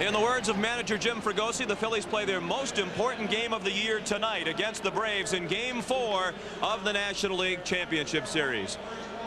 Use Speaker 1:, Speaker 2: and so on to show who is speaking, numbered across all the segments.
Speaker 1: In the words of manager Jim Fregosi, the Phillies play their most important game of the year tonight against the Braves in Game 4 of the National League Championship Series.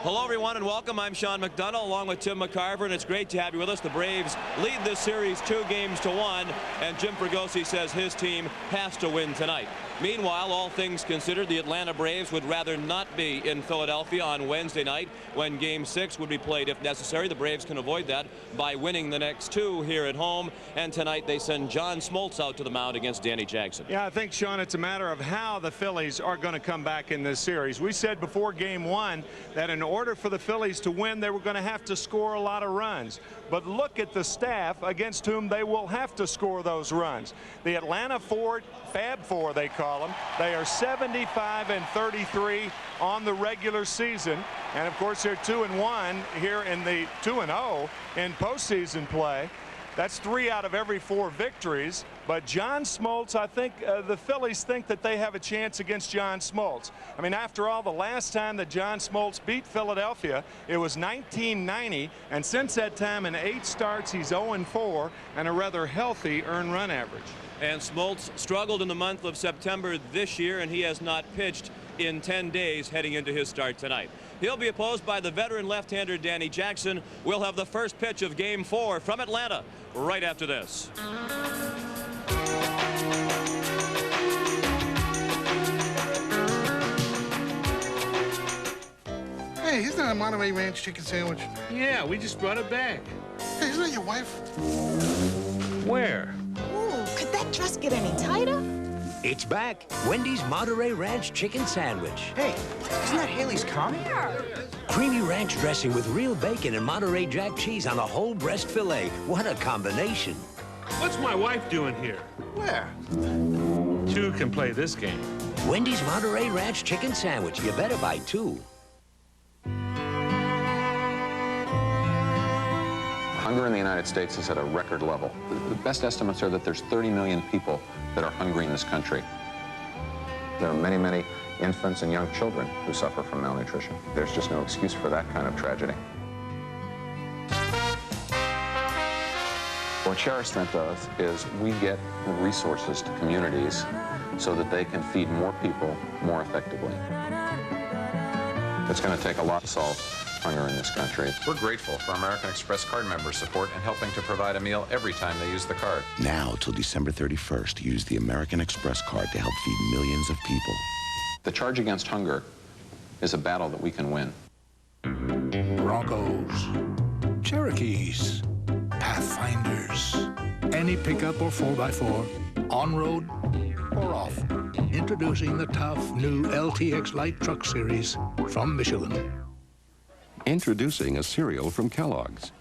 Speaker 1: Hello, everyone, and welcome. I'm Sean McDonough, along with Tim McCarver, and it's great to have you with us. The Braves lead this series 2-1, and Jim Fregosi says his team has to win tonight. Meanwhile, all things considered, the Atlanta Braves would rather not be in Philadelphia on Wednesday night when Game 6 would be played if necessary. The Braves can avoid that by winning the next two here at home. And tonight they send John Smoltz out to the mound against Danny Jackson.
Speaker 2: Yeah, I think, Sean, it's a matter of how the Phillies are going to come back in this series. We said before Game 1 that in order for the Phillies to win, they were going to have to score a lot of runs. But look at the staff against whom they will have to score those runs. The Atlanta Fab Four, they call them. They are 75-33 on the regular season, and of course they're 2-1 here in the 2-0 in postseason play. That's 3 out of every 4 victories. But John Smoltz, I think the Phillies think that they have a chance against John Smoltz. I mean, after all, the last time that John Smoltz beat Philadelphia, it was 1990, and since that time in 8 starts, he's 0-4 and a rather healthy earned run average.
Speaker 1: And Smoltz struggled in the month of September this year, and he has not pitched in 10 days heading into his start tonight. He'll be opposed by the veteran left-hander Danny Jackson. We'll have the first pitch of Game 4 from Atlanta right after this.
Speaker 3: Hey, isn't that a Monterey Ranch chicken sandwich?
Speaker 4: Yeah, we just brought it back.
Speaker 3: Hey, isn't that your wife?
Speaker 4: Where?
Speaker 5: Ooh, could that dress get any tighter?
Speaker 6: It's back. Wendy's Monterey Ranch Chicken Sandwich.
Speaker 7: Hey, isn't that Haley's comment?
Speaker 6: Creamy ranch dressing with real bacon and Monterey Jack cheese on a whole breast filet. What a combination.
Speaker 4: What's my wife doing here?
Speaker 3: Where?
Speaker 4: Two can play this game.
Speaker 6: Wendy's Monterey Ranch Chicken Sandwich. You better buy 2.
Speaker 8: Hunger in the United States is at a record level. The best estimates are that there's 30 million people that are hungry in this country. There are many, many infants and young children who suffer from malnutrition. There's just no excuse for that kind of tragedy. What Share Our Strength does is we get resources to communities so that they can feed more people more effectively. It's going to take a lot to solve hunger in this country.
Speaker 9: We're grateful for American Express card members' support in helping to provide a meal every time they use the card.
Speaker 10: Now till December 31st, use the American Express card to help feed millions of people.
Speaker 8: The charge against hunger is a battle that we can win.
Speaker 11: Broncos, Cherokees, Pathfinders, any pickup or 4x4, on-road or off. Introducing the tough new LTX Light Truck Series from Michelin.
Speaker 12: Introducing a cereal from Kellogg's.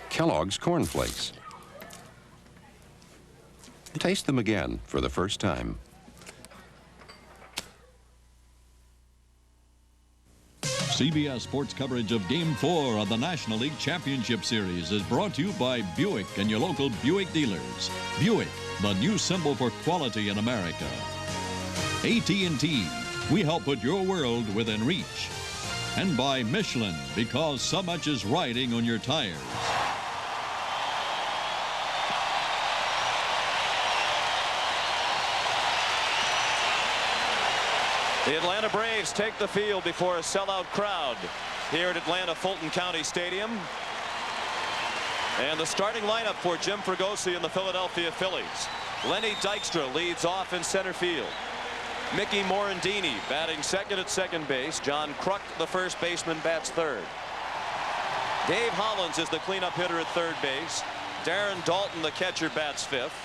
Speaker 12: Kellogg's Corn Flakes. Taste them again for the first time.
Speaker 13: CBS Sports coverage of Game 4 of the National League Championship Series is brought to you by Buick and your local Buick dealers. Buick, the new symbol for quality in America. AT&T, we help put your world within reach. And by Michelin, because so much is riding on your tires.
Speaker 1: The Atlanta Braves take the field before a sellout crowd here at Atlanta Fulton County Stadium. And the starting lineup for Jim Fregosi and the Philadelphia Phillies. Lenny Dykstra leads off in center field. Mickey Morandini batting second at second base. John Kruk, the first baseman, bats third. Dave Hollins is the cleanup hitter at third base. Darren Dalton, the catcher, bats fifth.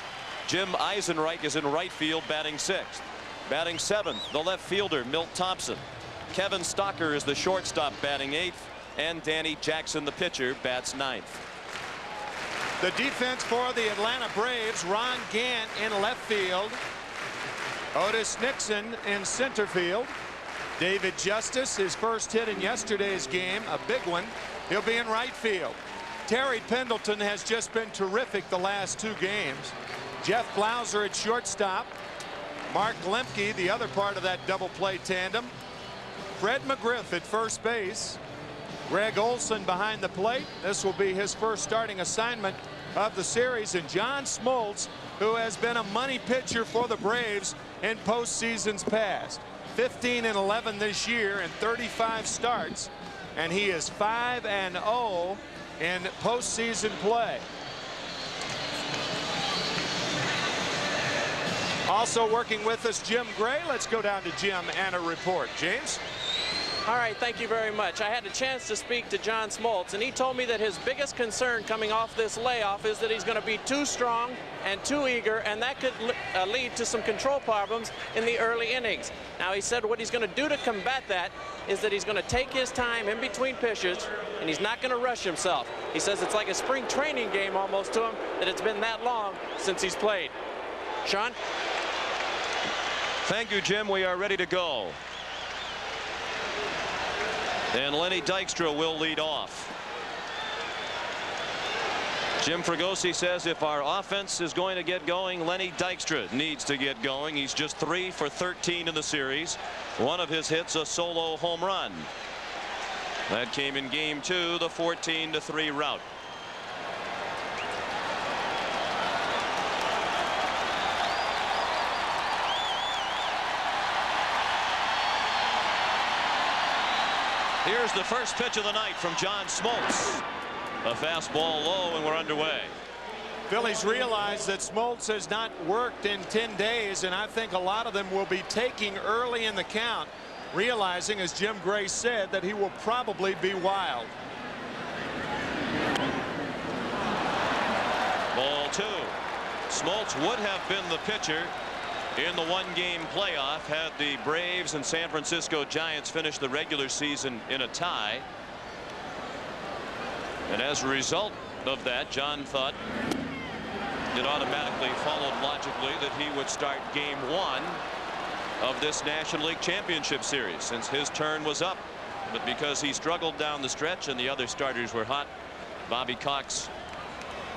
Speaker 1: Jim Eisenreich is in right field batting sixth. Batting seventh, the left fielder, Milt Thompson. Kevin Stocker is the shortstop batting eighth. And Danny Jackson, the pitcher, bats ninth.
Speaker 2: The defense for the Atlanta Braves, Ron Gant in left field. Otis Nixon in center field. David Justice, his first hit in yesterday's game, a big one. He'll be in right field. Terry Pendleton has just been terrific the last 2 games. Jeff Blauser at shortstop. Mark Lemke, the other part of that double play tandem. Fred McGriff at first base. Greg Olson behind the plate. This will be his first starting assignment of the series. And John Smoltz, who has been a money pitcher for the Braves in postseasons past. 15-11 this year in 35 starts. And he is 5-0 in postseason play. Also working with us, Jim Gray. Let's go down to Jim and a report. James?
Speaker 14: All right, thank you very much. I had a chance to speak to John Smoltz, and he told me that his biggest concern coming off this layoff is that he's going to be too strong and too eager, and that could lead to some control problems in the early innings. Now, he said what he's going to do to combat that is that he's going to take his time in between pitches, and he's not going to rush himself. He says it's like a spring training game almost to him, that it's been that long since he's played. Sean?
Speaker 1: Thank you, Jim. We are ready to go. And Lenny Dykstra will lead off. Jim Fregosi says if our offense is going to get going, Lenny Dykstra needs to get going. He's just 3 for 13 in the series. One of his hits a solo home run. That came in game 2, the 14-3 rout. Here's the first pitch of the night from John Smoltz. A fastball low, and we're underway.
Speaker 2: Phillies realize that Smoltz has not worked in 10 days, and I think a lot of them will be taking early in the count, realizing, as Jim Gray said, that he will probably be wild.
Speaker 1: Ball 2. Smoltz would have been the pitcher in the one-game playoff had the Braves and San Francisco Giants finished the regular season in a tie. And as a result of that, John thought it automatically followed logically that he would start game 1 of this National League Championship Series since his turn was up. But because he struggled down the stretch and the other starters were hot, Bobby Cox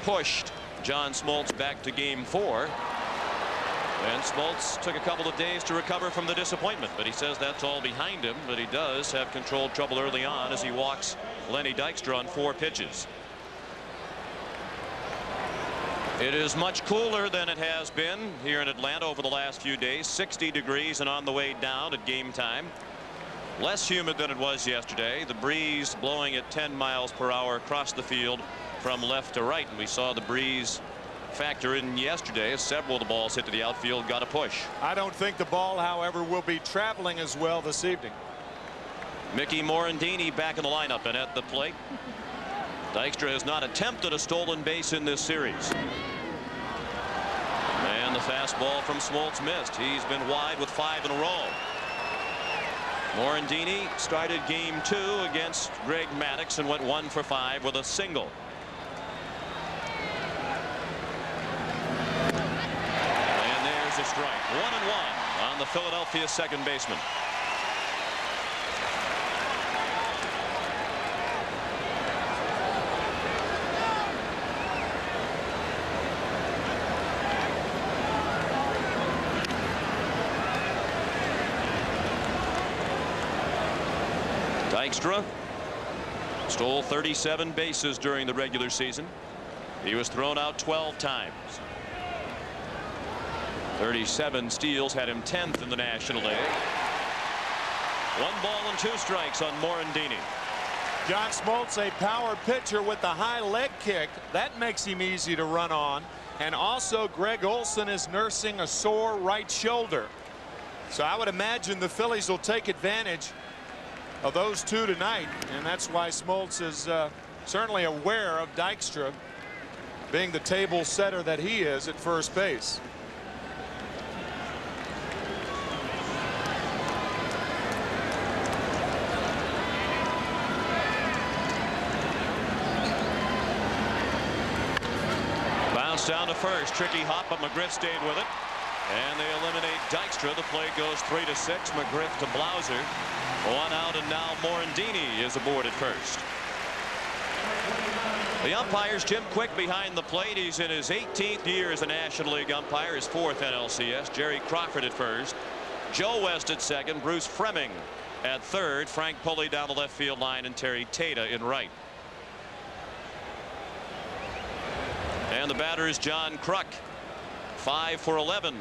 Speaker 1: pushed John Smoltz back to game 4. And Smoltz took a couple of days to recover from the disappointment, but he says that's all behind him. But he does have controlled trouble early on as he walks Lenny Dykstra on 4 pitches. It is much cooler than it has been here in Atlanta over the last few days. 60 degrees and on the way down at game time. Less humid than it was yesterday. The breeze blowing at 10 miles per hour across the field from left to right. And we saw the breeze factor in yesterday as several of the balls hit to the outfield got a push.
Speaker 2: I don't think the ball, however, will be traveling as well this evening.
Speaker 1: Mickey Morandini back in the lineup and at the plate. Dykstra has not attempted a stolen base in this series. And the fastball from Smoltz missed. He's been wide with 5 in a row. Morandini started game 2 against Greg Maddux and went 1 for 5 with a single. A strike. 1-1 on the Philadelphia second baseman. Dykstra stole 37 bases during the regular season. He was thrown out 12 times. 37 steals had him 10th in the National League. 1 ball and 2 strikes on Morandini.
Speaker 2: John Smoltz, a power pitcher with the high leg kick. That makes him easy to run on. And also Greg Olson is nursing a sore right shoulder. So I would imagine the Phillies will take advantage of those 2 tonight. And that's why Smoltz is certainly aware of Dykstra being the table setter that he is at first base.
Speaker 1: Down to first. Tricky hop, but McGriff stayed with it. And they eliminate Dykstra. The play goes 3-6. McGriff to Blauser. 1 out, and now Morandini is aboard at first. The umpires, Jim Quick behind the plate. He's in his 18th year as a National League umpire, his 4th NLCS. Jerry Crawford at first, Joe West at second, Bruce Fremming at third, Frank Pulley down the left field line, and Terry Tata in right. And the batter is John Kruk, 5 for 11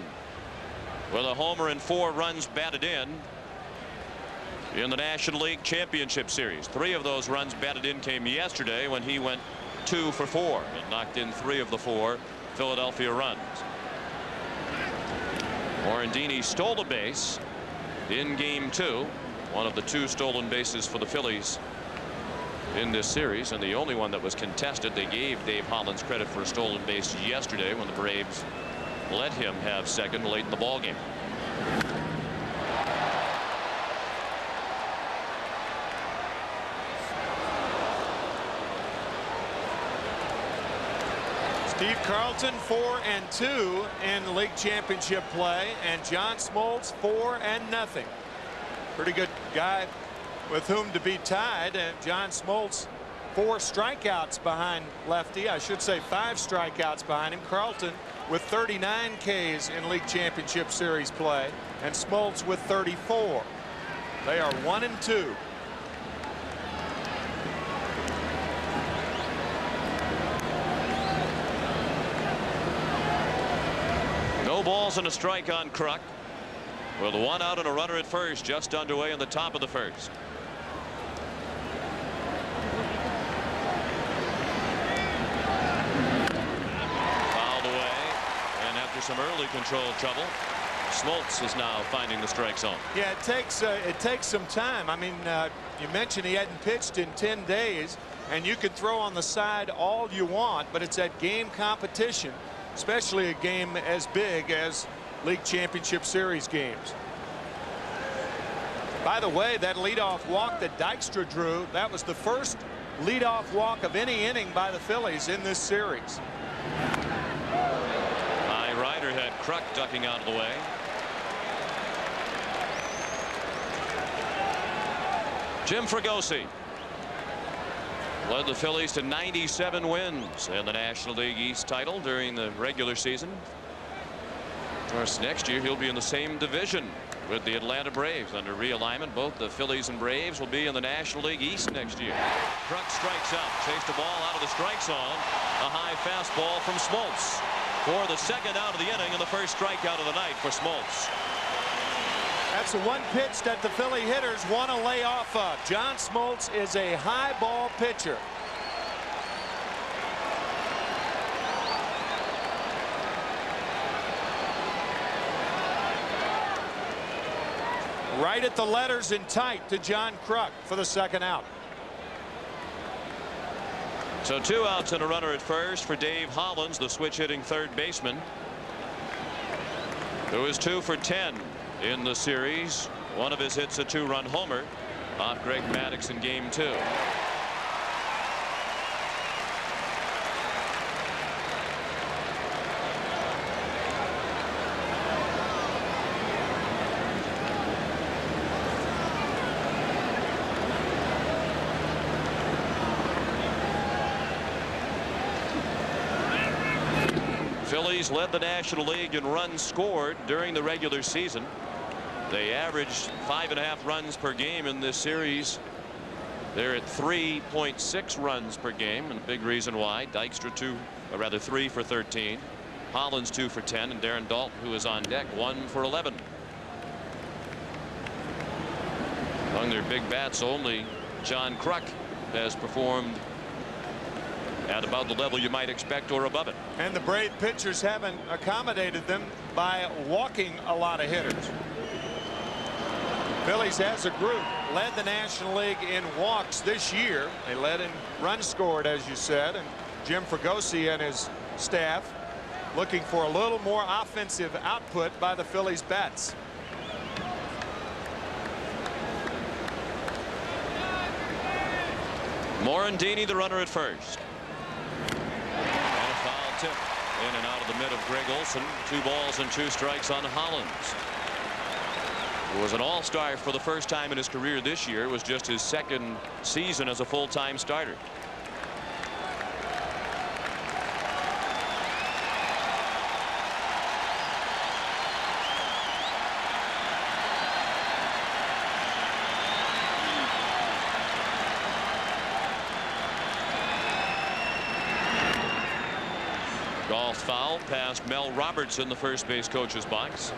Speaker 1: with a homer and 4 runs batted in the National League Championship Series. 3 of those runs batted in came yesterday when he went 2 for 4 and knocked in 3 of the 4 Philadelphia runs. Morandini stole a base in game 2, one of the 2 stolen bases for the Phillies in this series, and the only one that was contested. They gave Dave Hollins credit for a stolen base yesterday when the Braves let him have second late in the ballgame.
Speaker 2: Steve Carlton 4-2 in league championship play, and John Smoltz 4-0. Pretty good guy with whom to be tied, and John Smoltz 4 strikeouts behind lefty. I should say 5 strikeouts behind him. Carlton with 39 Ks in league championship series play, and Smoltz with 34. They are 1-2.
Speaker 1: No balls and a strike on Kruk, with 1 out and a runner at first, just underway in the top of the first. Fouled away, and after some early control trouble, Smoltz is now finding the strike zone.
Speaker 2: Yeah, it takes some time. I mean, you mentioned he hadn't pitched in 10 days, and you could throw on the side all you want, but it's that game competition, especially a game as big as league championship series games. By the way, that leadoff walk that Dykstra drew, that was the first leadoff walk of any inning by the Phillies in this series.
Speaker 1: High rider had Kruk ducking out of the way. Jim Fregosi led the Phillies to 97 wins in the National League East title during the regular season. Of course, next year he'll be in the same division with the Atlanta Braves under realignment. Both the Phillies and Braves will be in the National League East next year. Kruk strikes out, chased the ball out of the strike zone. A high fastball from Smoltz for the second out of the inning and the first strikeout of the night for Smoltz.
Speaker 2: That's the one pitch that the Philly hitters want to lay off of. John Smoltz is a high ball pitcher. Right at the letters and tight to John Kruk for the second out.
Speaker 1: So 2 outs and a runner at first for Dave Hollins, the switch hitting third baseman, who is 2 for 10 in the series. One of his hits, a 2-run homer off Greg Maddux in game 2. Phillies led the National League in runs scored during the regular season. They averaged 5.5 runs per game in this series. They're at 3.6 runs per game, and a big reason why. Dykstra 3 for 13, Hollins 2 for 10, and Darren Dalton, who is on deck, 1 for 11. Among their big bats, only John Kruk has performed at about the level you might expect or above it.
Speaker 2: And the Brave pitchers haven't accommodated them by walking a lot of hitters. Phillies as a group led the National League in walks this year. They led in runs scored, as you said, and Jim Fregosi and his staff looking for a little more offensive output by the Phillies bats.
Speaker 1: Morandini, the runner at first. And a foul tip in and out of the mid of Greg Olson. 2 balls and 2 strikes on Hollins, who was an all-star for the first time in his career this year. It was just his second season as a full-time starter. Golf foul past Mel Roberts in the first base coach's box.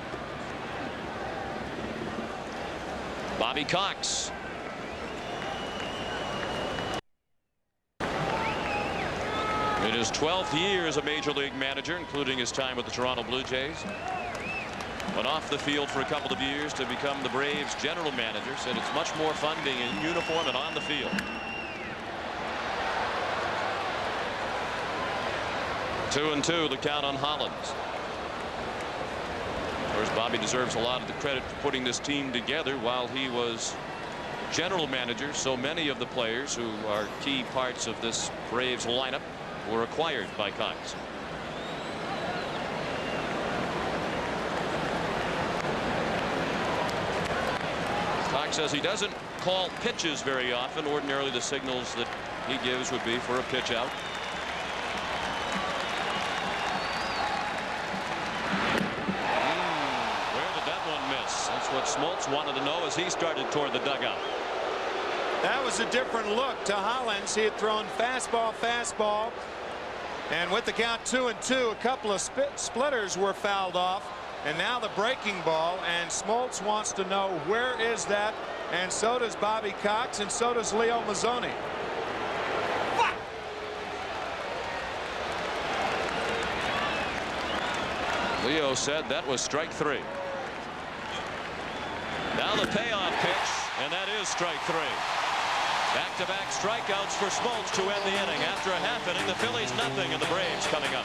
Speaker 1: Bobby Cox. In his 12th year as a major league manager, including his time with the Toronto Blue Jays. Went off the field for a couple of years to become the Braves general manager. Said it's much more fun being in uniform and on the field. 2-2 the count on Hollins. Of course, Bobby deserves a lot of the credit for putting this team together while he was general manager. So many of the players who are key parts of this Braves lineup were acquired by Cox. Cox says he doesn't call pitches very often. Ordinarily, the signals that he gives would be for a pitch out. Where did that one miss? That's what Smoltz wanted to know as he started toward the dugout.
Speaker 2: That was a different look to Hollins. He had thrown fastball, and with the count 2-2, a couple of splitters were fouled off, and now the breaking ball, and Smoltz wants to know where is that, and so does Bobby Cox, and so does Leo Mazzoni.
Speaker 1: Leo said that was strike 3. Now the payoff pitch, and that is strike 3. Back-to-back strikeouts for Smoltz to end the inning. After a half inning, the Phillies nothing, and the Braves coming up.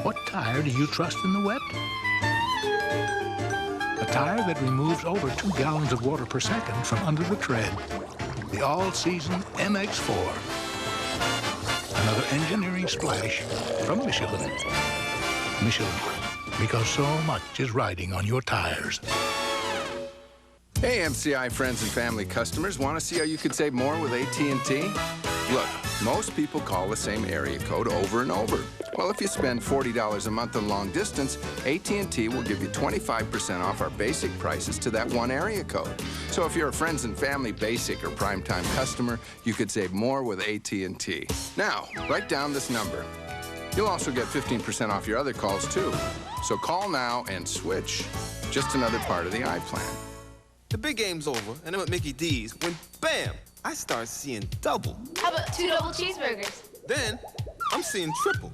Speaker 11: What tire do you trust in the wet? A tire that removes over 2 gallons of water per second from under the tread. The all-season MX4. Another engineering splash from Michelin. Michelin, because so much is riding on your tires.
Speaker 15: Hey, MCI friends and family customers, want to see how you could save more with AT&T? Look, most people call the same area code over and over. Well, if you spend $40 a month on long distance, AT&T will give you 25% off our basic prices to that one area code. So if you're a friends and family basic or primetime customer, you could save more with AT&T. Now, write down this number. You'll also get 15% off your other calls, too. So call now and switch. Just another part of the iPlan.
Speaker 16: The big game's over, and I'm at Mickey D's when, bam, I start seeing double.
Speaker 17: How about 2 double cheeseburgers?
Speaker 16: Then, I'm seeing triple.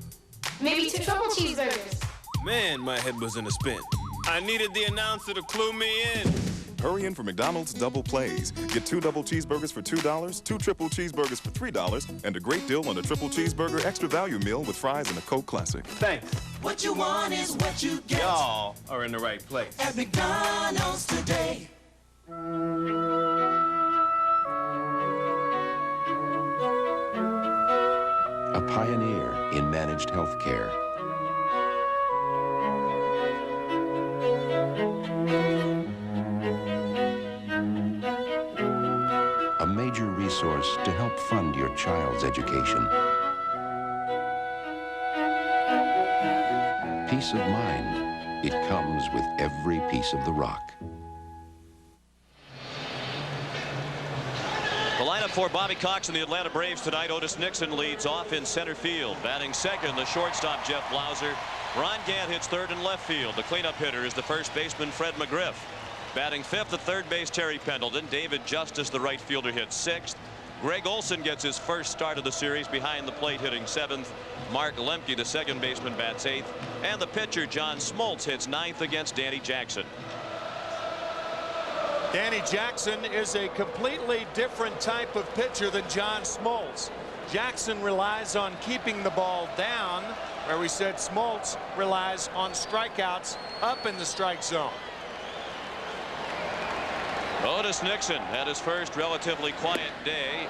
Speaker 17: Maybe 2 triple cheeseburgers.
Speaker 16: Man, my head was in a spin. I needed the announcer to clue me in.
Speaker 18: Hurry in for McDonald's Double Plays. Get 2 double cheeseburgers for $2, 2 triple cheeseburgers for $3, and a great deal on a triple cheeseburger extra value meal with fries and a Coke Classic.
Speaker 16: Thanks.
Speaker 19: What you want is what you get.
Speaker 16: Y'all are in the right place.
Speaker 19: At McDonald's today.
Speaker 12: A pioneer in managed health care. A major resource to help fund your child's education. Peace of mind. It comes with every piece of the rock.
Speaker 1: The lineup for Bobby Cox and the Atlanta Braves tonight. Otis Nixon leads off in center field. Batting second, the shortstop Jeff Blauser. Ron Gant hits third and left field. The cleanup hitter is the first baseman Fred McGriff. Batting fifth at third base Terry Pendleton. David Justice, the right fielder, hits sixth. Greg Olson gets his first start of the series behind the plate, hitting seventh. Mark Lemke, the second baseman, bats eighth. And the pitcher John Smoltz hits ninth against Danny Jackson.
Speaker 2: Danny Jackson is a completely different type of pitcher than John Smoltz. Jackson relies on keeping the ball down, where we said Smoltz relies on strikeouts up in the strike zone.
Speaker 1: Otis Nixon had his first relatively quiet day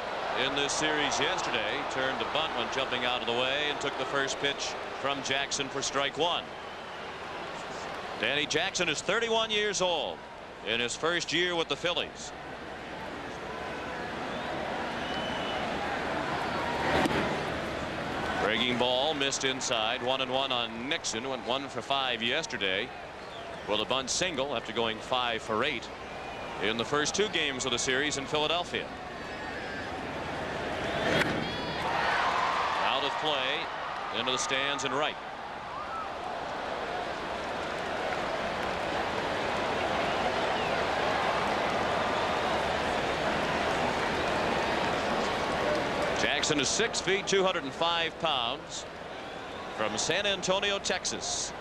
Speaker 1: in this series yesterday. Turned to bunt when jumping out of the way and took the first pitch from Jackson for strike one. Danny Jackson is 31 years old. In his first year with the Phillies. Breaking ball missed inside. 1-1 on Nixon. Went 1 for 5 yesterday with a bunt single after going 5 for 8 in the first 2 games of the series in Philadelphia. Out of play into the stands and right. Jackson is 6 feet 205 pounds from San Antonio, Texas.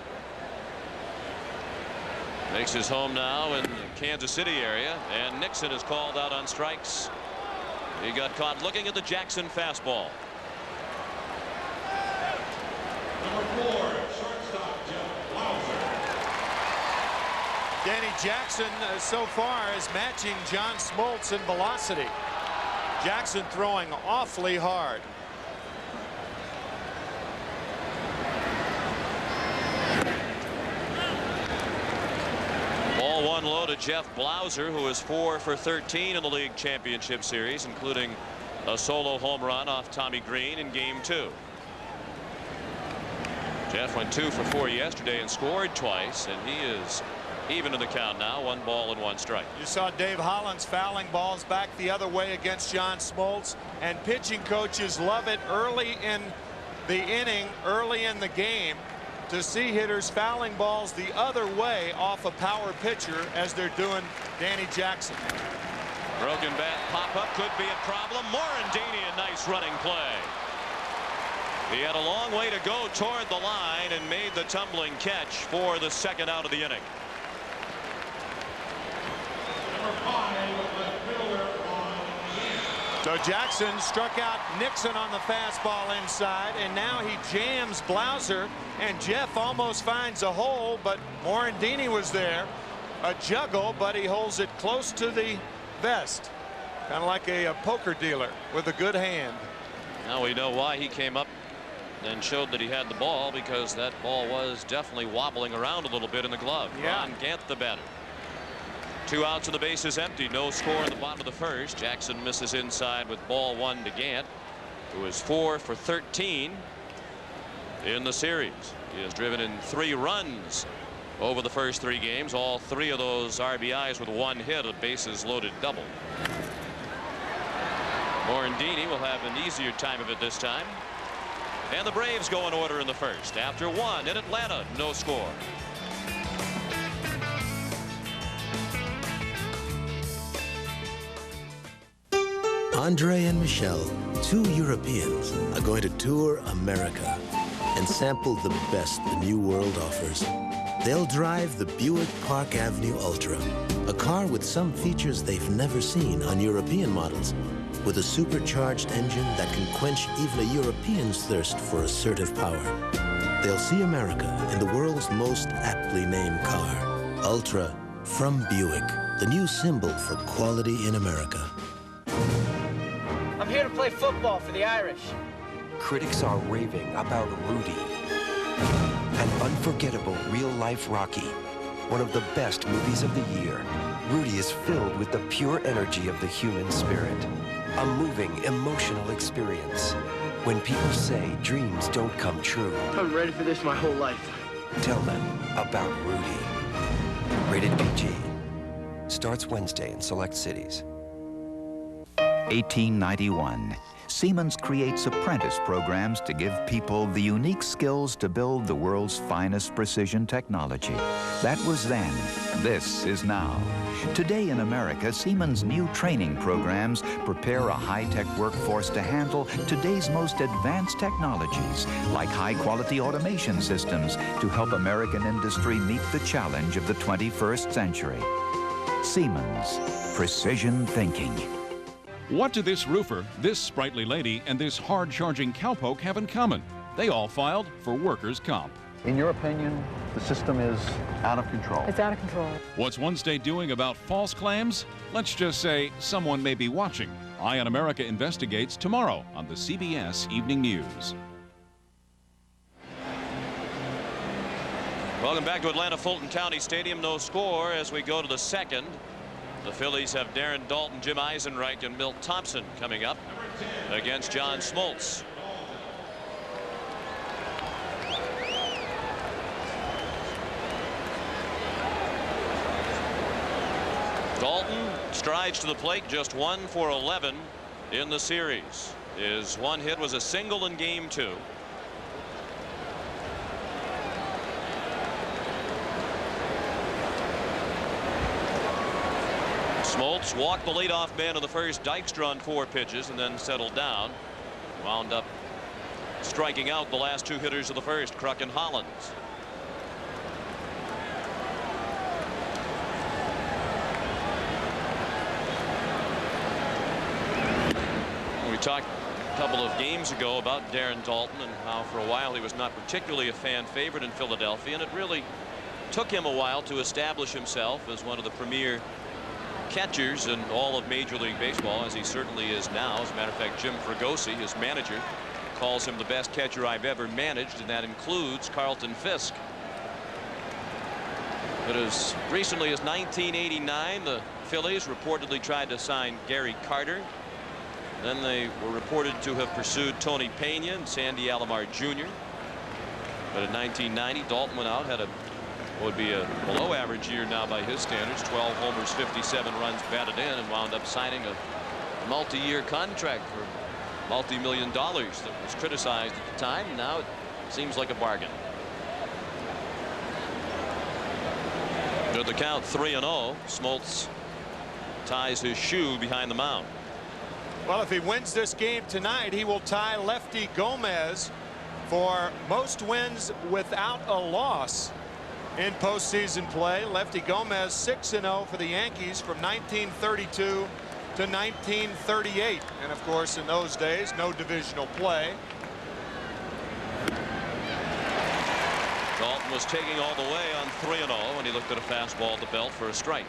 Speaker 1: Makes his home now in the Kansas City area, and Nixon is called out on strikes. He got caught looking at the Jackson fastball.
Speaker 2: Number 4, shortstop, Jeff Blauser. Danny Jackson so far is matching John Smoltz in velocity. Jackson throwing awfully hard.
Speaker 1: Ball 1 low to Jeff Blauser, who is 4 for 13 in the league championship series, including a solo home run off Tommy Green in game 2. Jeff went 2 for 4 yesterday and scored twice, and he is even in the count now. 1 ball and 1 strike.
Speaker 2: You saw Dave Hollins fouling balls back the other way against John Smoltz, and pitching coaches love it early in the inning, early in the game, to see hitters fouling balls the other way off a power pitcher as they're doing Danny Jackson.
Speaker 1: Broken bat pop-up could be a problem. Morandini, a nice running play. He had a long way to go toward the line and made the tumbling catch for the 2nd out of the inning.
Speaker 2: So Jackson struck out Nixon on the fastball inside, and now he jams Blauser, and Jeff almost finds a hole, but Morandini was there. A juggle, but he holds it close to the vest, kind of like a poker dealer with a good hand.
Speaker 1: Now we know why he came up and showed that he had the ball, because that ball was definitely wobbling around a little bit in the glove.
Speaker 2: Yeah.
Speaker 1: Ron Gant, the batter. 2 outs and the base is empty. No score in the bottom of the first. Jackson misses inside with ball 1 to Gant, who is 4 for 13 in the series. He has driven in 3 runs over the first 3 games. All 3 of those RBIs with 1 hit, a bases loaded double. Morandini will have an easier time of it this time. And the Braves go in order in the first. After 1 in Atlanta, no score.
Speaker 20: Andre and Michelle, 2 Europeans, are going to tour America and sample the best the new world offers. They'll drive the Buick Park Avenue Ultra, a car with some features they've never seen on European models, with a supercharged engine that can quench even a European's thirst for assertive power. They'll see America in the world's most aptly named car, Ultra from Buick, the new symbol for quality in America.
Speaker 7: I'm here to play football for the Irish.
Speaker 21: Critics are raving about Rudy, an unforgettable real-life Rocky, one of the best movies of the year. Rudy is filled with the pure energy of the human spirit, a moving, emotional experience. When people say dreams don't come true,
Speaker 7: I'm ready for this my whole life.
Speaker 21: tell them about Rudy. Rated PG. Starts Wednesday in select cities.
Speaker 22: 1891. Siemens creates apprentice programs to give people the unique skills to build the world's finest precision technology. That was then. This is now. Today in America, Siemens' new training programs prepare a high-tech workforce to handle today's most advanced technologies, like high-quality automation systems, to help American industry meet the challenge of the 21st century. Siemens. Precision thinking.
Speaker 23: What do this roofer, this sprightly lady, and this hard-charging cowpoke have in common? They all filed for workers' comp.
Speaker 24: In your opinion, the system is out of control.
Speaker 25: It's out of control.
Speaker 23: What's one state doing about false claims? Let's just say someone may be watching. Eye on America investigates tomorrow on the CBS Evening News.
Speaker 1: Welcome back to Atlanta Fulton County Stadium. No score as we go to the second. The Phillies have Darren Dalton, Jim Eisenreich, and Milt Thompson coming up against John Smoltz. Dalton strides to the plate, just 1 for 11 in the series. His one hit was a single in game 2. Smoltz walked the leadoff man of the first. Dykstra on 4 pitches and then settled down. Wound up striking out the last 2 hitters of the first, Kruk and Hollins. We talked a couple of games ago about Darren Daulton and how for a while he was not particularly a fan favorite in Philadelphia, and it really took him a while to establish himself as one of the premier catchers in all of Major League Baseball, as he certainly is now. As a matter of fact, Jim Fregosi, his manager, calls him the best catcher I've ever managed, and that includes Carlton Fisk. But as recently as 1989, the Phillies reportedly tried to sign Gary Carter. Then they were reported to have pursued Tony Pena and Sandy Alomar Jr. But in 1990, Daulton went out, had a what would be a below average year now by his standards, 12 homers, 57 runs batted in, and wound up signing a multi-year contract for multi-million dollars that was criticized at the time. Now it seems like a bargain. To the count, 3-0. Smoltz ties his shoe behind the mound.
Speaker 2: Well, if he wins this game tonight, he will tie Lefty Gomez for most wins without a loss in postseason play. Lefty Gomez 6-0 for the Yankees from 1932 to 1938. And of course, in those days, no divisional play.
Speaker 1: Daulton was taking all the way on 3-0 when he looked at a fastball at the belt for a strike.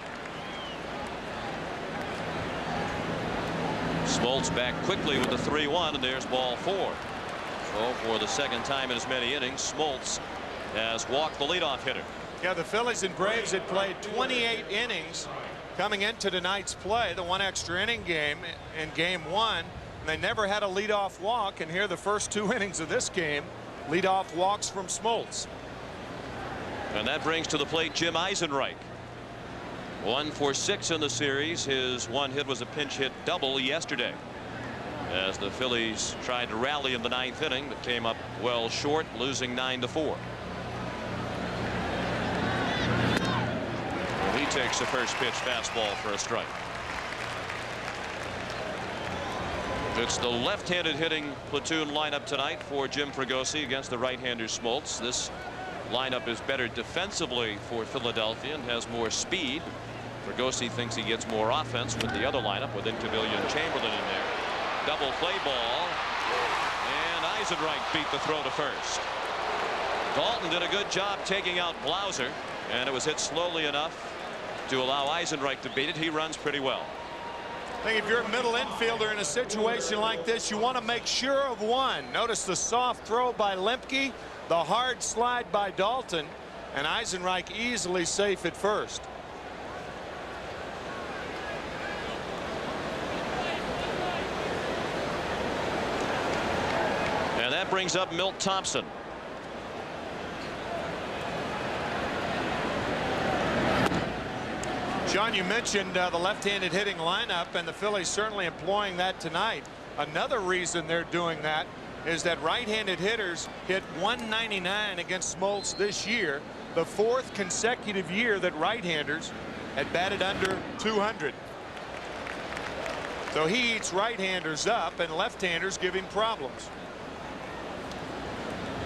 Speaker 1: Smoltz back quickly with the 3-1, and there's ball 4. So for the second time in as many innings, Smoltz has walked the leadoff hitter.
Speaker 2: Yeah, the Phillies and Braves had played 28 innings coming into tonight's play, the 1 extra inning game in game 1. And they never had a leadoff walk, and here the first 2 innings of this game, leadoff walks from Smoltz.
Speaker 1: And that brings to the plate Jim Eisenreich. 1 for 6 in the series. His one hit was a pinch hit double yesterday, as the Phillies tried to rally in the 9th inning, but came up well short, losing 9-4. He takes the first pitch fastball for a strike. It's the left-handed hitting platoon lineup tonight for Jim Fregosi against the right-hander Smoltz. This lineup is better defensively for Philadelphia and has more speed. Fregosi thinks he gets more offense with the other lineup, with Incaviglia Chamberlain in there. Double play ball, and Eisenreich beat the throw to first. Daulton did a good job taking out Blauser, and it was hit slowly enough to allow Eisenreich to beat it. He runs pretty well.
Speaker 2: I think if you're a middle infielder in a situation like this, you want to make sure of one. Notice the soft throw by Lemke, the hard slide by Daulton, and Eisenreich easily safe at first.
Speaker 1: And that brings up Milt Thompson.
Speaker 2: John, you mentioned the left-handed hitting lineup, and the Phillies certainly employing that tonight. Another reason they're doing that is that right-handed hitters hit 199 against Smoltz this year, the 4th consecutive year that right-handers had batted under 200. So he eats right-handers up, and left-handers give him problems.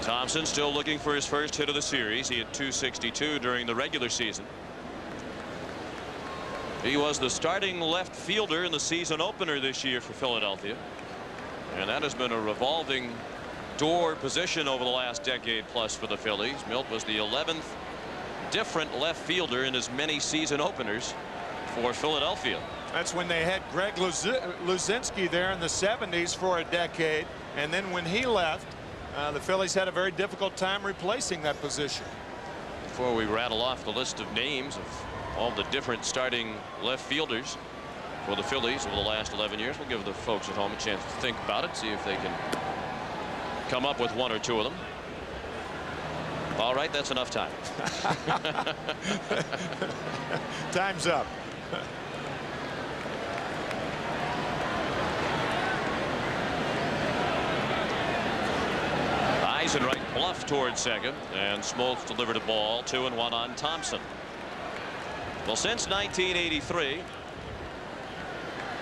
Speaker 1: Thompson still looking for his first hit of the series. He had 262 during the regular season. He was the starting left fielder in the season opener this year for Philadelphia, and that has been a revolving door position over the last decade plus for the Phillies. Milt was the 11th different left fielder in as many season openers for Philadelphia.
Speaker 2: That's when they had Greg Luzinski there in the 70s for a decade, and then when he left, the Phillies had a very difficult time replacing that position.
Speaker 1: Before we rattle off the list of names of all the different starting left fielders for the Phillies over the last 11 years, we'll give the folks at home a chance to think about it, see if they can come up with 1 or 2 of them. All right, that's enough time.
Speaker 2: Time's up.
Speaker 1: Eisenreich bluffed towards second, and Smoltz delivered a ball, 2-1 on Thompson. Well, since 1983,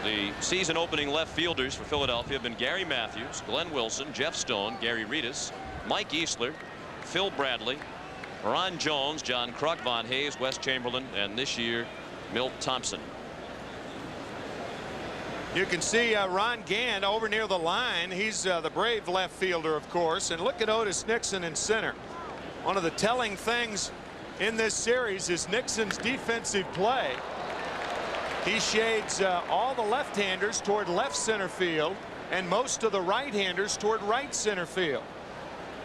Speaker 1: the season opening left fielders for Philadelphia have been Gary Matthews, Glenn Wilson, Jeff Stone, Gary Reedus, Mike Easler, Phil Bradley, Ron Jones, John Kruk, Von Hayes, Wes Chamberlain, and this year Milt Thompson.
Speaker 2: You can see Ron Gant over near the line. He's the Brave left fielder, of course. And look at Otis Nixon in center. One of the telling things in this series is Nixon's defensive play. He shades all the left-handers toward left center field and most of the right-handers toward right center field.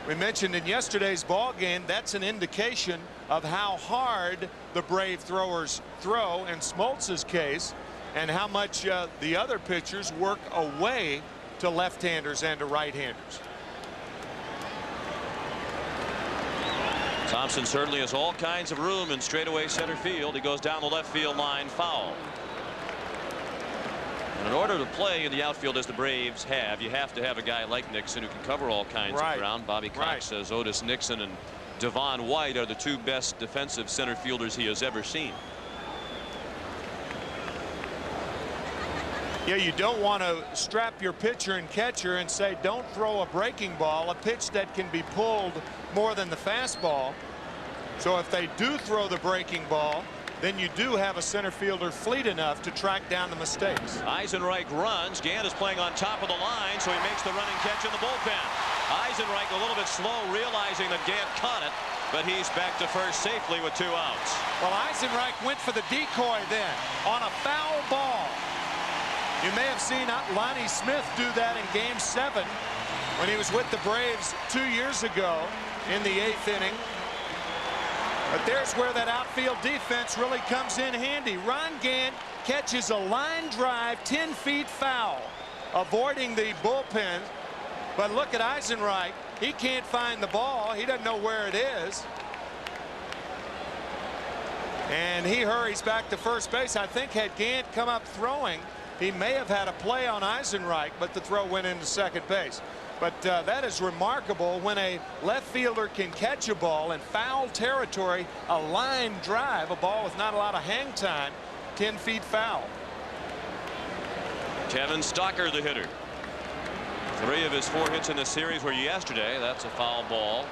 Speaker 2: We mentioned in yesterday's ball game that's an indication of how hard the Brave throwers throw in Smoltz's case, and how much the other pitchers work away to left-handers and to right-handers.
Speaker 1: Thompson certainly has all kinds of room in straightaway center field. He goes down the left field line, foul. And in order to play in the outfield as the Braves have, you have to have a guy like Nixon who can cover all kinds of ground. Bobby Cox says Otis Nixon and Devon White are the two best defensive center fielders he has ever seen.
Speaker 2: Yeah, you don't want to strap your pitcher and catcher and say don't throw a breaking ball, a pitch that can be pulled more than the fastball. So if they do throw the breaking ball, then you do have a center fielder fleet enough to track down the mistakes.
Speaker 1: Eisenreich runs. Gant is playing on top of the line, so he makes the running catch in the bullpen. Eisenreich a little bit slow, realizing that Gant caught it, but he's back to first safely with 2 outs.
Speaker 2: Well, Eisenreich went for the decoy then on a foul ball. You may have seen Lonnie Smith do that in Game 7 when he was with the Braves 2 years ago in the 8th inning. But there's where that outfield defense really comes in handy. Ron Gant catches a line drive 10 feet foul, avoiding the bullpen. But look at Eisenreich. He can't find the ball. He doesn't know where it is. And he hurries back to first base. I think had Gant come up throwing, he may have had a play on Eisenreich, but the throw went into second base. But that is remarkable when a left fielder can catch a ball in foul territory, a line drive, a ball with not a lot of hang time, 10 feet foul.
Speaker 1: Kevin Stocker, the hitter. 3 of his 4 hits in this series were yesterday. That's a foul ball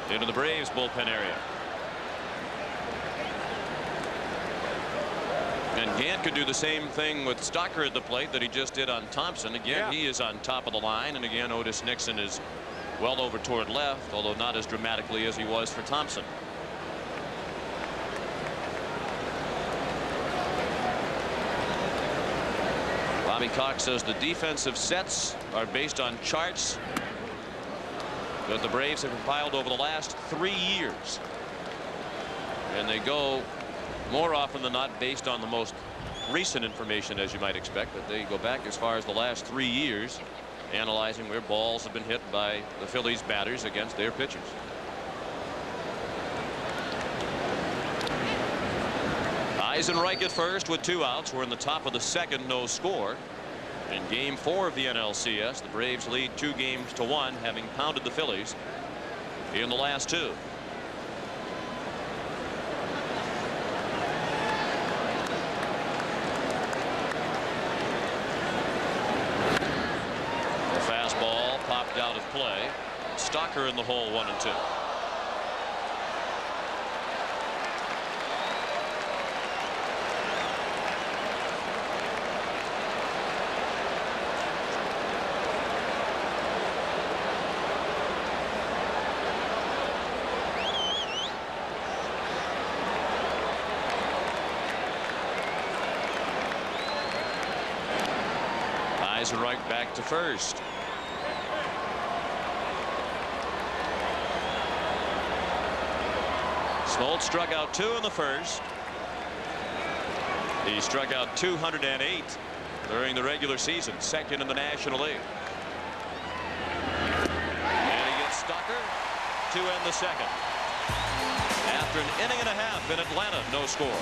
Speaker 1: into the Braves bullpen area. And Gant could do the same thing with Stocker at the plate that he just did on Thompson. Again, he is on top of the line, and again Otis Nixon is well over toward left, although not as dramatically as he was for Thompson. Bobby Cox says the defensive sets are based on charts that the Braves have compiled over the last 3 years, and they go more often than not based on the most recent information, as you might expect, but they go back as far as the last 3 years, analyzing where balls have been hit by the Phillies batters against their pitchers. Eisenreich at first with 2 outs. We're in the top of the 2nd, no score. In Game 4 of the NLCS, the Braves lead 2-1, having pounded the Phillies in the last 2. Out of play. Stocker in the hole, 1-2. Eisenreich back to first. Smoltz struck out 2 in the first. He struck out 208 during the regular season, 2nd in the National League. And he gets Stocker to end the 2nd. After an inning and a half in Atlanta, no score.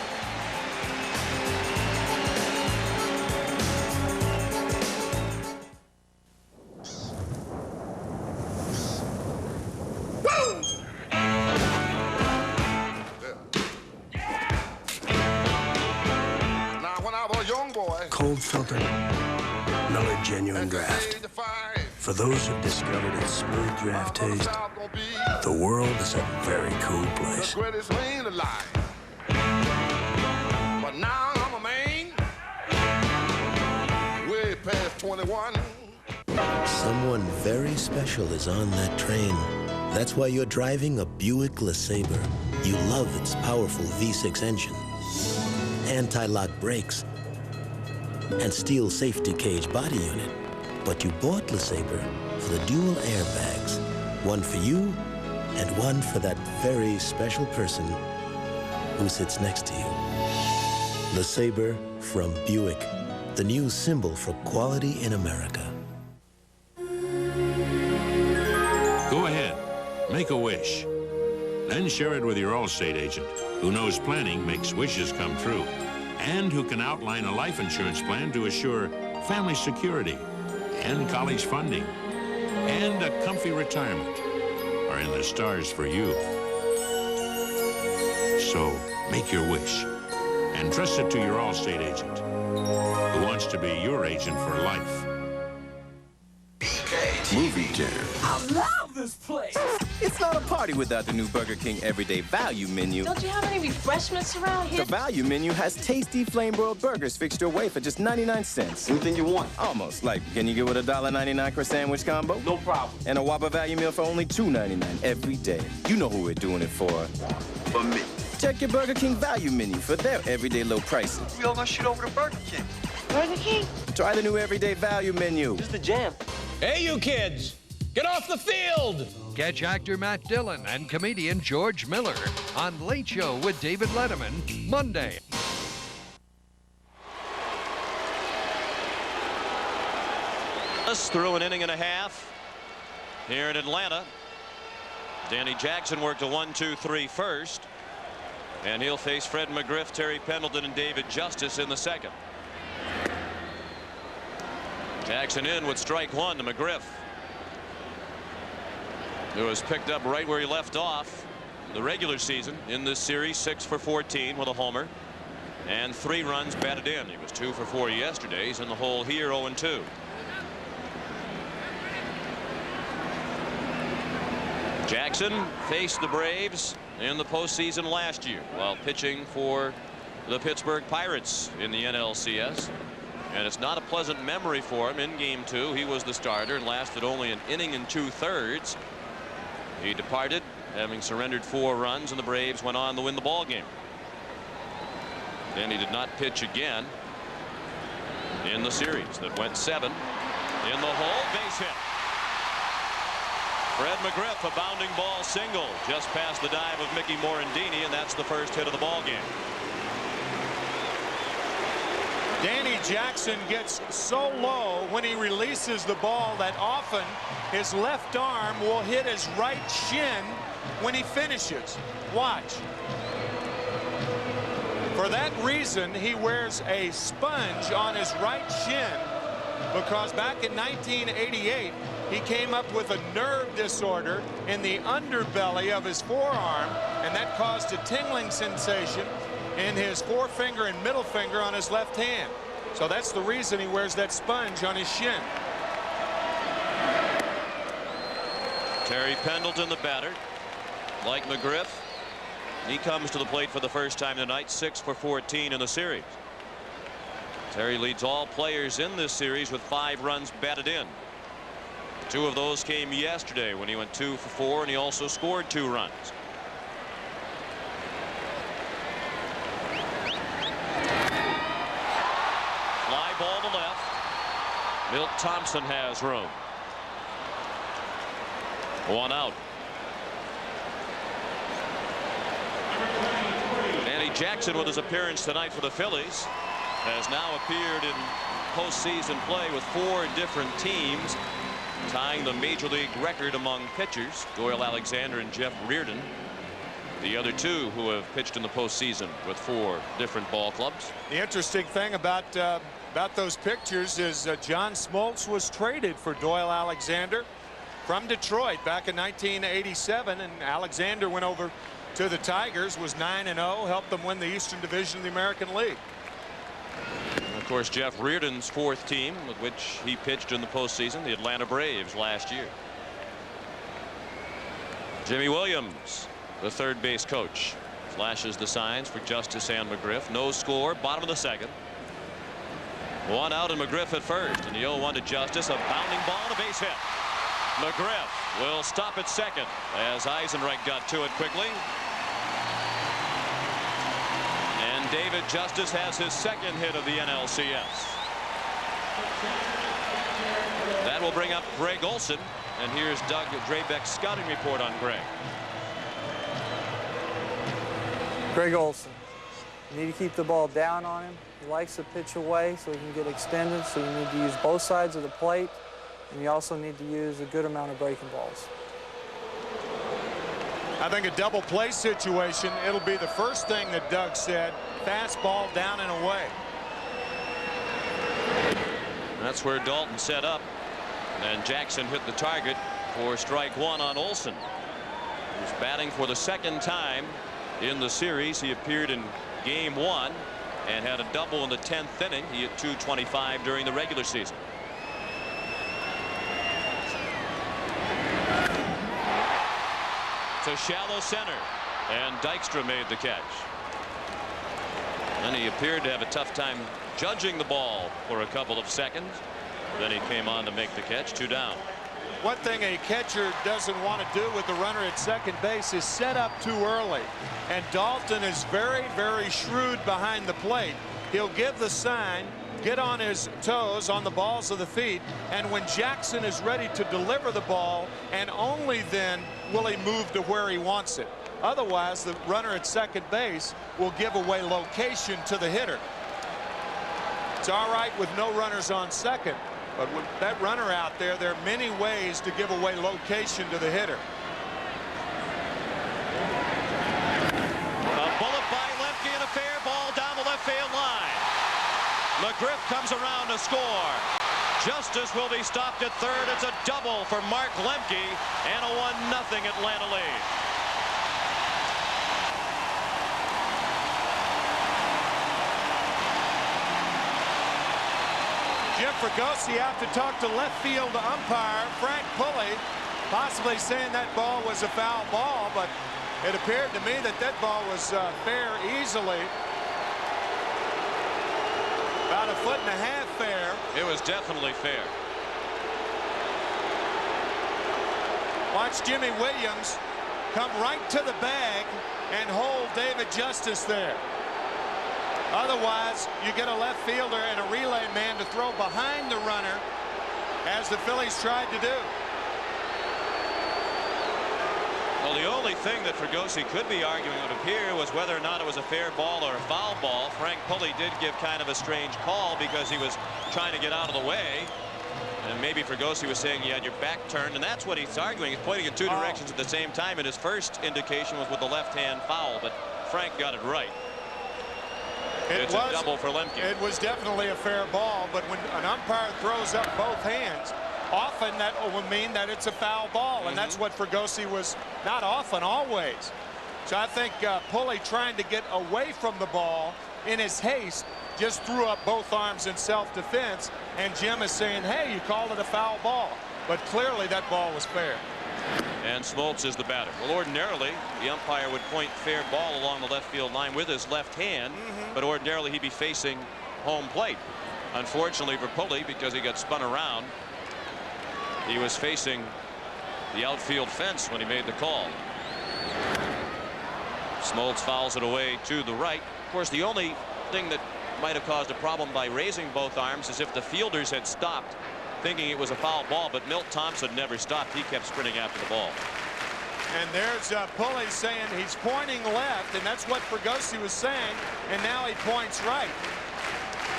Speaker 3: Cold filtered, Miller Genuine Draft. For those who've discovered its smooth draft taste, the world is a very cool place.
Speaker 4: But now I'm a man, way past 21.
Speaker 20: Someone very special is on that train. That's why you're driving a Buick LeSabre. You love its powerful V6 engine, anti-lock brakes, and steel safety cage body unit. But you bought LeSabre for the dual airbags, one for you and one for that very special person who sits next to you. LeSabre from Buick, the new symbol for quality in America.
Speaker 5: Go ahead, make a wish. Then share it with your Allstate agent, who knows planning makes wishes come true, and who can outline a life insurance plan to assure family security and college funding and a comfy retirement are in the stars for you. So make your wish and trust it to your Allstate agent, who wants to be your agent for life.
Speaker 6: Movie Jam.
Speaker 19: I love this place.
Speaker 16: It's not a party without the new Burger King Everyday Value Menu.
Speaker 17: Don't you have any refreshments around here?
Speaker 16: The Value Menu has tasty flame-broiled burgers fixed your way for just 99 cents.
Speaker 6: Anything you want.
Speaker 16: Almost. Like, can you get with a $1.99 croissant sandwich combo?
Speaker 6: No problem.
Speaker 16: And a Whopper Value Meal for only $2.99 every day. You know who we're doing it for.
Speaker 6: For me.
Speaker 16: Check your Burger King Value Menu for their everyday low prices.
Speaker 6: We all gonna shoot over to Burger King.
Speaker 17: Burger King?
Speaker 16: Try the new Everyday Value Menu.
Speaker 6: This is the jam.
Speaker 25: Hey, you kids! Get off the field!
Speaker 26: Catch actor Matt Dillon and comedian George Miller on Late Show with David Letterman, Monday.
Speaker 1: Through an inning and a half here in Atlanta. Danny Jackson worked a 1-2-3 first, and he'll face Fred McGriff, Terry Pendleton, and David Justice in the second. Jackson in with strike one to McGriff, who was picked up right where he left off the regular season in this series, 6 for 14 with a homer and 3 runs batted in. He was 2 for 4 yesterday. He's in the hole here, 0-2. Jackson faced the Braves in the postseason last year while pitching for the Pittsburgh Pirates in the NLCS. And it's not a pleasant memory for him. In game 2, he was the starter and lasted only an inning and 2/3. He departed, having surrendered 4 runs, and the Braves went on to win the ball game. Then he did not pitch again in the series that went 7 in the hole. Base hit. Fred McGriff, a bounding ball single just past the dive of Mickey Morandini, and that's the first hit of the ball game.
Speaker 2: Danny Jackson gets so low when he releases the ball that often his left arm will hit his right shin when he finishes. Watch. For that reason, he wears a sponge on his right shin, because back in 1988, he came up with a nerve disorder in the underbelly of his forearm, and that caused a tingling sensation in his forefinger and middle finger on his left hand. So that's the reason he wears that sponge on his shin.
Speaker 1: Terry Pendleton, the batter. Like McGriff, he comes to the plate for the first time tonight, 6 for 14 in the series. Terry leads all players in this series with 5 runs batted in. 2 of those came yesterday when he went 2 for 4, and he also scored 2 runs. Fly ball to left. Milt Thompson has room. 1 out. Danny Jackson, with his appearance tonight for the Phillies, has now appeared in postseason play with 4 different teams, tying the major league record among pitchers, Doyle Alexander and Jeff Reardon, the other 2 who have pitched in the postseason with 4 different ball clubs.
Speaker 2: The interesting thing about those pictures is John Smoltz was traded for Doyle Alexander from Detroit back in 1987, and Alexander went over to the Tigers, was 9-0, helped them win the Eastern Division of the American League.
Speaker 1: Of course, Jeff Reardon's fourth team with which he pitched in the postseason, the Atlanta Braves last year. Jimmy Williams, the third base coach, flashes the signs for Justice and McGriff. No score, bottom of the second. One out and McGriff at first, and the 0-1 to Justice. A bounding ball and a base hit. McGriff will stop at second as Eisenreich got to it quickly. And David Justice has his second hit of the NLCS. That will bring up Greg Olson, and here's Doug Drabeck's scouting report on Greg.
Speaker 8: Greg Olson. You need to keep the ball down on him. He likes to pitch away so he can get extended, so you need to use both sides of the plate, and you also need to use a good amount of breaking balls.
Speaker 2: I think a double play situation, it'll be the first thing that Doug said, fastball down and away.
Speaker 1: That's where Dalton set up, and Jackson hit the target for strike one on Olson, who's batting for the second time in the series. He appeared in game one and had a double in the 10th inning. He hit .225 during the regular season. To shallow center, and Dykstra made the catch. Then he appeared to have a tough time judging the ball for a couple of seconds. Then he came on to make the catch. 2 down.
Speaker 2: One thing a catcher doesn't want to do with the runner at second base is set up too early. And Dalton is very, very shrewd behind the plate. He'll give the sign, get on his toes on the balls of the feet, and when Jackson is ready to deliver the ball, and only then will he move to where he wants it. Otherwise, the runner at second base will give away location to the hitter. It's all right with no runners on second, but with that runner out there, there are many ways to give away location to the hitter.
Speaker 1: A bullet by Lemke and a fair ball down the left field line. McGriff comes around to score. Justice will be stopped at third. It's a double for Mark Lemke and a 1-0 Atlanta lead.
Speaker 2: Jim Fregosi out to talk to left field umpire Frank Pulley, possibly saying that ball was a foul ball, but it appeared to me that that ball was fair easily. About 1.5 feet fair.
Speaker 1: It was definitely fair.
Speaker 2: Watch Jimmy Williams come right to the bag and hold David Justice there. Otherwise, you get a left fielder and a relay man to throw behind the runner, as the Phillies tried to do.
Speaker 1: Well, the only thing that Fregosi could be arguing, it would appear, was whether or not it was a fair ball or a foul ball. Frank Pulley did give kind of a strange call because he was trying to get out of the way. And maybe Fregosi was saying you had your back turned, and that's what he's arguing. He's pointing in two directions at the same time, and his first indication was with the left-hand foul, but Frank got it right. It's a double for Lemke.
Speaker 2: It was definitely a fair ball, but when an umpire throws up both hands, often that will mean that it's a foul ball, and that's what Fregosi was, not often, always. So I think Pulley, trying to get away from the ball in his haste, just threw up both arms in self-defense, and Jim is saying, hey, you called it a foul ball. But clearly that ball was fair.
Speaker 1: And Smoltz is the batter. Well, ordinarily, the umpire would point fair ball along the left field line with his left hand, but ordinarily he'd be facing home plate. Unfortunately for Pulley, because he got spun around, he was facing the outfield fence when he made the call. Smoltz fouls it away to the right. Of course, the only thing that might have caused a problem by raising both arms is if the fielders had stopped thinking it was a foul ball, but Milt Thompson never stopped. He kept sprinting after the ball.
Speaker 2: And there's Pulley saying he's pointing left, and that's what Fregosi was saying, and now he points right.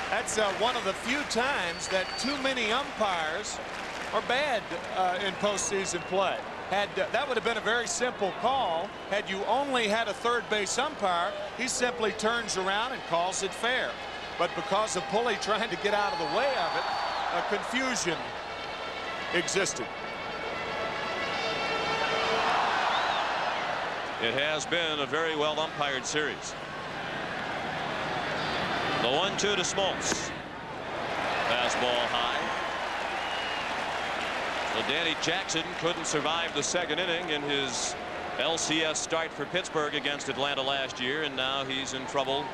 Speaker 2: That's one of the few times that too many umpires are bad in postseason play. That would have been a very simple call had you only had a third base umpire. He simply turns around and calls it fair. But because of Pulley trying to get out of the way of it, a confusion existed.
Speaker 1: It has been a very well umpired series. The 1-2 to Smoltz. Fastball high. Well, Danny Jackson couldn't survive the second inning in his LCS start for Pittsburgh against Atlanta last year, and now he's in trouble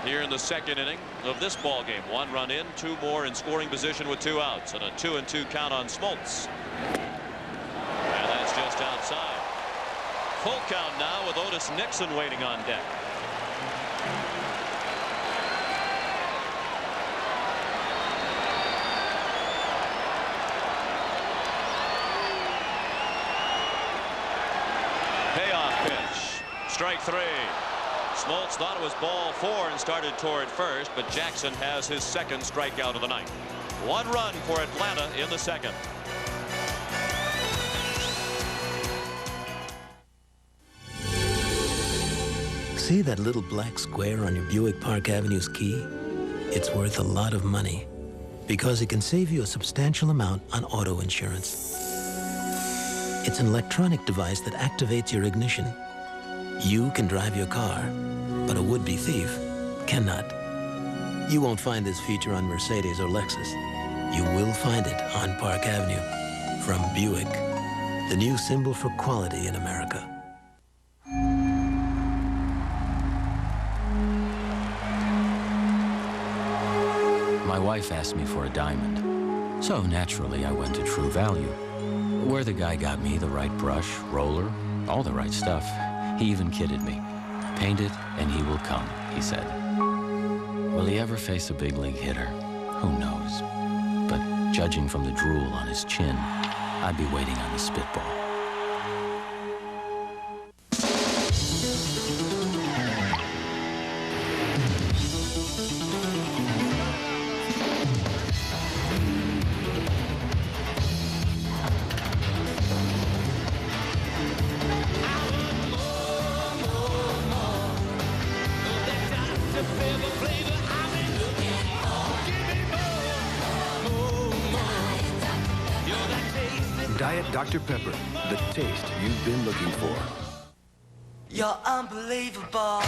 Speaker 1: here in the second inning of this ball game. 1 run in, 2 more in scoring position with 2 outs, and a 2-2 count on Smoltz. And that's just outside. Full count now with Otis Nixon waiting on deck. Payoff pitch. Strike 3. Smoltz thought it was ball 4 and started toward first, but Jackson has his second strikeout of the night. 1 run for Atlanta in the second.
Speaker 20: See that little black square on your Buick Park Avenue's key? It's worth a lot of money because it can save you a substantial amount on auto insurance. It's an electronic device that activates your ignition. You can drive your car, but a would-be thief cannot. You won't find this feature on Mercedes or Lexus. You will find it on Park Avenue. From Buick, the new symbol for quality in America.
Speaker 9: My wife asked me for a diamond, so naturally I went to True Value, where the guy got me the right brush, roller, all the right stuff. He even kidded me. Paint it and he will come, he said. Will he ever face a big league hitter? Who knows? But judging from the drool on his chin, I'd be waiting on the spitball.
Speaker 21: Diet Dr. Pepper, the taste you've been looking for.
Speaker 10: You're unbelievable.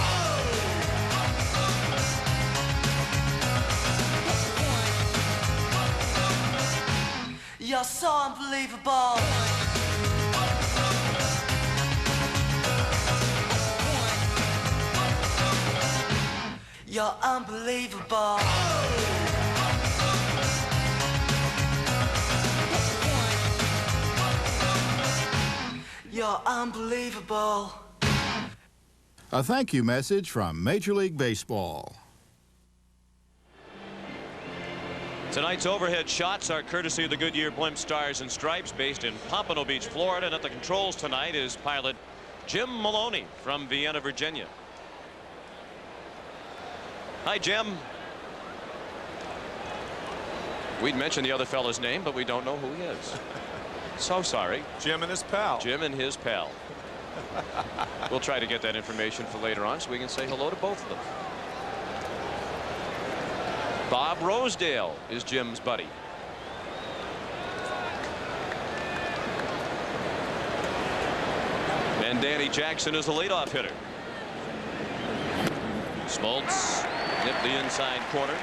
Speaker 10: You're so unbelievable. You're unbelievable. You're unbelievable.
Speaker 11: A thank you message from Major League Baseball.
Speaker 1: Tonight's overhead shots are courtesy of the Goodyear Blimp Stars and Stripes, based in Pompano Beach, Florida. And at the controls tonight is pilot Jim Maloney from Vienna, Virginia. Hi, Jim. We'd mention the other fellow's name, but we don't know who he is. So sorry.
Speaker 2: Jim and his pal.
Speaker 1: Jim and his pal. We'll try to get that information for later on so we can say hello to both of them. Bob Rosedale is Jim's buddy. And Danny Jackson is the leadoff hitter. Smoltz nipped the inside corner.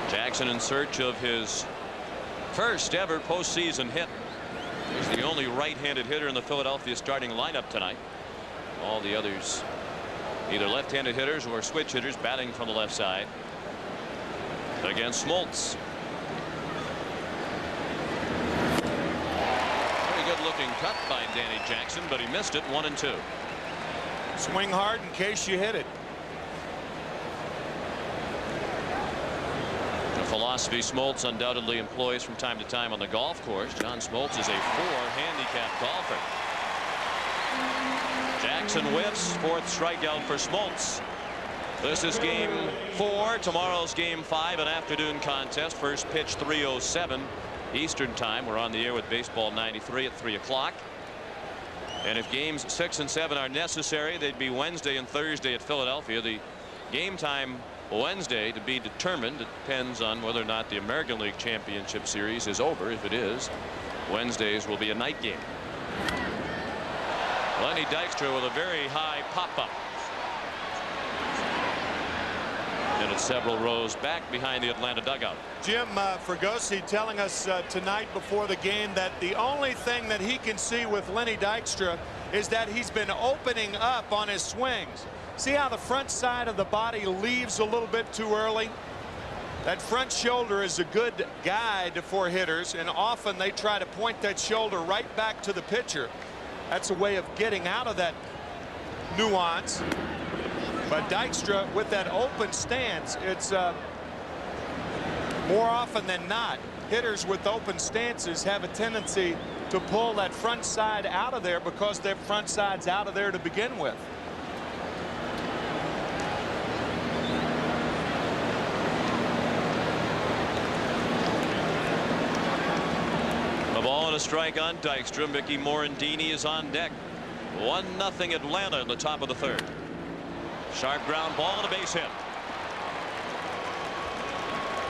Speaker 1: Jackson in search of his first ever postseason hit. He's the only right-handed hitter in the Philadelphia starting lineup tonight. All the others either left-handed hitters or switch hitters batting from the left side against Smoltz. Very good looking cut by Danny Jackson, but he missed it. 1-2.
Speaker 2: Swing hard in case you hit it.
Speaker 1: Philosophy Smoltz undoubtedly employs from time to time on the golf course. John Smoltz is a 4 handicap golfer. Jackson whiffs. 4th strikeout for Smoltz. This is game 4. Tomorrow's game 5, an afternoon contest. First pitch 3:07 Eastern time. We're on the air with Baseball 93 at 3 o'clock. And if games 6 and 7 are necessary, they'd be Wednesday and Thursday at Philadelphia. The game time Wednesday to be determined. It depends on whether or not the American League Championship Series is over. If it is, Wednesdays will be a night game. Lenny Dykstra with a very high pop-up. And it's several rows back behind the Atlanta dugout.
Speaker 2: Jim Fregosi telling us tonight before the game that the only thing that he can see with Lenny Dykstra is that he's been opening up on his swings. See how the front side of the body leaves a little bit too early? That front shoulder is a good guide for hitters, and often they try to point that shoulder right back to the pitcher. That's a way of getting out of that nuance. But Dykstra, with that open stance, it's more often than not, hitters with open stances have a tendency to pull that front side out of there because their front side's out of there to begin with.
Speaker 1: A ball and a strike on Dykstra. Mickey Morandini is on deck. 1-0 Atlanta in the top of the third. Sharp ground ball and a base hit.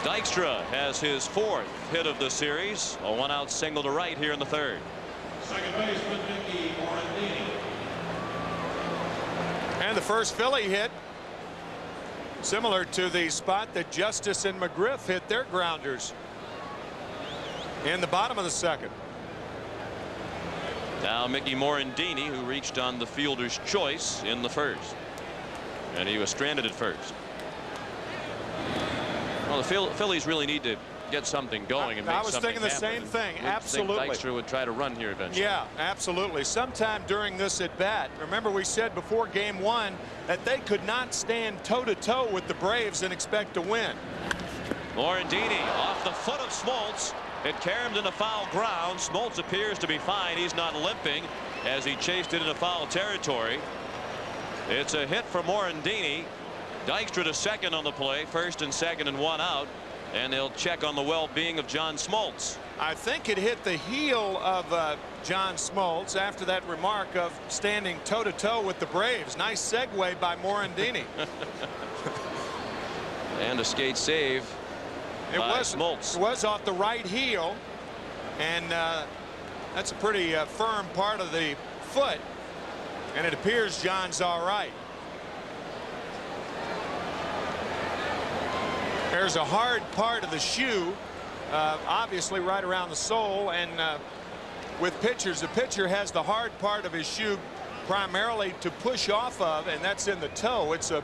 Speaker 1: Dykstra has his 4th hit of the series. A 1-out single to right here in the third.
Speaker 2: Second baseman Mickey Morandini. And the first Philly hit, similar to the spot that Justice and McGriff hit their grounders in the bottom of the second.
Speaker 1: Now Mickey Morandini, who reached on the fielder's choice in the first. And he was stranded at first. Well, the Phillies really need to get something going and make something happen.
Speaker 2: I was thinking the same thing. Absolutely.
Speaker 1: Think Dykstra would try to run here eventually.
Speaker 2: Yeah, absolutely. Sometime during this at bat. Remember, we said before game 1 that they could not stand toe-to-toe with the Braves and expect to win.
Speaker 1: Morandini off the foot of Smoltz. It caromed into foul ground. Smoltz appears to be fine. He's not limping as he chased it into foul territory. It's a hit for Morandini. Dykstra to second on the play, first and second and 1 out, and they'll check on the well-being of John Smoltz.
Speaker 2: I think it hit the heel of John Smoltz after that remark of standing toe-to-toe with the Braves. Nice segue by Morandini.
Speaker 1: And a skate save by Smoltz.
Speaker 2: It was off the right heel, and that's a pretty firm part of the foot, and it appears John's all right. There's a hard part of the shoe, obviously right around the sole, and with pitchers, the pitcher has the hard part of his shoe primarily to push off of, and that's in the toe. It's a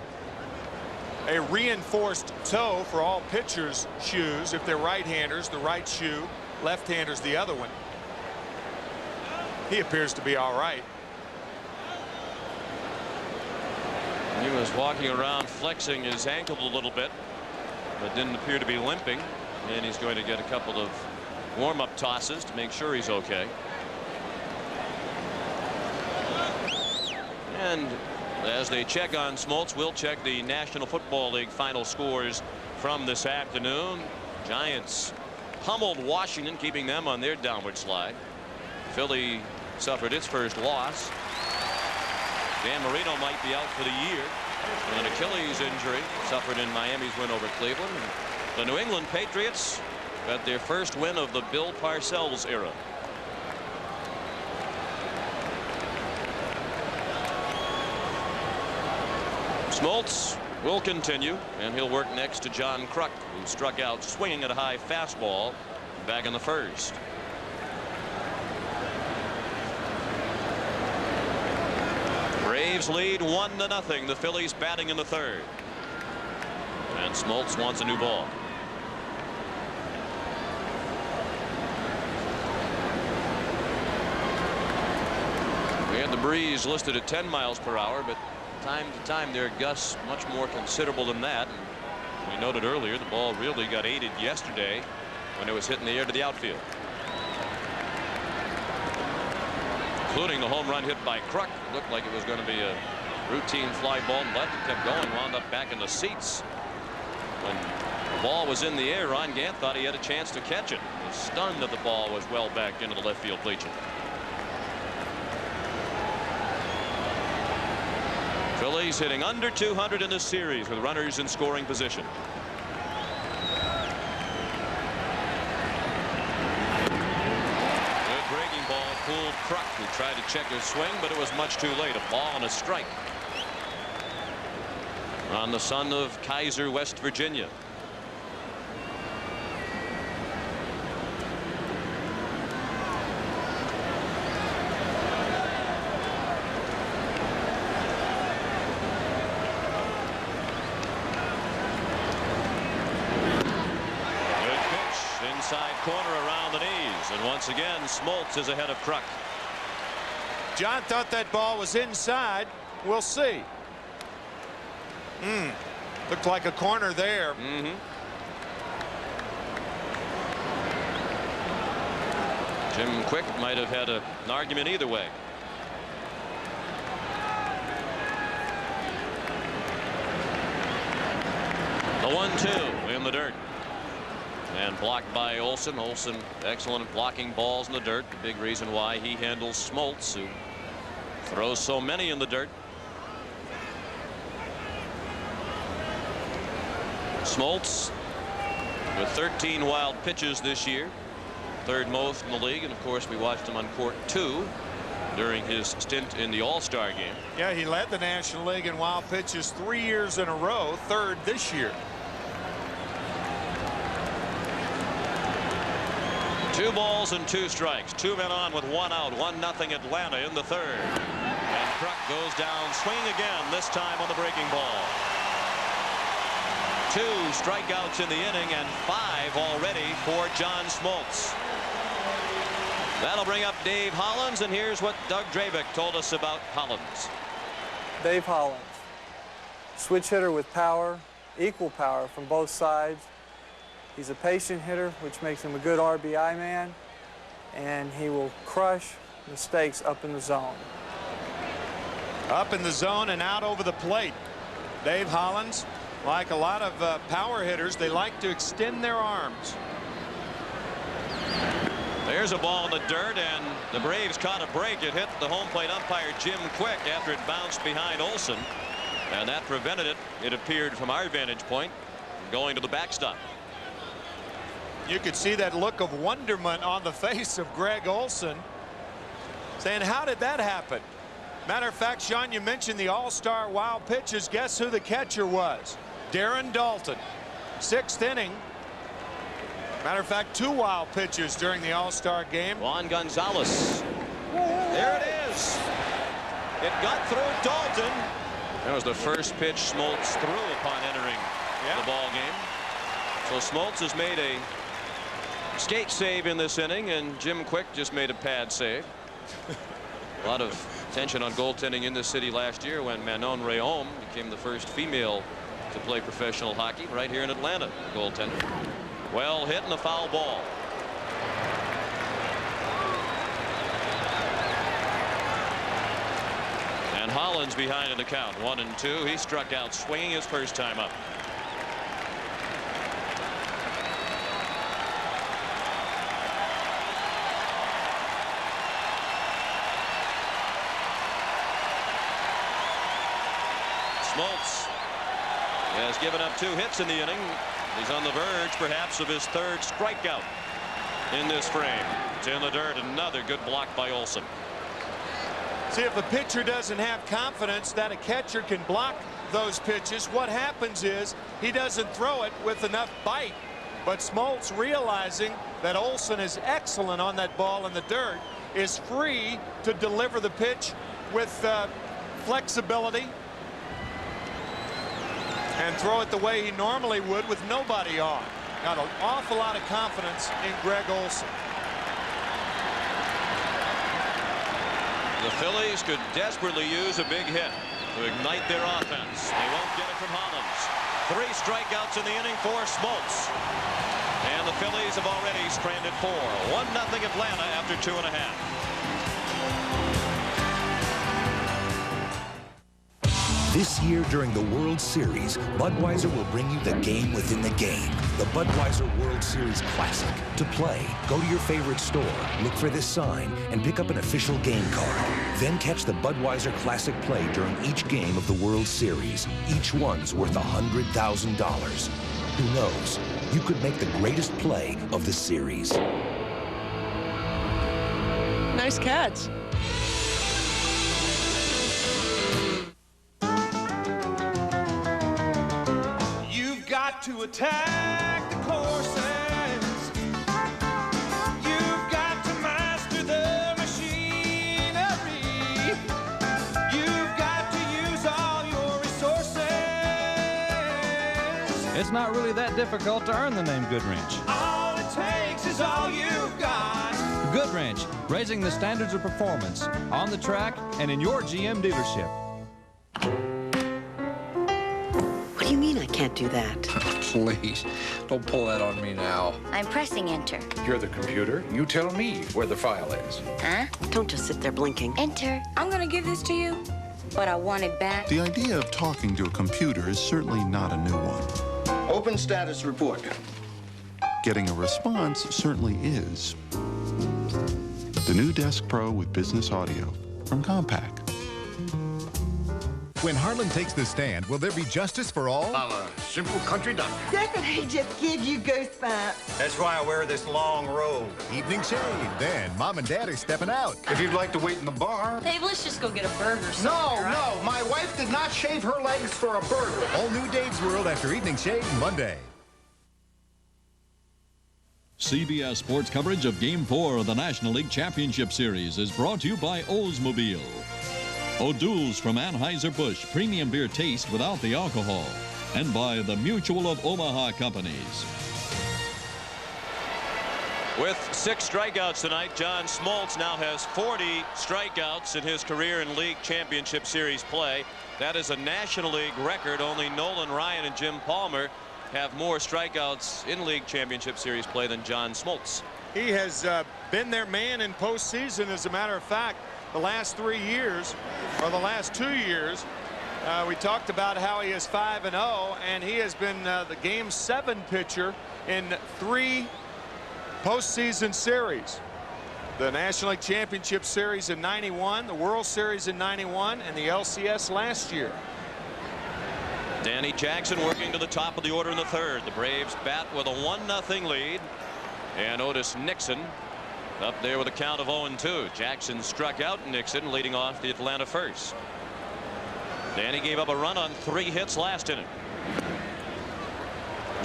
Speaker 2: reinforced toe for all pitchers' shoes. If they're right-handers, the right shoe, left-handers the other one. He appears to be all right.
Speaker 1: He was walking around flexing his ankle a little bit, but didn't appear to be limping, and he's going to get a couple of warm-up tosses to make sure he's okay. And as they check on Smoltz, we'll check the National Football League final scores from this afternoon. Giants pummeled Washington, keeping them on their downward slide. Philly suffered its first loss. Dan Marino might be out for the year with an Achilles injury suffered in Miami's win over Cleveland. The New England Patriots got their first win of the Bill Parcells era. Smoltz will continue, and he'll work next to John Kruk, who struck out swinging at a high fastball back in the first. Braves lead 1-0. The Phillies batting in the third. And Smoltz wants a new ball. We had the breeze listed at 10 miles per hour, but time to time there are gusts much more considerable than that. And we noted earlier the ball really got aided yesterday when it was hitting the air to the outfield, including the home run hit by Kruk. It looked like it was going to be a routine fly ball, but it kept going, wound up back in the seats. When the ball was in the air, Ron Gant thought he had a chance to catch it. He was stunned that the ball was well back into the left field bleacher. Phillies hitting under 200 in this series with runners in scoring position. Good breaking ball, fooled Kruk, who tried to check his swing, but it was much too late. A ball and a strike. on the son of Kaiser, West Virginia. Inside corner around the knees, and once again Smoltz is ahead of Kruk.
Speaker 2: John thought that ball was inside. We'll see. Looked like a corner there.
Speaker 1: Jim Quick might have had an argument either way. The 1-2 in the dirt. And blocked by Olson. Olson excellent at blocking balls in the dirt. The big reason why he handles Smoltz, who throws so many in the dirt. Smoltz with 13 wild pitches this year, third most in the league, and of course we watched him on court 2 during his stint in the All-Star game.
Speaker 2: Yeah, he led the National League in wild pitches 3 years in a row, third this year.
Speaker 1: 2 balls and 2 strikes. 2 men on with 1 out. 1-0 Atlanta in the third. And Kruk goes down swinging again, this time on the breaking ball. 2 strikeouts in the inning and 5 already for John Smoltz. That'll bring up Dave Hollins, and here's what Doug Drabick told us about Hollins.
Speaker 8: Dave Hollins, switch hitter with power, equal power from both sides. He's a patient hitter, which makes him a good RBI man, and he will crush mistakes up in the zone.
Speaker 2: Up in the zone and out over the plate. Dave Hollins, like a lot of power hitters, they like to extend their arms.
Speaker 1: There's a ball in the dirt, and the Braves caught a break. It hit the home plate umpire Jim Quick after it bounced behind Olson, and that prevented it, it appeared from our vantage point, going to the backstop.
Speaker 2: You could see that look of wonderment on the face of Greg Olson, saying, how did that happen? Matter of fact, Sean, you mentioned the all-star wild pitches. Guess who the catcher was? Darren Dalton. 6th inning. Matter of fact, 2 wild pitches during the all-star game.
Speaker 1: Juan Gonzalez. There it is. It got through Dalton. That was the first pitch Smoltz threw upon entering the ball game. So Smoltz has made a skate save in this inning, and Jim Quick just made a pad save. A lot of tension on goaltending in this city last year when Manon Rhéaume became the first female to play professional hockey right here in Atlanta. Goaltender. Well hit and a foul ball. And Hollins behind in the count. 1-2. He struck out swinging his first time up. Smoltz has given up 2 hits in the inning. He's on the verge, perhaps, of his 3rd strikeout in this frame. It's in the dirt. Another good block by Olson.
Speaker 2: See, if a pitcher doesn't have confidence that a catcher can block those pitches, what happens is he doesn't throw it with enough bite. But Smoltz, realizing that Olson is excellent on that ball in the dirt, is free to deliver the pitch with flexibility and throw it the way he normally would with nobody on. Got an awful lot of confidence in Greg Olson.
Speaker 1: The Phillies could desperately use a big hit to ignite their offense. They won't get it from Hollins. 3 strikeouts in the inning for Smoltz. And the Phillies have already stranded 4. 1-0 Atlanta after 2.5.
Speaker 7: This year during the World Series, Budweiser will bring you the game within the game. The Budweiser World Series Classic. To play, go to your favorite store, look for this sign, and pick up an official game card. Then catch the Budweiser Classic play during each game of the World Series. Each one's worth $100,000. Who knows? You could make the greatest play of the series.
Speaker 17: Nice catch.
Speaker 12: got to attack the courses. You've got to master the machinery. You've got to use all your resources.
Speaker 13: It's not really that difficult to earn the name Goodwrench.
Speaker 12: All it takes is all you've got.
Speaker 13: Goodwrench, raising the standards of performance on the track and in your GM dealership.
Speaker 14: What do you mean I can't do that?
Speaker 15: Please, don't pull that on me now.
Speaker 18: I'm pressing enter.
Speaker 15: You're the computer. You tell me where the file is.
Speaker 18: Huh?
Speaker 14: Don't just sit there blinking.
Speaker 18: Enter. I'm gonna give this to you, but I want it back.
Speaker 11: The idea of talking to a computer is certainly not a new one.
Speaker 6: Open status report.
Speaker 11: Getting a response certainly is. The new Desk Pro with business audio from Compaq.
Speaker 22: When Harlan takes the stand, will there be justice for all?
Speaker 6: I'm a simple country doctor.
Speaker 27: Doesn't he just give you goosebumps?
Speaker 22: That's why I wear this long robe. Evening shade. Then Mom and Dad are stepping out.
Speaker 6: If you'd like to wait in the bar.
Speaker 18: Dave, let's just go get a burger.
Speaker 6: No, my wife did not shave her legs for a burger.
Speaker 22: All new Dave's World after Evening Shade Monday.
Speaker 28: CBS Sports coverage of Game 4 of the National League Championship Series is brought to you by Oldsmobile. O'Doul's from Anheuser-Busch Premium Beer Taste without the alcohol. And by the Mutual of Omaha Companies.
Speaker 1: With 6 strikeouts tonight, John Smoltz now has 40 strikeouts in his career in League Championship Series play. That is a National League record. Only Nolan Ryan and Jim Palmer have more strikeouts in League Championship Series play than John Smoltz.
Speaker 2: He has been their man in postseason. As a matter of fact, the last 3 years, or the last 2 years, we talked about how he is 5-0, and he has been the Game 7 pitcher in 3 postseason series. The National League Championship Series in '91, the World Series in '91, and the LCS last year.
Speaker 1: Danny Jackson working to the top of the order in the 3rd. The Braves bat with a 1-0 lead. And Otis Nixon up there with a count of 0-2. Jackson struck out Nixon, leading off the Atlanta first. Danny gave up a run on 3 hits last inning.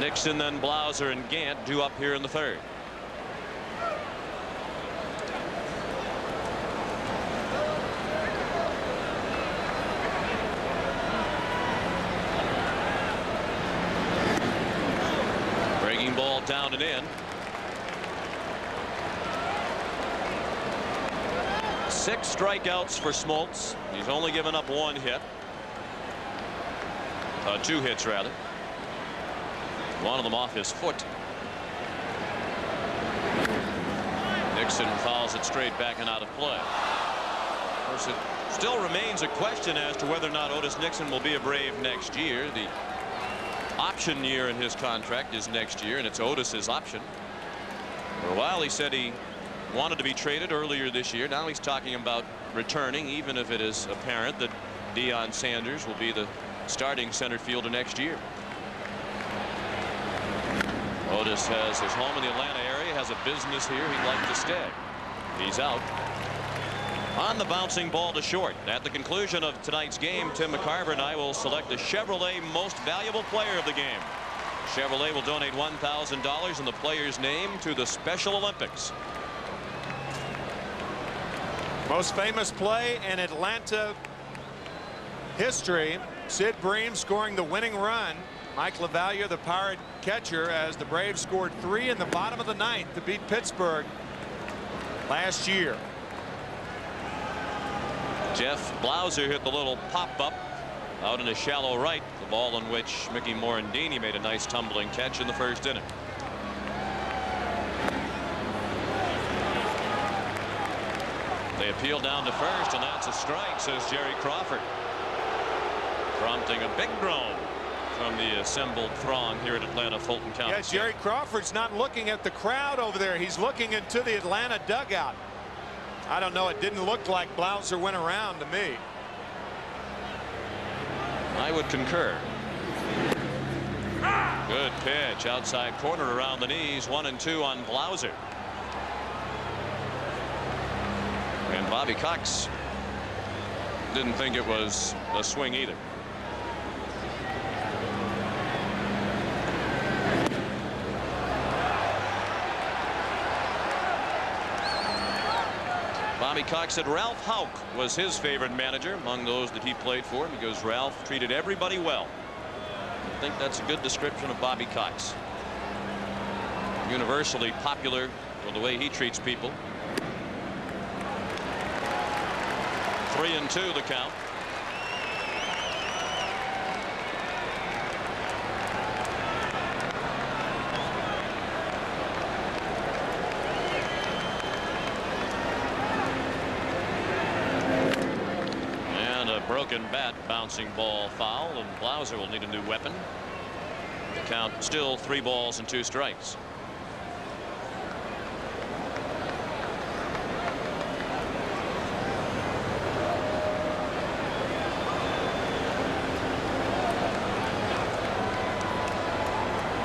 Speaker 1: Nixon, then Blauser and Gant due up here in the 3rd. Ball down and in. 6 strikeouts for Smoltz. He's only given up 1 hit. 2 hits rather. One of them off his foot. Nixon fouls it straight back and out of play. Of course, it still remains a question as to whether or not Otis Nixon will be a Brave next year. The option year in his contract is next year, and it's Otis's option. For a while he said he wanted to be traded earlier this year. Now he's talking about returning, even if it is apparent that Deion Sanders will be the starting center fielder next year. Otis has his home in the Atlanta area, has a business here. He'd like to stay. He's out. On the bouncing ball to short. At the conclusion of tonight's game, Tim McCarver and I will select the Chevrolet Most Valuable Player of the game. Chevrolet will donate $1,000 in the player's name to the Special Olympics.
Speaker 2: Most famous play in Atlanta history. Sid Bream scoring the winning run. Mike LaValliere, the Pirate catcher, as the Braves scored 3 in the bottom of the 9th to beat Pittsburgh last year.
Speaker 1: Jeff Blauser hit the little pop-up out in a shallow right, the ball on which Mickey Morandini made a nice tumbling catch in the 1st inning. They appeal down to first, and that's a strike, says Jerry Crawford, prompting a big groan from the assembled throng here at Atlanta Fulton County.
Speaker 2: Yeah, Jerry Crawford's not looking at the crowd over there. He's looking into the Atlanta dugout. I don't know. It didn't look like Blauser went around to me.
Speaker 1: I would concur. Good pitch outside corner around the knees. 1-2 on Blauser. And Bobby Cox didn't think it was a swing either. Bobby Cox said Ralph Houck was his favorite manager among those that he played for because Ralph treated everybody well. I think that's a good description of Bobby Cox. Universally popular for the way he treats people. 3-2 the count. Broken bat, bouncing ball foul, and Blauser will need a new weapon. The count still 3 balls and 2 strikes.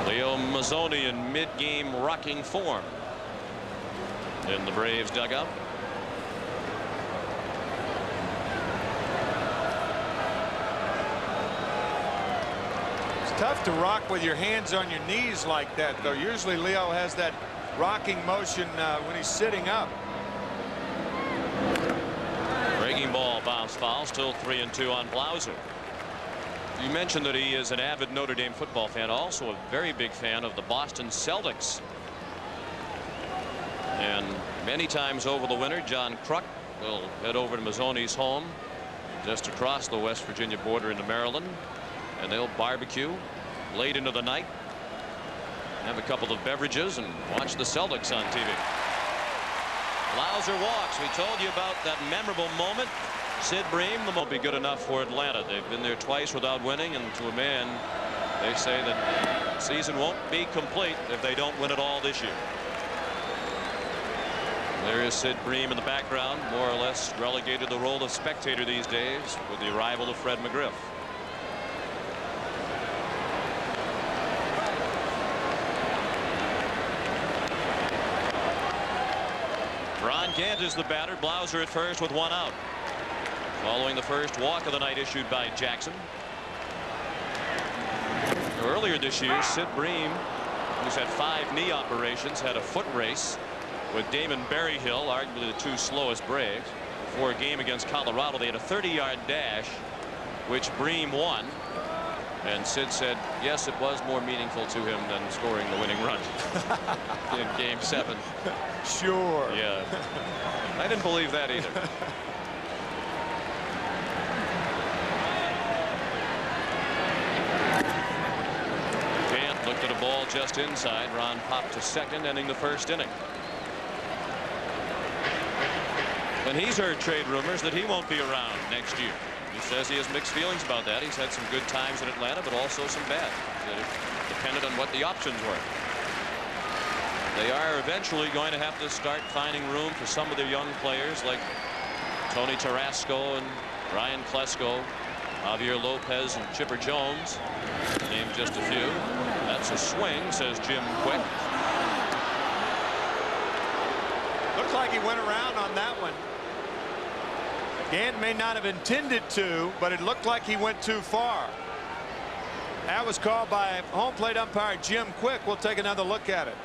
Speaker 1: Leo Mazzoni in mid-game rocking form in the Braves dugout.
Speaker 2: Tough to rock with your hands on your knees like that, though. Usually Leo has that rocking motion when he's sitting up.
Speaker 1: Breaking ball, bounce foul, still 3-2 on Blauser. You mentioned that he is an avid Notre Dame football fan, also a very big fan of the Boston Celtics. And many times over the winter, John Kruk will head over to Mazzoni's home just across the West Virginia border into Maryland. And they'll barbecue late into the night, have a couple of beverages, and watch the Celtics on TV. Blauser walks. We told you about that memorable moment. Sid Bream, the won't be good enough for Atlanta. They've been there twice without winning, and to a man, they say that the season won't be complete if they don't win it all this year. There is Sid Bream in the background, more or less relegated to the role of spectator these days with the arrival of Fred McGriff. Ron Gant is the batter. Blauser at first with 1 out. Following the first walk of the night issued by Jackson. Earlier this year, Sid Bream, who's had 5 knee operations, had a foot race with Damon Berryhill, arguably the 2 slowest Braves. Before a game against Colorado, they had a 30-yard dash, which Bream won. And Sid said, yes, it was more meaningful to him than scoring the winning run in Game 7.
Speaker 2: Sure.
Speaker 1: Yeah. I didn't believe that either. Gant looked at a ball just inside. Ron popped to second, ending the first inning. And he's heard trade rumors that he won't be around next year. He says he has mixed feelings about that. He's had some good times in Atlanta, but also some bad. That it depended on what the options were. They are eventually going to have to start finding room for some of their young players like Tony Tarasco and Ryan Klesko, Javier Lopez and Chipper Jones, to name just a few. That's a swing, says Jim Quick.
Speaker 2: Looks like he went around on that one. Gant may not have intended to, but it looked like he went too far. That was called by home plate umpire Jim Quick. We'll take another look at it.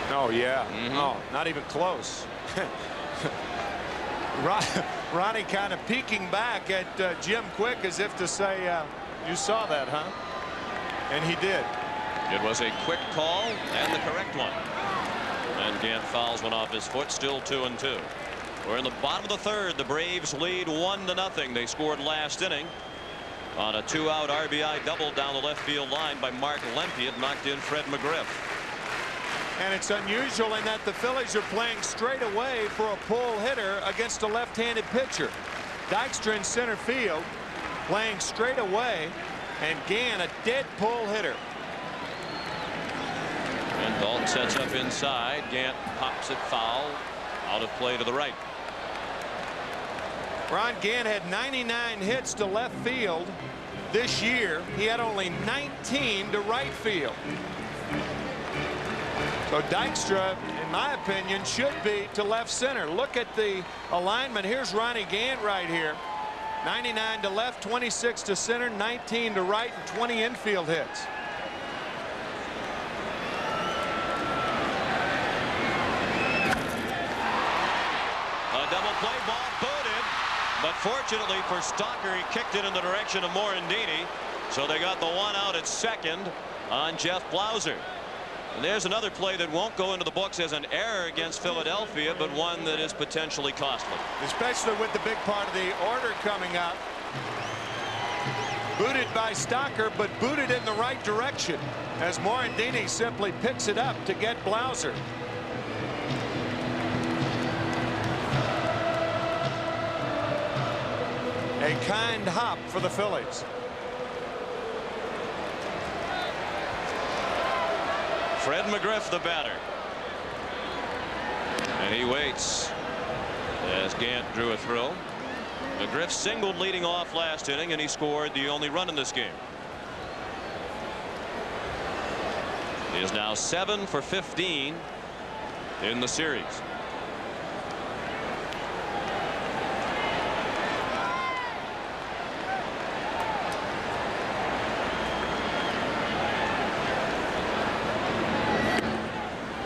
Speaker 2: Oh, yeah. Oh, not even close. Ronnie kind of peeking back at Jim Quick as if to say, you saw that, huh? And he did.
Speaker 1: It was a quick call and the correct one. And Gant fouls one off his foot, still 2-2. We're in the bottom of the third. The Braves lead 1-0. They scored last inning on a 2-out RBI double down the left field line by Mark Lemke. It knocked in Fred McGriff.
Speaker 2: And it's unusual in that the Phillies are playing straight away for a pull hitter against a left-handed pitcher. Dykstra in center field playing straight away, and Gant a dead pull hitter.
Speaker 1: And Dalton sets up inside. Gant pops it foul, out of play to the right.
Speaker 2: Ron Gant had 99 hits to left field this year. He had only 19 to right field. So Dykstra, in my opinion, should be to left center. Look at the alignment. Here's Ronnie Gant right here. 99 to left, 26 to center, 19 to right, and 20 infield hits.
Speaker 1: But fortunately for Stalker, he kicked it in the direction of Morandini. So they got the one out at second on Jeff Blauser. And there's another play that won't go into the books as an error against Philadelphia, but one that is potentially costly.
Speaker 2: Especially with the big part of the order coming up. Booted by Stalker, but booted in the right direction as Morandini simply picks it up to get Blauser. A kind hop for the Phillies.
Speaker 1: Fred McGriff, the batter. And he waits as Gant drew a throw. McGriff singled leading off last inning, and he scored the only run in this game. He is now 7 for 15 in the series.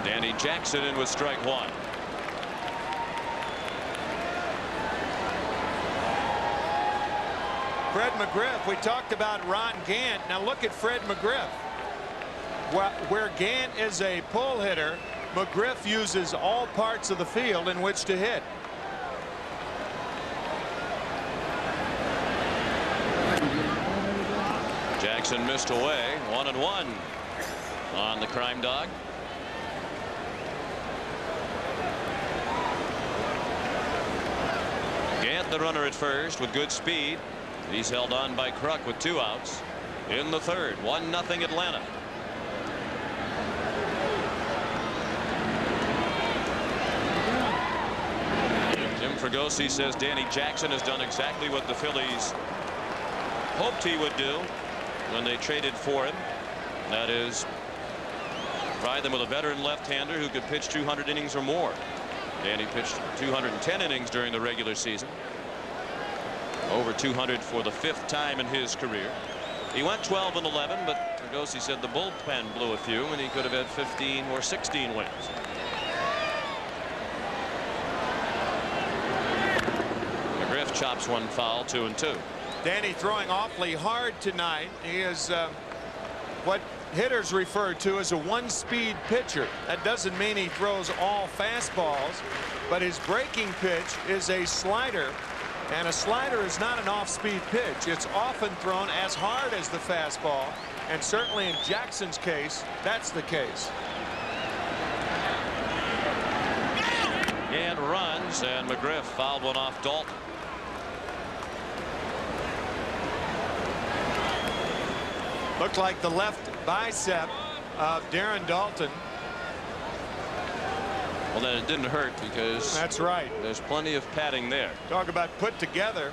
Speaker 1: Danny Jackson in with strike one.
Speaker 2: Fred McGriff, we talked about Ron Gant. Now look at Fred McGriff. Where Gant is a pull hitter, McGriff uses all parts of the field in which to hit.
Speaker 1: Jackson missed away. 1-1 on the Crime Dog. Gant the runner at first with good speed. He's held on by Kruk with 2 outs in the third. 1-0 Atlanta. Jim Fregosi says Danny Jackson has done exactly what the Phillies hoped he would do when they traded for him. That is, provide them with a veteran left-hander who could pitch 200 innings or more. Danny pitched 210 innings during the regular season. Over 200 for the 5th time in his career. He went 12-11, but Fregosi said the bullpen blew a few, and he could have had 15 or 16 wins. McGriff chops one foul, 2-2.
Speaker 2: Danny throwing awfully hard tonight. He is what hitters refer to as a one-speed pitcher. That doesn't mean he throws all fastballs, but his breaking pitch is a slider. And a slider is not an off-speed pitch. It's often thrown as hard as the fastball. And certainly in Jackson's case, that's the case.
Speaker 1: And runs, and McGriff fouled one off Dalton.
Speaker 2: Looked like the left bicep of Darren Dalton.
Speaker 1: Well, then it didn't hurt because
Speaker 2: that's right.
Speaker 1: There's plenty of padding there.
Speaker 2: Talk about put together.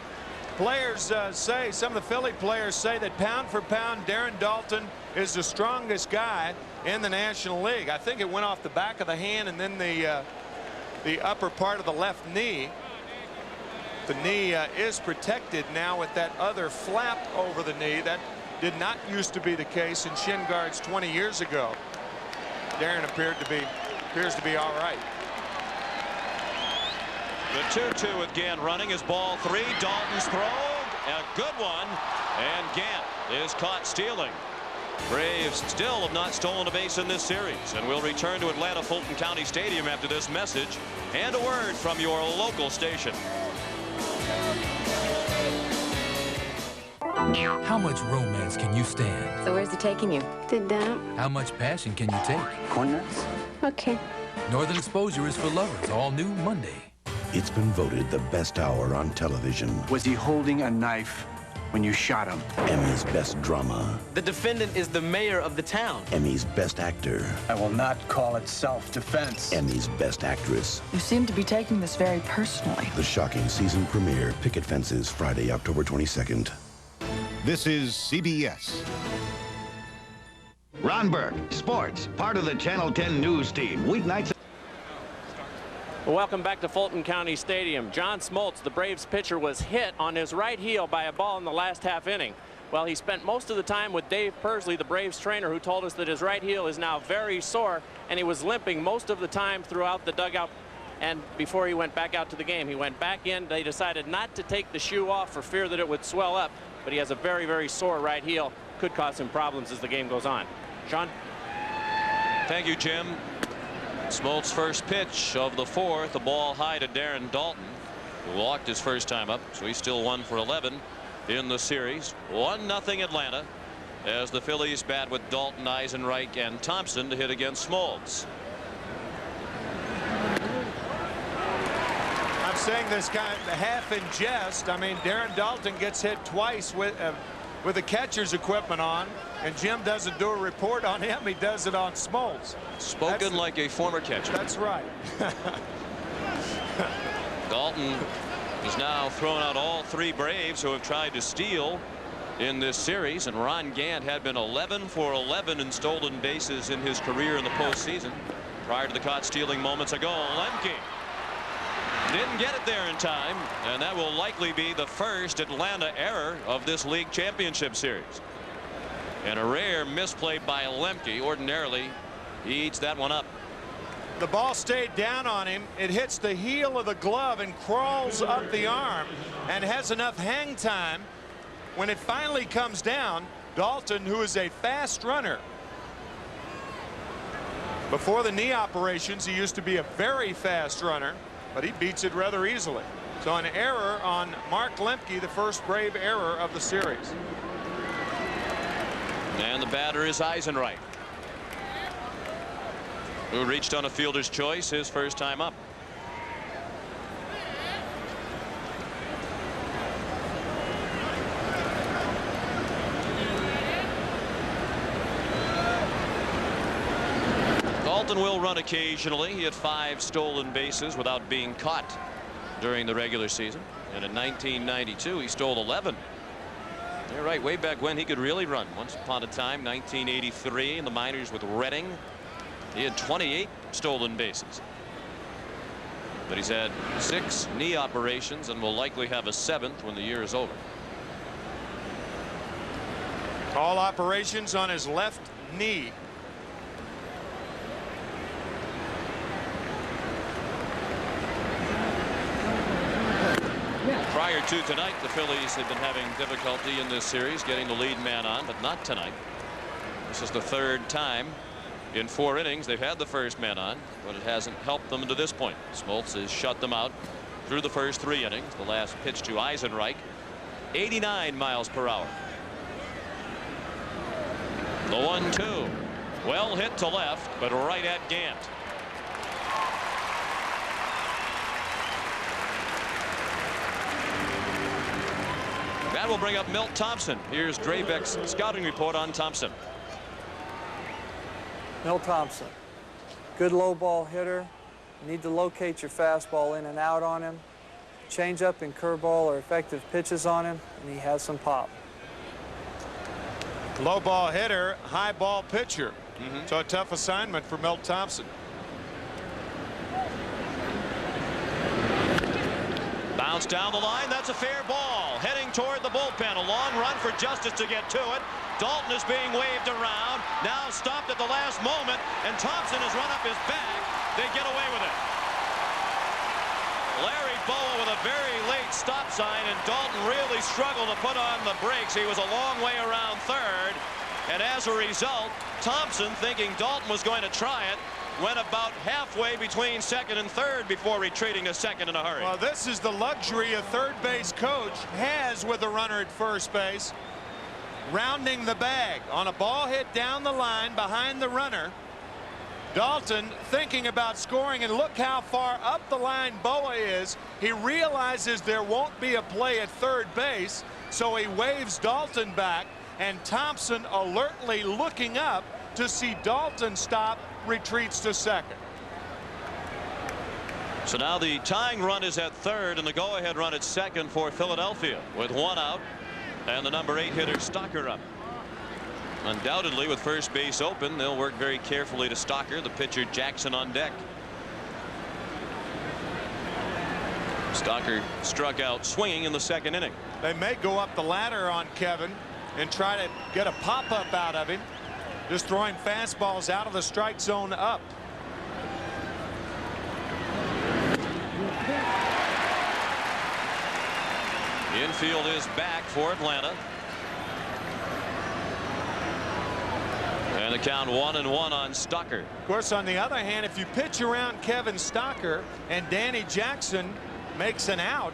Speaker 2: Players say, some of the Philly players say that pound for pound, Darren Dalton is the strongest guy in the National League. I think it went off the back of the hand and then the upper part of the left knee. The knee is protected now with that other flap over the knee. That did not used to be the case in shin guards 20 years ago. Darren appears to be all right.
Speaker 1: The 2-2 with Gant running is ball 3. Dalton's throw, a good one, and Gant is caught stealing. Braves still have not stolen a base in this series, and we'll return to Atlanta Fulton County Stadium after this message and a word from your local station.
Speaker 3: How much romance can you stand?
Speaker 18: So where's it taking you? To dump.
Speaker 3: How much passion can you take?
Speaker 18: Corn nuts. Okay.
Speaker 3: Northern Exposure is for lovers, all new Monday.
Speaker 4: It's been voted the best hour on television.
Speaker 5: Was he holding a knife when you shot him?
Speaker 4: Emmy's best drama.
Speaker 16: The defendant is the mayor of the town.
Speaker 4: Emmy's best actor.
Speaker 5: I will not call it self-defense.
Speaker 4: Emmy's best actress.
Speaker 19: You seem to be taking this very personally.
Speaker 4: The shocking season premiere, Picket Fences, Friday, October 22nd.
Speaker 22: This is CBS.
Speaker 23: Ron Burke, sports, part of the Channel 10 news team. Weeknights.
Speaker 24: Welcome back to Fulton County Stadium. John Smoltz, the Braves pitcher, was hit on his right heel by a ball in the last half inning. Well, he spent most of the time with Dave Pursley, the Braves trainer, who told us that his right heel is now very sore, and he was limping most of the time throughout the dugout And before he went back out to the game, he went back in. They decided not to take the shoe off for fear that it would swell up. But he has a very, very sore right heel. Could cause him problems as the game goes on. Sean?
Speaker 1: Thank you, Jim. Smoltz' first pitch of the fourth, the ball high to Darren Daulton, who walked his first time up, so he's still 1 for 11 in the series. 1-0 Atlanta as the Phillies bat with Daulton, Eisenreich, and Thompson to hit against Smoltz.
Speaker 2: I'm saying this kind of half in jest. I mean, Darren Daulton gets hit twice with the catcher's equipment on, and Jim doesn't do a report on him. He does it on Smoltz.
Speaker 1: Spoken like a former catcher.
Speaker 2: That's right.
Speaker 1: Daulton has now thrown out all 3 Braves who have tried to steal in this series, and Ron Gant had been 11 for 11 in stolen bases in his career in the postseason. Prior to the caught stealing moments ago, Lemke didn't get it there in time, and that will likely be the first Atlanta error of this league championship series. And a rare misplay by Lemke. Ordinarily, he eats that one up.
Speaker 2: The ball stayed down on him. It hits the heel of the glove and crawls up the arm and has enough hang time. When it finally comes down, Daulton, who is a fast runner, before the knee operations, he used to be a very fast runner, but he beats it rather easily. So an error on Mark Lemke, the first Brave error of the series.
Speaker 1: And the batter is Eisenreich, who reached on a fielder's choice his first time up. Daulton will run occasionally. He had 5 stolen bases without being caught during the regular season, and in 1992 he stole 11. You're right, way back when he could really run. Once upon a time, 1983 in the minors with Reading, he had 28 stolen bases. But he's had 6 knee operations and will likely have a 7th when the year is over.
Speaker 2: All operations on his left knee.
Speaker 1: Prior to tonight, the Phillies had been having difficulty in this series getting the lead man on, but not tonight. This is the 3rd time in 4 innings they've had the first man on, but it hasn't helped them to this point. Smoltz has shut them out through the first 3 innings. The last pitch to Eisenreich, 89 miles per hour. The 1-2, well hit to left, but right at Gant. That will bring up Milt Thompson. Here's Drabek's scouting report on Thompson.
Speaker 7: Milt Thompson, good low ball hitter. You need to locate your fastball in and out on him. Changeup and curveball are effective pitches on him, and he has some pop.
Speaker 2: Low ball hitter, high ball pitcher. So a tough assignment for Milt Thompson.
Speaker 1: Bounce down the line. That's a fair ball. Heading toward the bullpen. A long run for Justice to get to it. Daulton is being waved around. Now stopped at the last moment. And Thompson has run up his back. They get away with it. Larry Boa with a very late stop sign. And Daulton really struggled to put on the brakes. He was a long way around third. And as a result, Thompson, thinking Daulton was going to try it, went about halfway between second and third before retreating to second in a hurry.
Speaker 2: Well, this is the luxury a third base coach has with a runner at first base. Rounding the bag on a ball hit down the line behind the runner. Daulton thinking about scoring, and look how far up the line Boa is. He realizes there won't be a play at third base, so he waves Daulton back, and Thompson, alertly looking up to see Daulton stop, retreats to second.
Speaker 1: So now the tying run is at third and the go-ahead run at second for Philadelphia with 1 out and the number 8 hitter Stocker up. Undoubtedly, with first base open, they'll work very carefully to Stocker. The pitcher Jackson on deck. Stocker struck out swinging in the 2nd inning.
Speaker 2: They may go up the ladder on Kevin and try to get a pop-up out of him. Just throwing fastballs out of the strike zone up.
Speaker 1: Infield is back for Atlanta. And the count 1-1 on Stocker.
Speaker 2: Of course, on the other hand, if you pitch around Kevin Stocker and Danny Jackson makes an out,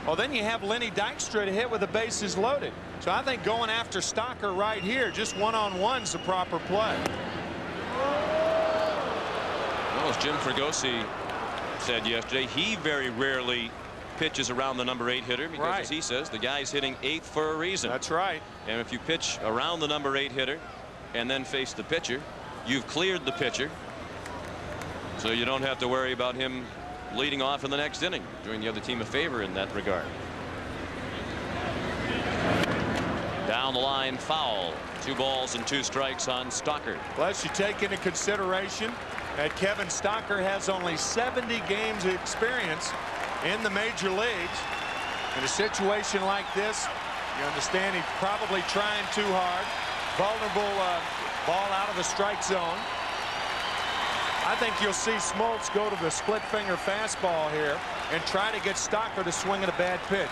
Speaker 2: well, then you have Lenny Dykstra to hit with the bases loaded. So I think going after Stocker right here, just one-on-one's the proper play.
Speaker 1: Well, as Jim Fregosi said yesterday, he very rarely pitches around the number 8 hitter because, as he says, the guy's hitting 8th for a reason.
Speaker 2: That's right.
Speaker 1: And if you pitch around the number 8 hitter and then face the pitcher, you've cleared the pitcher, so you don't have to worry about him leading off in the next inning, doing the other team a favor in that regard. Down the line, foul. 2 balls and 2 strikes on Stocker.
Speaker 2: Plus, you take into consideration that Kevin Stocker has only 70 games of experience in the major leagues. In a situation like this, you understand he's probably trying too hard. Vulnerable ball out of the strike zone. I think you'll see Smoltz go to the split finger fastball here and try to get Stocker to swing at a bad pitch.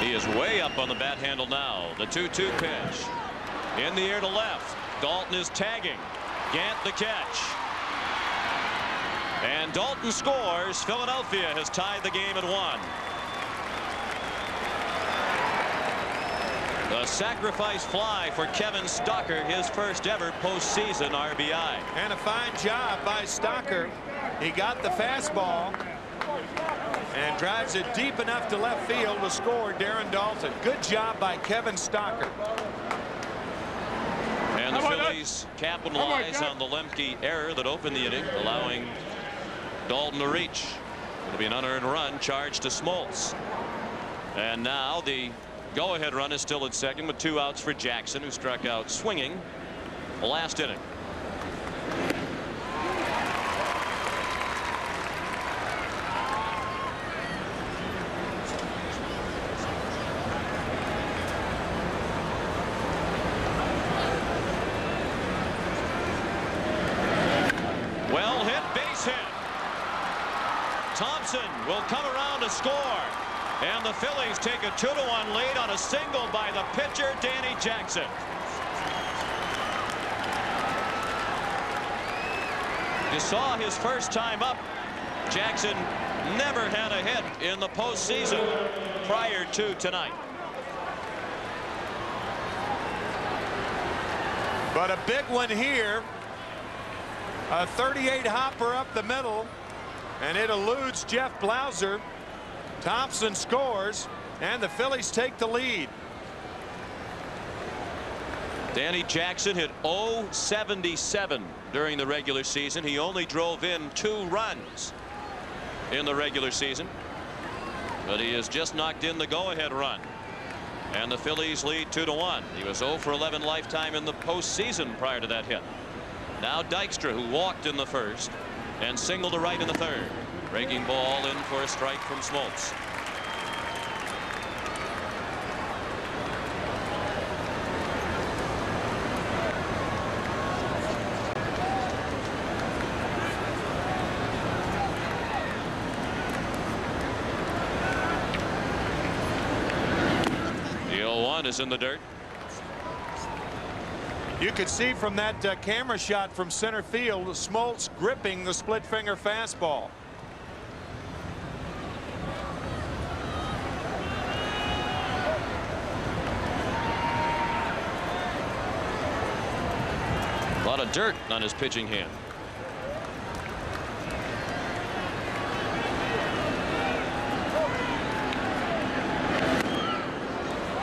Speaker 1: He is way up on the bat handle now. The 2-2 pitch. In the air to left. Dalton is tagging. Gant the catch. And Dalton scores. Philadelphia has tied the game at 1. The sacrifice fly for Kevin Stocker, his first ever postseason RBI.
Speaker 2: And a fine job by Stocker. He got the fastball and drives it deep enough to left field to score Darren Dalton. Good job by Kevin Stocker.
Speaker 1: And the Phillies capitalize on the Lemke error that opened the inning, allowing Dalton to reach. It'll be an unearned run charged to Smoltz. And now the go-ahead run is still at second with 2 outs for Jackson, who struck out swinging the last inning. Well hit, base hit. Thompson will come around to score. And the Phillies take a 2-1 lead on a single by the pitcher, Danny Jackson. You saw his first time up. Jackson never had a hit in the postseason prior to tonight.
Speaker 2: But a big one here. A 38 hopper up the middle, and it eludes Jeff Blauser. Thompson scores, and the Phillies take the lead.
Speaker 1: Danny Jackson hit .077 during the regular season. He only drove in 2 runs in the regular season, but he has just knocked in the go-ahead run, and the Phillies lead 2-1. He was 0 for 11 lifetime in the postseason prior to that hit. Now Dykstra, who walked in the first and singled to right in the third. Breaking ball in for a strike from Smoltz. The 0-1 is in the dirt.
Speaker 2: You could see from that camera shot from center field, Smoltz gripping the split finger fastball.
Speaker 1: A lot of dirt on his pitching hand.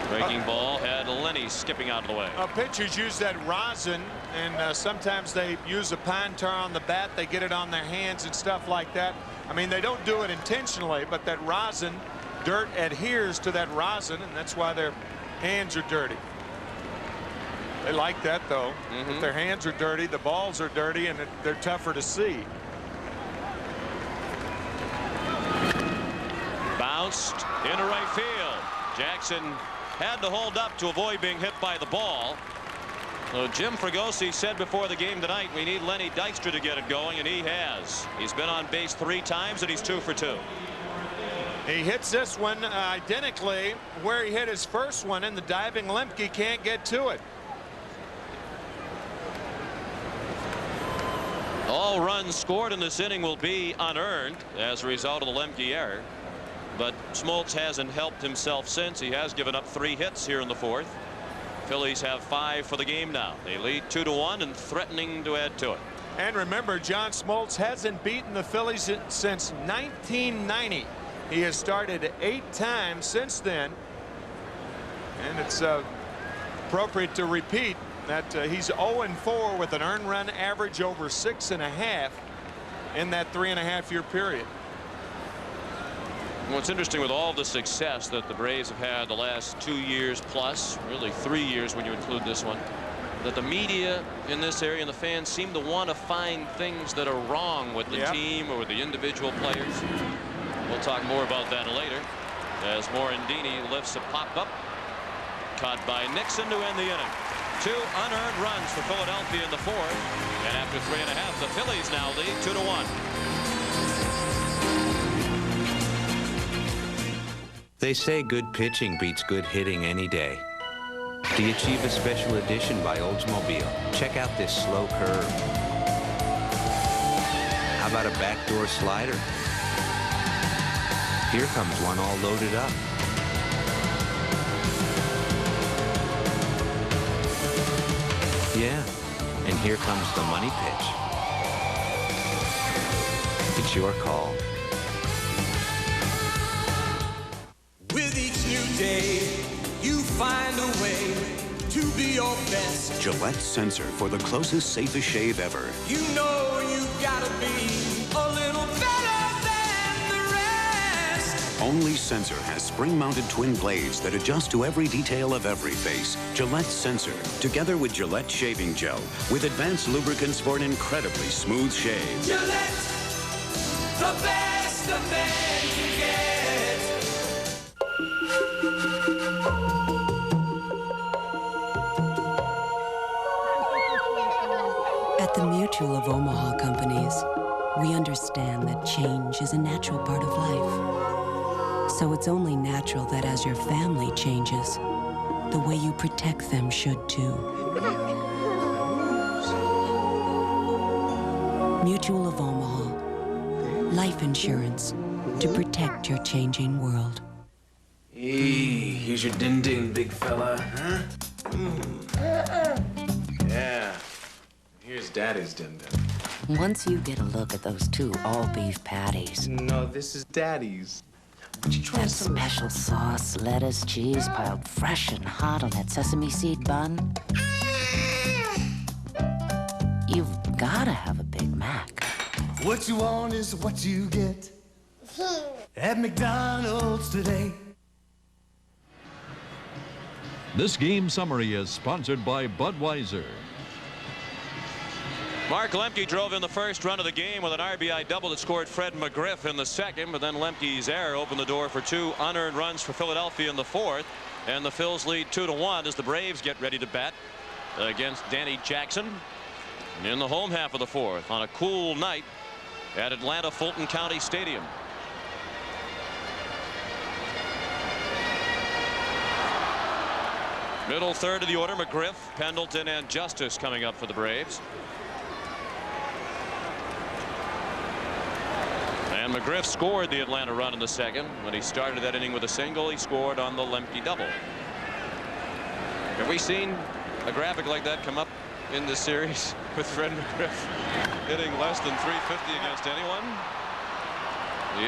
Speaker 1: Breaking ball had Lenny skipping out of the way.
Speaker 2: Pitchers use that rosin, and sometimes they use a pine tar on the bat. They get it on their hands and stuff like that. I mean, they don't do it intentionally, but that rosin, dirt adheres to that rosin, and that's why their hands are dirty. They like that, though. If their hands are dirty, the balls are dirty, and they're tougher to see.
Speaker 1: Bounced into right field. Jackson had to hold up to avoid being hit by the ball. So Jim Fregosi said before the game tonight, we need Lenny Dykstra to get it going, and he has. He's been on base 3 times, and he's 2 for 2.
Speaker 2: He hits this one identically where he hit his first one, and the diving Lemke can't get to it.
Speaker 1: All runs scored in this inning will be unearned as a result of the Lemke error. But Smoltz hasn't helped himself since. He has given up 3 hits here in the 4th. Phillies have 5 for the game now. They lead 2-1 and threatening to add to it.
Speaker 2: And remember, John Smoltz hasn't beaten the Phillies since 1990. He has started 8 times since then. And it's appropriate to repeat that he's 0-4 with an earned run average over 6.5 in that 3.5-year period.
Speaker 1: What's interesting with all the success that the Braves have had the last 2 years plus, really 3 years when you include this one, that the media in this area and the fans seem to want to find things that are wrong with the team or with the individual players. We'll talk more about that later as Morandini lifts a pop-up. Caught by Nixon to end the inning. 2 unearned runs for Philadelphia in the 4th. And after 3.5, the Phillies now lead 2-1.
Speaker 8: They say good pitching beats good hitting any day. The Achieve a Special Edition by Oldsmobile. Check out this slow curve. How about a backdoor slider? Here comes one all loaded up. Yeah, and here comes the money pitch. It's your call.
Speaker 12: With each new day, you find a way to be your best.
Speaker 9: Gillette Sensor for the closest, safest shave ever.
Speaker 12: You know you gotta be a little better than the rest.
Speaker 9: Only Sensor has spring-mounted twin blades that adjust to every detail of every face. Gillette Sensor, together with Gillette Shaving Gel, with advanced lubricants for an incredibly smooth shave.
Speaker 12: Gillette, the best a man can get.
Speaker 10: At the Mutual of Omaha Companies, we understand that change is a natural part of life. So it's only natural that as your family changes, the way you protect them should too. Mutual of Omaha. Life insurance to protect your changing world.
Speaker 17: Hey, here's your ding-ding, big fella, huh? Yeah. Here's Daddy's dim-dim.
Speaker 14: Once you get a look at those 2 all-beef patties.
Speaker 17: No, this is Daddy's.
Speaker 14: That special sauce, lettuce, cheese piled fresh and hot on that sesame seed bun. You've gotta have a Big Mac.
Speaker 12: What you want is what you get at McDonald's today.
Speaker 28: This game summary is sponsored by Budweiser.
Speaker 1: Mark Lemke drove in the first run of the game with an RBI double that scored Fred McGriff in the second, but then Lemke's error opened the door for 2 unearned runs for Philadelphia in the 4th, and the Phils lead 2-1 as the Braves get ready to bat against Danny Jackson in the home half of the 4th on a cool night at Atlanta Fulton County Stadium. Middle third of the order, McGriff, Pendleton, and Justice coming up for the Braves. And McGriff scored the Atlanta run in the second. When he started that inning with a single, he scored on the Lemke double. Have we seen a graphic like that come up in this series with Fred McGriff hitting less than 350 against anyone?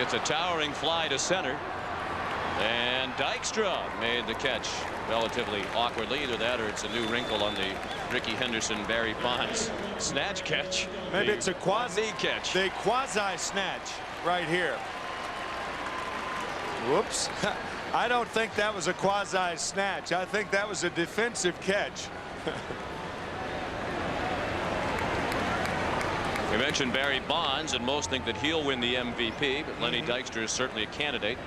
Speaker 1: It's a towering fly to center. And Dykstra made the catch relatively awkwardly. Either that or it's a new wrinkle on the Ricky Henderson, Barry Bonds snatch catch.
Speaker 2: Maybe it's a quasi
Speaker 1: catch.
Speaker 2: The quasi snatch right here. Whoops. I don't think that was a quasi snatch. I think that was a defensive catch.
Speaker 1: We mentioned Barry Bonds, and most think that he'll win the MVP, but Lenny Dykstra is certainly a candidate.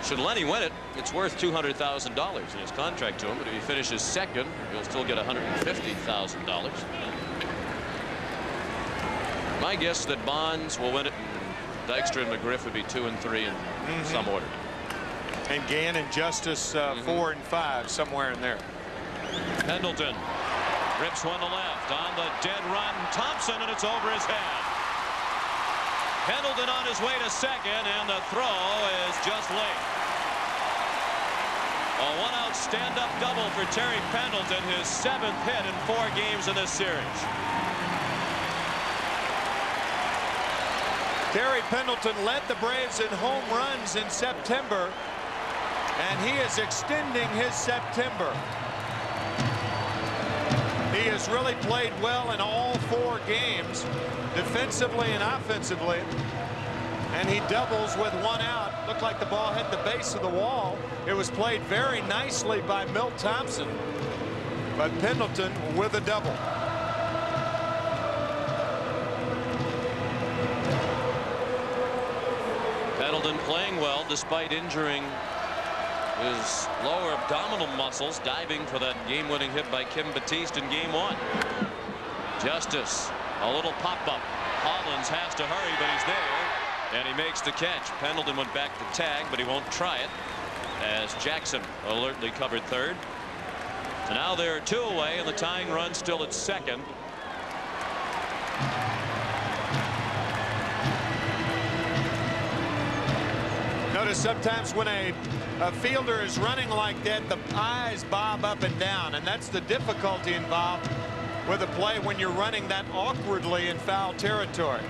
Speaker 1: Should Lenny win it, it's worth $200,000 in his contract to him, but if he finishes second, he'll still get $150,000. My guess is that Bonds will win it, and Dykstra and McGriff would be 2 and 3 in some order.
Speaker 2: And Gannon, Justice 4 and 5, somewhere in there.
Speaker 1: Pendleton rips one to left on the dead run. Thompson, and it's over his head. Pendleton on his way to second, and the throw is just late. A one-out stand-up double for Terry Pendleton, his 7th hit in 4 games in this series.
Speaker 2: Terry Pendleton led the Braves in home runs in September, and he is extending his September. He has really played well in all 4 games, defensively and offensively, and he doubles with 1 out. Looked like the ball hit the base of the wall. It was played very nicely by Milt Thompson, but Pendleton with a double.
Speaker 1: Pendleton playing well despite injuring his lower abdominal muscles, diving for that game-winning hit by Kim Batiste in game 1. Justice, a little pop-up. Hollins has to hurry, but he's there, and he makes the catch. Pendleton went back to tag, but he won't try it, as Jackson alertly covered third. So now they're 2 away, and the tying run still at second.
Speaker 2: Notice sometimes when a fielder is running like that, the eyes bob up and down, and that's the difficulty involved with a play when you're running that awkwardly in foul territory.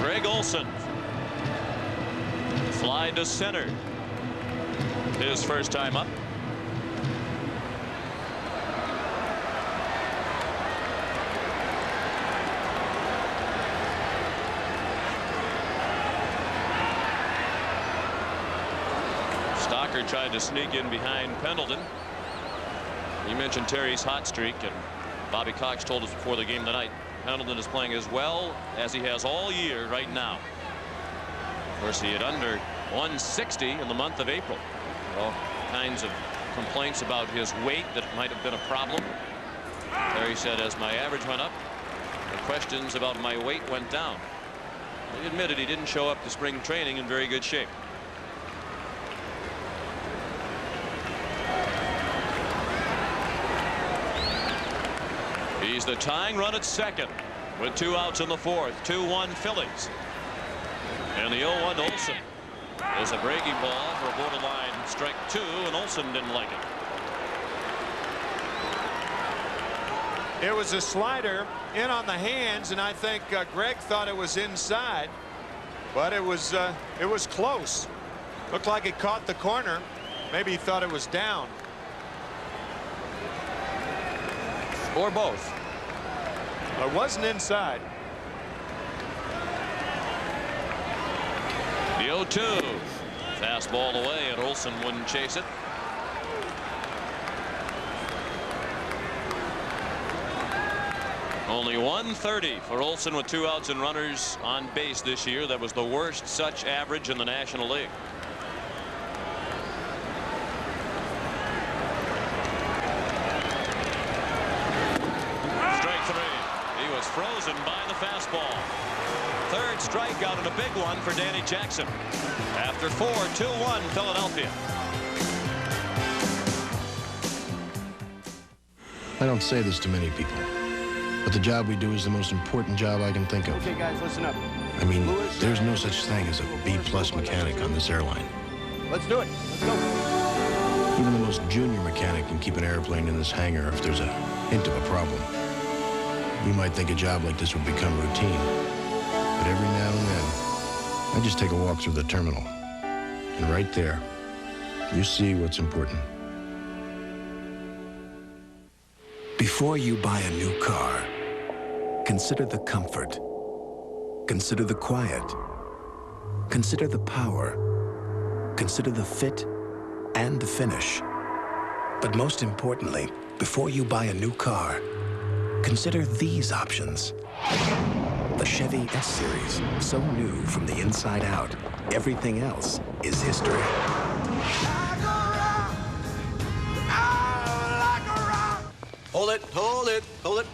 Speaker 1: Greg Olson. Fly to center. His first time up. Stocker tried to sneak in behind Pendleton. You mentioned Terry's hot streak, and Bobby Cox told us before the game tonight Pendleton is playing as well as he has all year right now. Of course, he had under 160 in the month of April. All kinds of complaints about his weight, that it might have been a problem. Terry said, as my average went up, the questions about my weight went down. He admitted he didn't show up to spring training in very good shape. He's the tying run at second with 2 outs in the 4th. 2-1 Phillies. And the 0-1 Olson is a breaking ball for a borderline strike 2, and Olson didn't like it.
Speaker 2: It was a slider in on the hands, and I think Greg thought it was inside, but it was close. Looked like it caught the corner. Maybe he thought it was down.
Speaker 1: Or both.
Speaker 2: It wasn't inside.
Speaker 1: The 0-2. Fastball away, and Olson wouldn't chase it. Only 130 for Olson with 2 outs and runners on base this year. That was the worst such average in the National League. Frozen by the fastball. 3rd strikeout and a big one for Danny Jackson. After 4, 2-1 Philadelphia.
Speaker 11: I don't say this to many people, but the job we do is the most important job I can think of.
Speaker 13: Okay, guys, listen up.
Speaker 11: I mean, there's no such thing as a B+ mechanic on this airline.
Speaker 13: Let's do it. Let's go.
Speaker 11: Even the most junior mechanic can keep an airplane in this hangar if there's a hint of a problem. You might think a job like this would become routine, but every now and then, I just take a walk through the terminal, and right there, you see what's important.
Speaker 15: Before you buy a new car, consider the comfort, consider the quiet, consider the power, consider the fit and the finish. But most importantly, before you buy a new car, consider these options. The Chevy S-Series, so new from the inside out. Everything else is history.
Speaker 17: Hold it, hold it, hold it.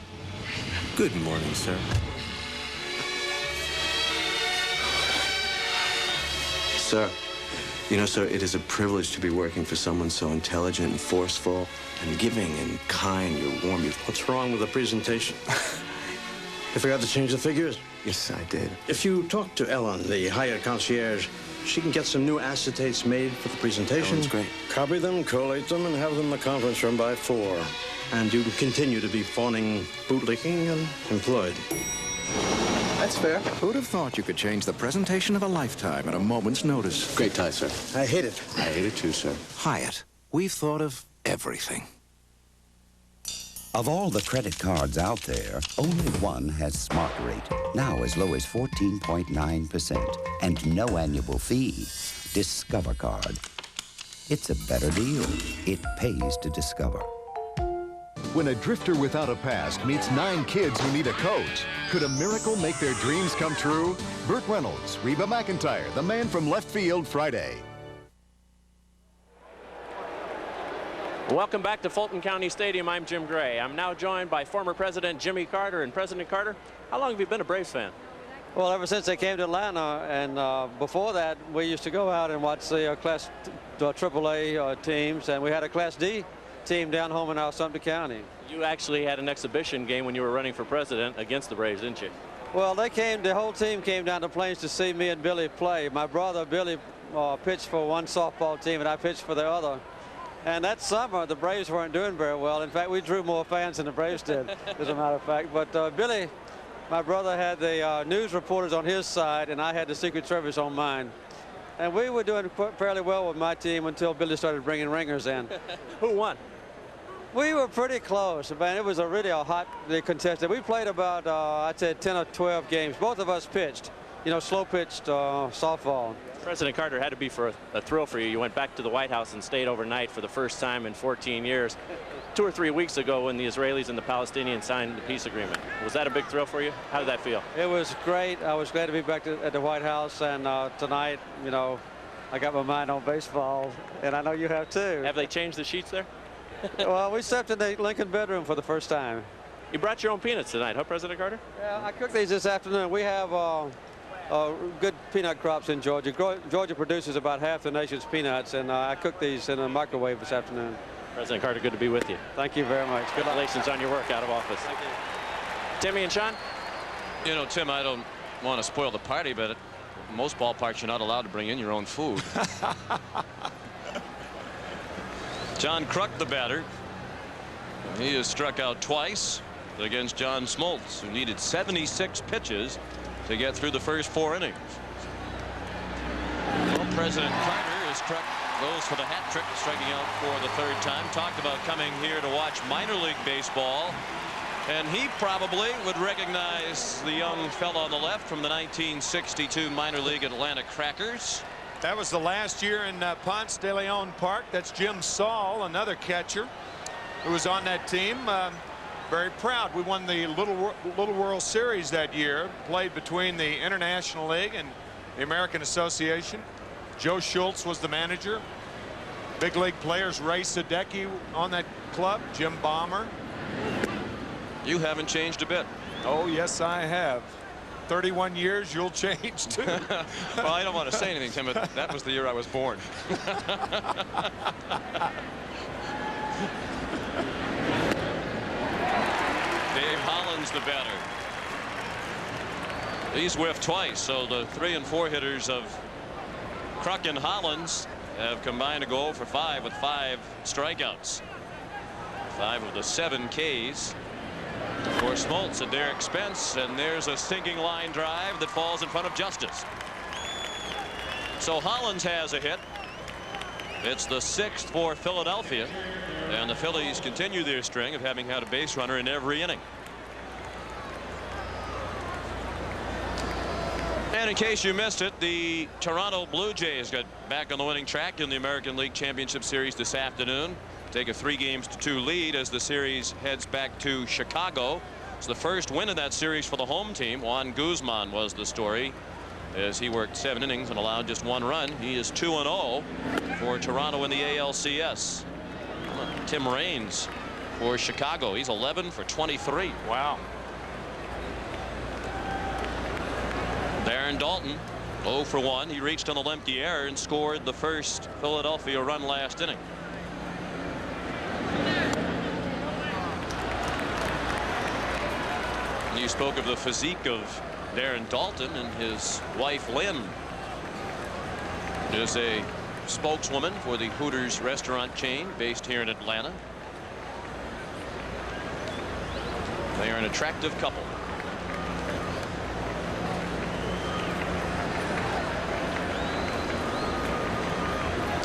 Speaker 15: Good morning, sir.
Speaker 3: Sir, you know, sir, it is a privilege to be working for someone so intelligent and forceful and giving and kind. You're warm.
Speaker 17: What's wrong with the presentation? You forgot to change the figures?
Speaker 3: Yes, I did.
Speaker 17: If you talk to Ellen, the hired concierge, she can get some new acetates made for the presentation.
Speaker 3: Ellen's great.
Speaker 17: Copy them, collate them, and have them in the conference room by 4. And you can continue to be fawning, bootlicking, and employed.
Speaker 15: That's fair. Who'd have thought you could change the presentation of a lifetime at a moment's notice?
Speaker 3: Great tie, sir.
Speaker 17: I hate it.
Speaker 3: I hate it too, sir.
Speaker 15: Hyatt. We've thought of everything.
Speaker 6: Of all the credit cards out there, only one has Smart Rate, now as low as 14.9% and no annual fee. Discover Card. It's a better deal. It pays to discover.
Speaker 22: When a drifter without a past meets 9 kids who need a coach, could a miracle make their dreams come true? Burt Reynolds, Reba McEntire, the man from left field, Friday.
Speaker 24: Welcome back to Fulton County Stadium. I'm Jim Gray. I'm now joined by former President Jimmy Carter. And President Carter, how long have you been a Braves fan?
Speaker 18: Well, ever since they came to Atlanta, and before that, we used to go out and watch the Class AAA teams, and we had a Class D team down home in Sumter County.
Speaker 24: You actually had an exhibition game when you were running for president against the Braves, didn't you?
Speaker 18: Well, the whole team came down to Plains to see me and Billy play. My brother Billy pitched for one softball team, and I pitched for the other. And that summer, the Braves weren't doing very well. In fact, we drew more fans than the Braves did, as a matter of fact. But Billy, my brother, had the news reporters on his side, and I had the Secret Service on mine. And we were doing fairly well with my team until Billy started bringing ringers in.
Speaker 24: Who won?
Speaker 18: We were pretty close, man. It was really a hot contested. We played about, I'd say, 10 or 12 games. Both of us pitched, slow-pitched softball.
Speaker 24: President Carter, had to be for a thrill for you. You went back to the White House and stayed overnight for the first time in 14 years. 2 or 3 weeks ago when the Israelis and the Palestinians signed the peace agreement. Was that a big thrill for you? How did that feel?
Speaker 18: It was great. I was glad to be back at the White House, and tonight, I got my mind on baseball, and I know you have too.
Speaker 24: Have they changed the sheets there?
Speaker 18: Well, we slept in the Lincoln bedroom for the first time.
Speaker 24: You brought your own peanuts tonight, huh, President Carter?
Speaker 18: Yeah, I cooked these this afternoon. We have good peanut crops in Georgia. Georgia produces about half the nation's peanuts, and I cooked these in a microwave this afternoon.
Speaker 24: President Carter, good to be with you.
Speaker 18: Thank you very much.
Speaker 24: Congratulations on your work out of office.
Speaker 18: Thank you.
Speaker 24: Timmy and Sean?
Speaker 1: Tim, I don't want to spoil the party, but at most ballparks you're not allowed to bring in your own food. John Kruk, the batter. He has struck out twice against John Smoltz, who needed 76 pitches to get through the first 4 innings. Well, President Carter has struck those for the hat trick, striking out for the 3rd time. Talked about coming here to watch minor league baseball, and he probably would recognize the young fellow on the left from the 1962 minor league Atlanta Crackers.
Speaker 2: That was the last year in Ponce de Leon Park. That's Jim Saul, another catcher who was on that team. Very proud. We won the Little World Series that year, played between the International League and the American Association. Joe Schultz was the manager. Big league players, Ray Sadecki on that club, Jim Bomber.
Speaker 1: You haven't changed a bit.
Speaker 2: Oh, yes, I have. 31 years, you'll change too.
Speaker 1: Well, I don't want to say anything, Tim, but that was the year I was born. Dave Hollins, the batter. He's whiffed twice, so the 3 and 4 hitters of Kruk and Hollins have combined to go for 5 with 5 strikeouts. 5 of the 7 Ks for Smoltz at Derek Spence, and there's a sinking line drive that falls in front of Justice. So Hollins has a hit. It's the 6th for Philadelphia, and the Phillies continue their string of having had a base runner in every inning. And in case you missed it, the Toronto Blue Jays got back on the winning track in the American League Championship Series this afternoon. Take a 3-2 lead as the series heads back to Chicago. It's the first win of that series for the home team. Juan Guzman was the story, as he worked 7 innings and allowed just 1 run. He is 2-0 for Toronto in the ALCS. Tim Raines for Chicago. He's 11 for 23.
Speaker 2: Wow.
Speaker 1: Darren Dalton 0 for 1. He reached on the Lemke error and scored the first Philadelphia run last inning. You spoke of the physique of Darren Dalton, and his wife Lynn is a spokeswoman for the Hooters restaurant chain based here in Atlanta. They are an attractive couple.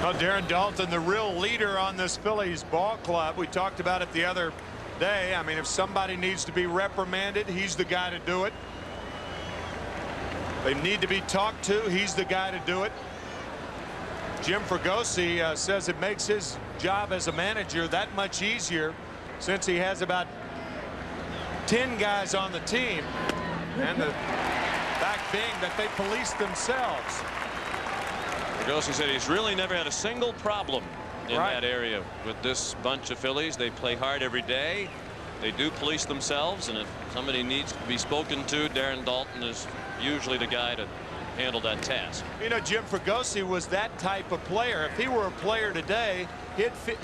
Speaker 2: Well, Darren Dalton, the real leader on this Phillies ball club. We talked about it the other day. I mean, if somebody needs to be reprimanded, he's the guy to do it. They need to be talked to. He's the guy to do it. Jim Fregosi says it makes his job as a manager that much easier since he has about 10 guys on the team, and the fact being that they police themselves.
Speaker 1: Fregosi said he's really never had a single problem in that area with this bunch of Phillies. They play hard every day. They do police themselves, and if somebody needs to be spoken to, Darren Dalton is usually the guy to handle that task.
Speaker 2: You know, Jim Fregosi was that type of player. If he were a player today,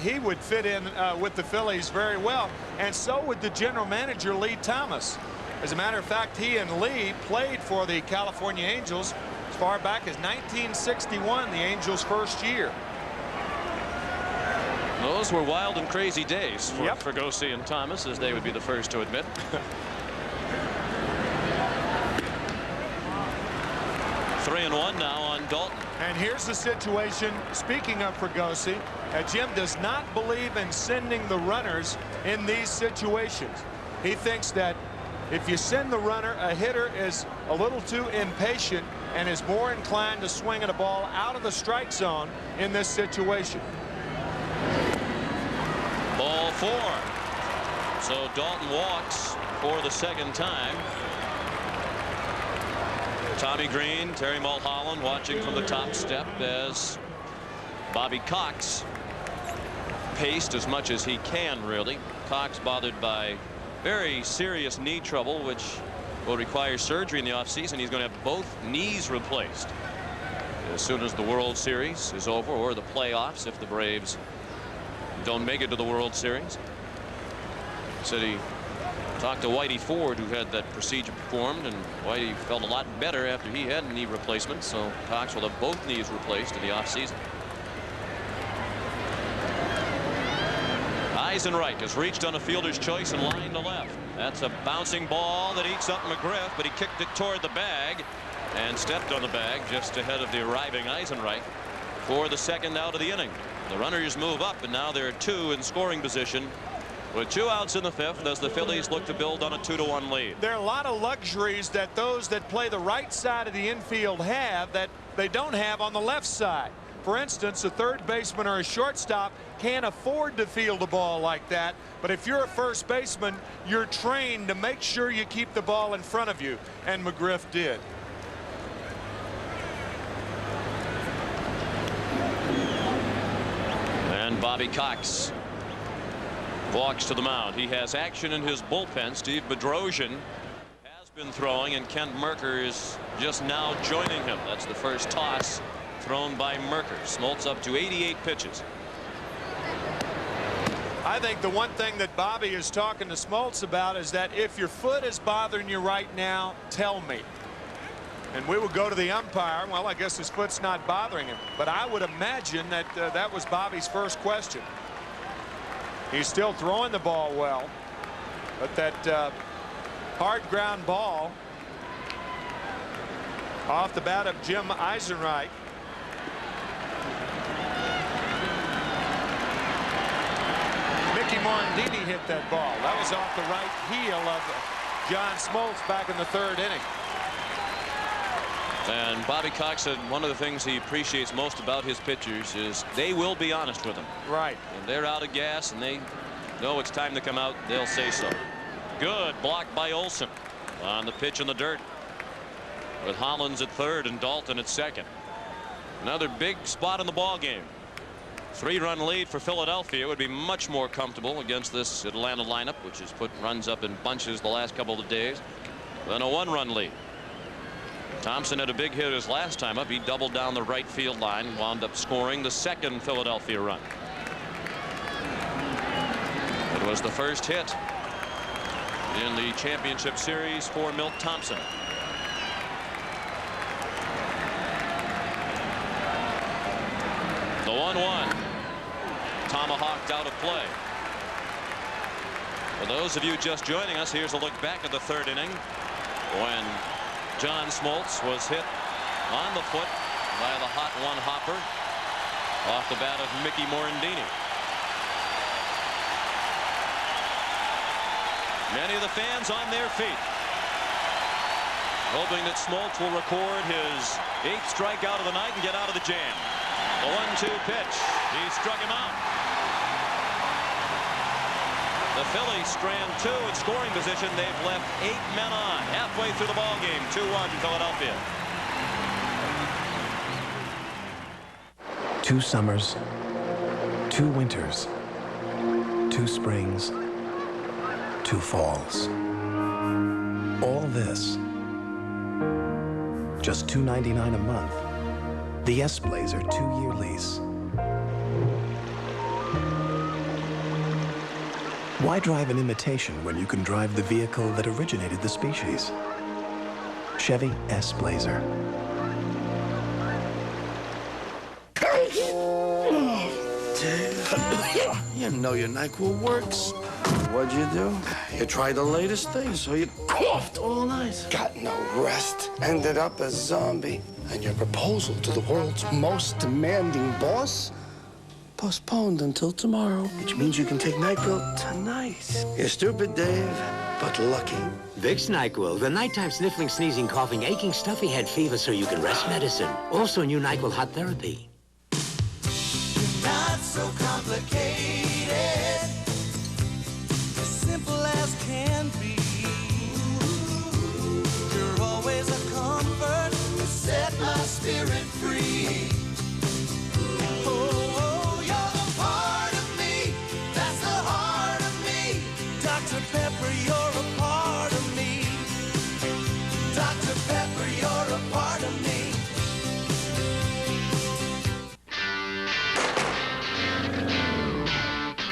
Speaker 2: he would fit in with the Phillies very well, and so would the general manager Lee Thomas. As a matter of fact, he and Lee played for the California Angels as far back as 1961, the Angels' first year.
Speaker 1: Those were wild and crazy days for Fregosi and Thomas, as they would be the first to admit. 3-1 now on Dalton.
Speaker 2: And here's the situation. Speaking of Fregosi, Jim does not believe in sending the runners in these situations. He thinks that if you send the runner, a hitter is a little too impatient and is more inclined to swing at a ball out of the strike zone in this situation.
Speaker 1: Ball 4. So Dalton walks for the second time. Tommy Green, Terry Mulholland watching from the top step as Bobby Cox paced as much as he can, really. Cox bothered by very serious knee trouble, which will require surgery in the offseason. He's going to have both knees replaced as soon as the World Series is over, or the playoffs if the Braves don't make it to the World Series. Said he talked to Whitey Ford, who had that procedure performed, and Whitey felt a lot better after he had knee replacements. So Cox will have both knees replaced in the offseason. Eisenreich has reached on a fielder's choice and line to left. That's a bouncing ball that eats up McGriff, but he kicked it toward the bag and stepped on the bag just ahead of the arriving Eisenreich for the second out of the inning. The runners move up, and now there are 2 in scoring position with 2 outs in the 5th as the Phillies look to build on a 2-1 lead.
Speaker 2: There are a lot of luxuries that those that play the right side of the infield have that they don't have on the left side. For instance, a third baseman or a shortstop can't afford to field a ball like that. But if you're a first baseman, you're trained to make sure you keep the ball in front of you, and McGriff did.
Speaker 1: And Bobby Cox walks to the mound. He has action in his bullpen. Steve Bedrosian has been throwing, and Kent Merker is just now joining him. That's the first toss thrown by Merker. Smoltz up to 88 pitches.
Speaker 2: I think the one thing that Bobby is talking to Smoltz about is that if your foot is bothering you right now, tell me. And we would go to the umpire. Well, I guess his foot's not bothering him, but I would imagine that that was Bobby's first question. He's still throwing the ball well, but that hard ground ball off the bat of Jim Eisenreich. Mickey Morandini hit that ball. That was off the right heel of John Smoltz back in the 3rd inning.
Speaker 1: And Bobby Cox said one of the things he appreciates most about his pitchers is they will be honest with him.
Speaker 2: Right.
Speaker 1: And they're out of gas and they know it's time to come out, they'll say so.
Speaker 5: Good block by Olson on the pitch in the dirt, with Hollins at third and Dalton at second. Another big spot in the ball game. 3-run lead for Philadelphia would be much more comfortable against this Atlanta lineup, which has put runs up in bunches the last couple of days, than a 1-run lead. Thompson had a big hit his last time up. He doubled down the right field line, wound up scoring the second Philadelphia run. It was the first hit in the championship series for Milt Thompson. The 1-1. Tomahawked out of play. For those of you just joining us, here's a look back at the third inning when John Smoltz was hit on the foot by the hot one hopper off the bat of Mickey Morandini. Many of the fans on their feet, hoping that Smoltz will record his 8th strikeout of the night and get out of the jam. The 1-2 pitch. He struck him out. The Phillies strand 2 in scoring position. They've left 8 men on halfway through the ball game. 2-1 Philadelphia.
Speaker 15: 2 summers, 2 winters, 2 springs, 2 falls. All this, just $2.99 a month. The S-Blazer 2-year lease. Why drive an imitation when you can drive the vehicle that originated the species? Chevy S-Blazer.
Speaker 3: You know your NyQuil works. What'd you do? You tried the latest thing, so you coughed all night.
Speaker 16: Got no rest. Ended up a zombie. And your proposal to the world's most demanding boss?
Speaker 3: Postponed until tomorrow.
Speaker 16: Which means you can take NyQuil tonight.
Speaker 3: You're stupid, Dave, but lucky.
Speaker 19: Vicks NyQuil, the nighttime sniffling, sneezing, coughing, aching, stuffy head fever so you can rest medicine. Also new NyQuil hot therapy.
Speaker 12: Not so complicated, as simple as can be. You're always a comfort to set my spirit free. Oh, you're the part of me, that's the heart of me. Dr. Pepper, you're a part of me. Dr. Pepper, you're a part of me.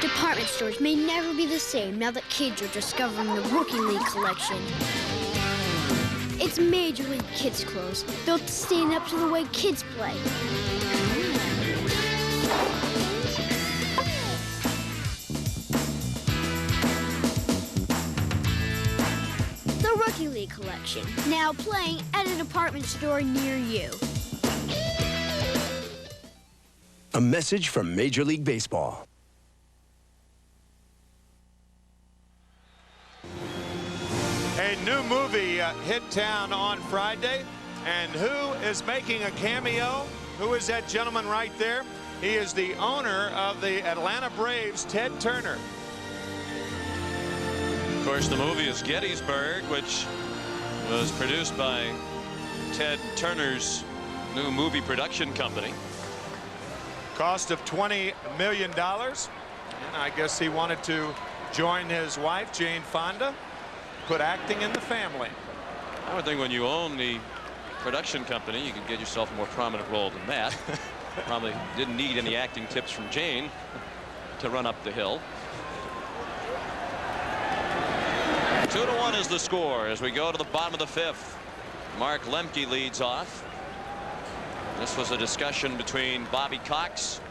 Speaker 20: Department stores may never be the same now that kids are discovering the Rookie League collection. It's Major League Kids clothes, built to stand up to the way kids play. The Rookie League collection, now playing at a department store near you.
Speaker 15: A message from Major League Baseball.
Speaker 2: A new movie hit town on Friday. And who is making a cameo? Who is that gentleman right there? He is the owner of the Atlanta Braves, Ted Turner.
Speaker 5: Of course, the movie is Gettysburg, which was produced by Ted Turner's new movie production company.
Speaker 2: Cost of $20 million. And I guess he wanted to join his wife, Jane Fonda, put acting in the family.
Speaker 5: I would think when you own the production company, you could get yourself a more prominent role than that. Probably didn't need any acting tips from Jane to run up the hill. 2-1 is the score as we go to the bottom of the 5th. Mark Lemke leads off. This was a discussion between Bobby Cox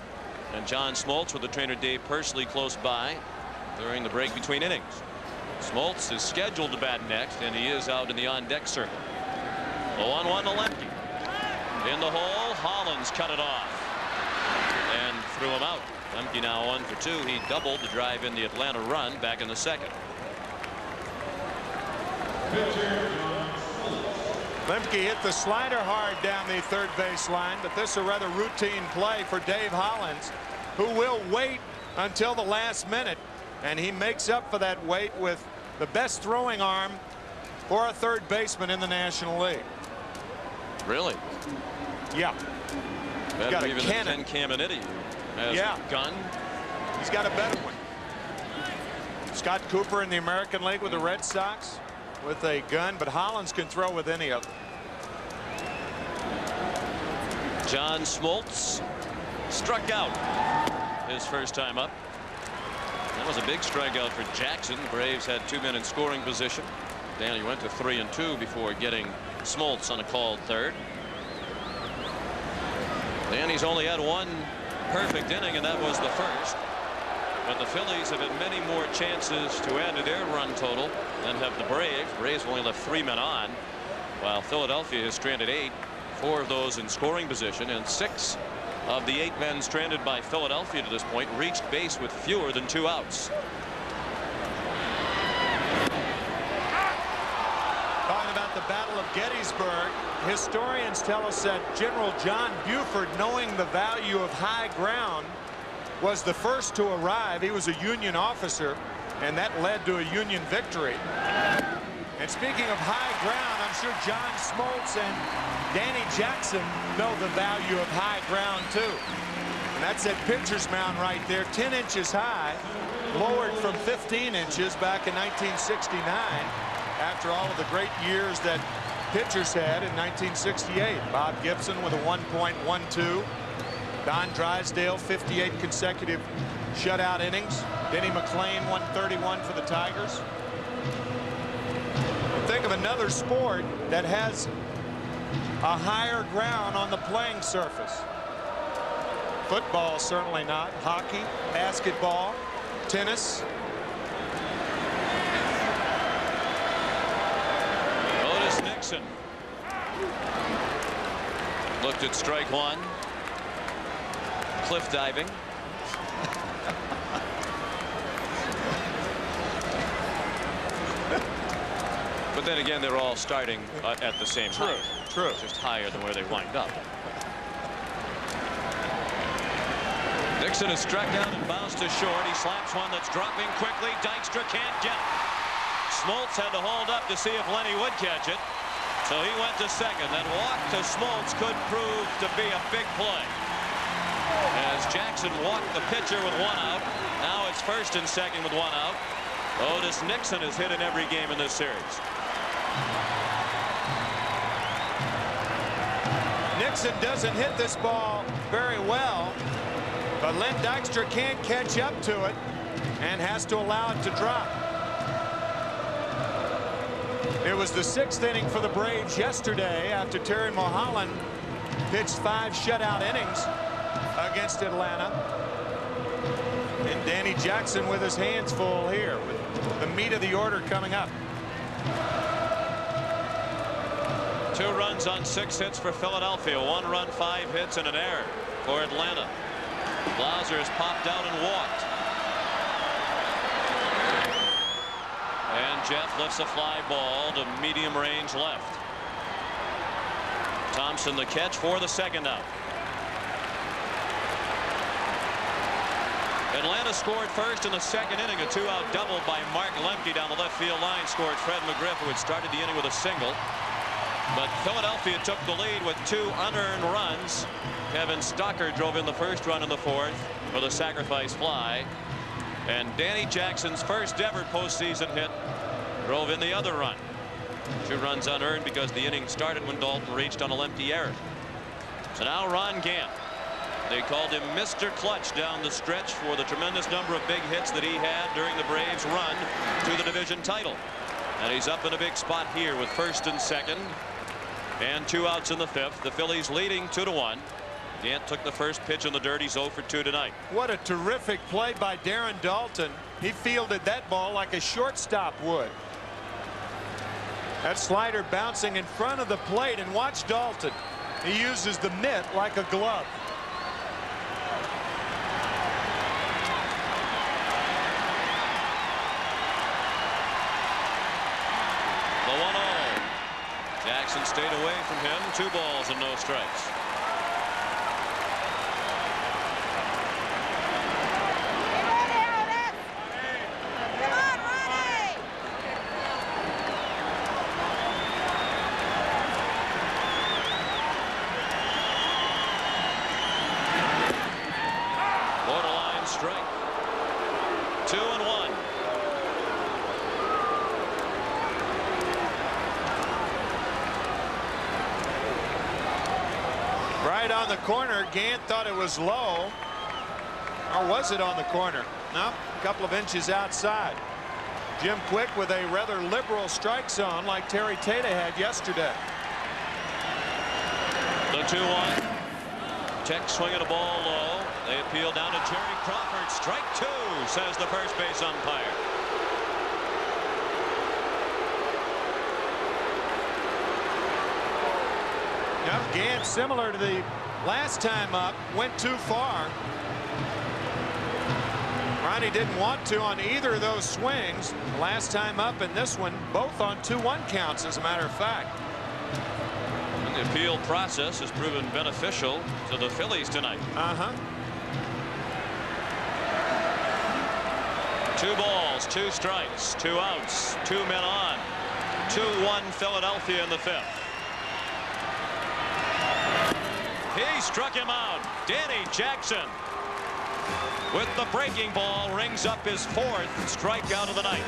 Speaker 5: and John Smoltz, with the trainer Dave Pursley close by during the break between innings. Smoltz is scheduled to bat next, and he is out in the on-deck circle. The 1-1 to Lemke. In the hole, Hollins cut it off and threw him out. Lemke now 1 for 2. He doubled to drive in the Atlanta run back in the 2nd.
Speaker 2: Lemke hit the slider hard down the third base line, but this is a rather routine play for Dave Hollins, who will wait until the last minute, and he makes up for that wait with the best throwing arm for a third baseman in the National League.
Speaker 5: Really?
Speaker 2: Yeah.
Speaker 5: Better
Speaker 2: got a
Speaker 5: even
Speaker 2: cannon.
Speaker 5: than Ken Caminiti has
Speaker 2: Yeah.
Speaker 5: a gun.
Speaker 2: He's got a better one. Scott Cooper in the American League with the Red Sox with a gun, but Hollins can throw with any of them.
Speaker 5: John Smoltz struck out his first time up. That was a big strikeout for Jackson. The Braves had 2 men in scoring position. Danny went to 3-2 before getting Smoltz on a called third. Danny's only had one perfect inning, and that was the first. But the Phillies have had many more chances to add to their run total than have the Braves. Braves have only left 3 men on, while Philadelphia has stranded 8, 4 of those in scoring position, and 6 of the 8 men stranded by Philadelphia to this point reached base with fewer than 2 outs.
Speaker 2: Talking about the Battle of Gettysburg, historians tell us that General John Buford, knowing the value of high ground, was the first to arrive. He was a Union officer, and that led to a Union victory. And speaking of high ground, I'm sure John Smoltz and Danny Jackson know the value of high ground too. And that's that pitcher's mound right there, 10 inches high, lowered from 15 inches back in 1969 after all of the great years that pitchers had in 1968. Bob Gibson with a 1.12. Don Drysdale, 58 consecutive shutout innings. Denny McClain, 131 for the Tigers. Think of another sport that has a higher ground on the playing surface. Football, certainly not. Hockey, basketball, tennis.
Speaker 5: Otis Nixon looked at strike one. Cliff diving. But then again, they're all starting at the same height.
Speaker 2: True.
Speaker 5: Just higher than where they wind up. Nixon is struck out and bounced to short. He slaps one that's dropping quickly. Dykstra can't get it. Smoltz had to hold up to see if Lenny would catch it. So he went to second. That walk to Smoltz could prove to be a big play. As Jackson walked the pitcher with 1 out. Now it's first and second with 1 out. Otis Nixon has hit in every game in this series.
Speaker 2: Nixon doesn't hit this ball very well, but Len Dykstra can't catch up to it and has to allow it to drop. It was the 6th inning for the Braves yesterday after Terry Mulholland pitched 5 shutout innings against Atlanta. And Danny Jackson with his hands full here with the meat of the order coming up.
Speaker 5: 2 runs on 6 hits for Philadelphia. 1 run, 5 hits, and an error for Atlanta. Blauser has popped out and walked. And Jeff lifts a fly ball to medium range left. Thompson the catch for the 2nd out. Atlanta scored first in the 2nd inning. A 2-out double by Mark Lemke down the left field line scored Fred McGriff, who had started the inning with a single. But Philadelphia took the lead with 2 unearned runs. Kevin Stocker drove in the first run in the 4th for the sacrifice fly. And Danny Jackson's first ever postseason hit drove in the other run. 2 runs unearned because the inning started when Dalton reached on a Lemke error. So now Ron Gant. They called him Mr. Clutch down the stretch for the tremendous number of big hits that he had during the Braves' run to the division title. And he's up in a big spot here with 1st and 2nd and 2 outs in the 5th. The Phillies leading 2-1. Gant took the first pitch in the dirt. He's 0 for 2 tonight.
Speaker 2: What a terrific play by Darren Dalton. He fielded that ball like a shortstop would. That slider bouncing in front of the plate, and watch Dalton. He uses the mitt like a glove.
Speaker 5: The 1-0. Jackson stayed away from him. 2 balls and no strikes. 2-1.
Speaker 2: Right on the corner. Gant thought it was low. Or was it on the corner? No, a couple of inches outside. Jim Quick with a rather liberal strike zone like Terry Tata had yesterday.
Speaker 5: The 2-1. Check swinging a ball low. They appeal down to Jerry Crawford. Strike 2, says the first base umpire.
Speaker 2: Yep, Gant, similar to the last time up, went too far. Ronnie didn't want to on either of those swings. Last time up and this one, both on 2-1 counts, as a matter of fact.
Speaker 5: And the appeal process has proven beneficial to the Phillies tonight. 2 balls, 2 strikes, 2 outs, 2 men on. 2-1 Philadelphia in the 5th. He struck him out. Danny Jackson, with the breaking ball, rings up his 4th strikeout of the night.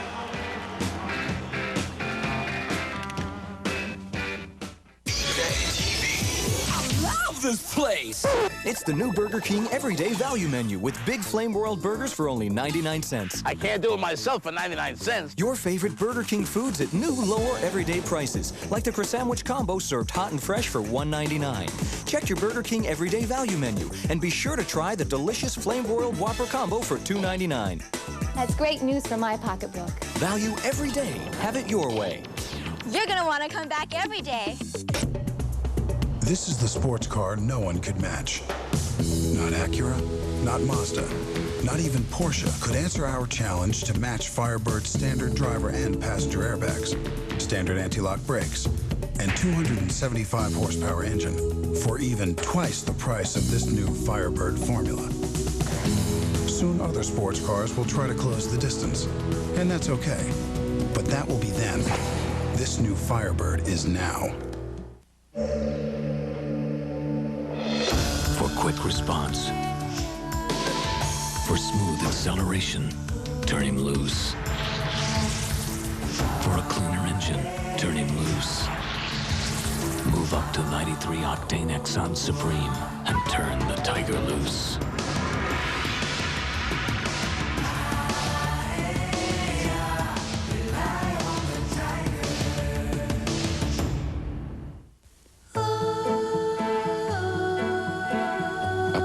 Speaker 4: Love this place! It's the new Burger King Everyday Value Menu with Big Flame Broiled Burgers for only 99 cents.
Speaker 7: I can't do it myself for 99 cents.
Speaker 4: Your favorite Burger King foods at new, lower everyday prices, like the Croissant Combo served hot and fresh for $1.99. Check your Burger King Everyday Value Menu and be sure to try the delicious Flame Broiled Whopper Combo for $2.99.
Speaker 8: That's great news for my pocketbook.
Speaker 4: Value every day. Have it your way.
Speaker 8: You're gonna want to come back every day.
Speaker 15: This is the sports car no one could match. Not Acura, not Mazda, not even Porsche could answer our challenge to match Firebird's standard driver and passenger airbags, standard anti-lock brakes, and 275 horsepower engine for even twice the price of this new Firebird formula. Soon other sports cars will try to close the distance, and that's okay. But that will be then. This new Firebird is now.
Speaker 21: For quick response. For smooth acceleration, turn him loose. For a cleaner engine, turn him loose. Move up to 93 octane Exxon Supreme and turn the Tiger loose.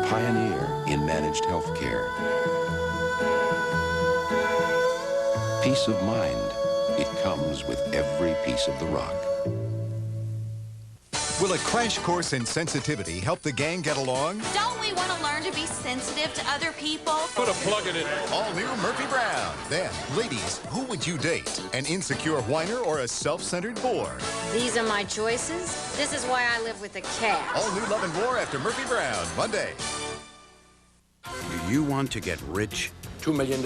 Speaker 23: Pioneer in managed health care. Peace of mind. It comes with every piece of the rock.
Speaker 22: Will a crash course in sensitivity help the gang get along?
Speaker 25: Don't we want to learn to be sensitive to other people?
Speaker 22: Put a plug in it. All new Murphy Brown. Then, ladies, who would you date? An insecure whiner or a self-centered bore?
Speaker 26: These are my choices. This is why I live with a cat.
Speaker 22: All new Love and War after Murphy Brown, Monday.
Speaker 9: Do you want to get rich?
Speaker 17: $2 million.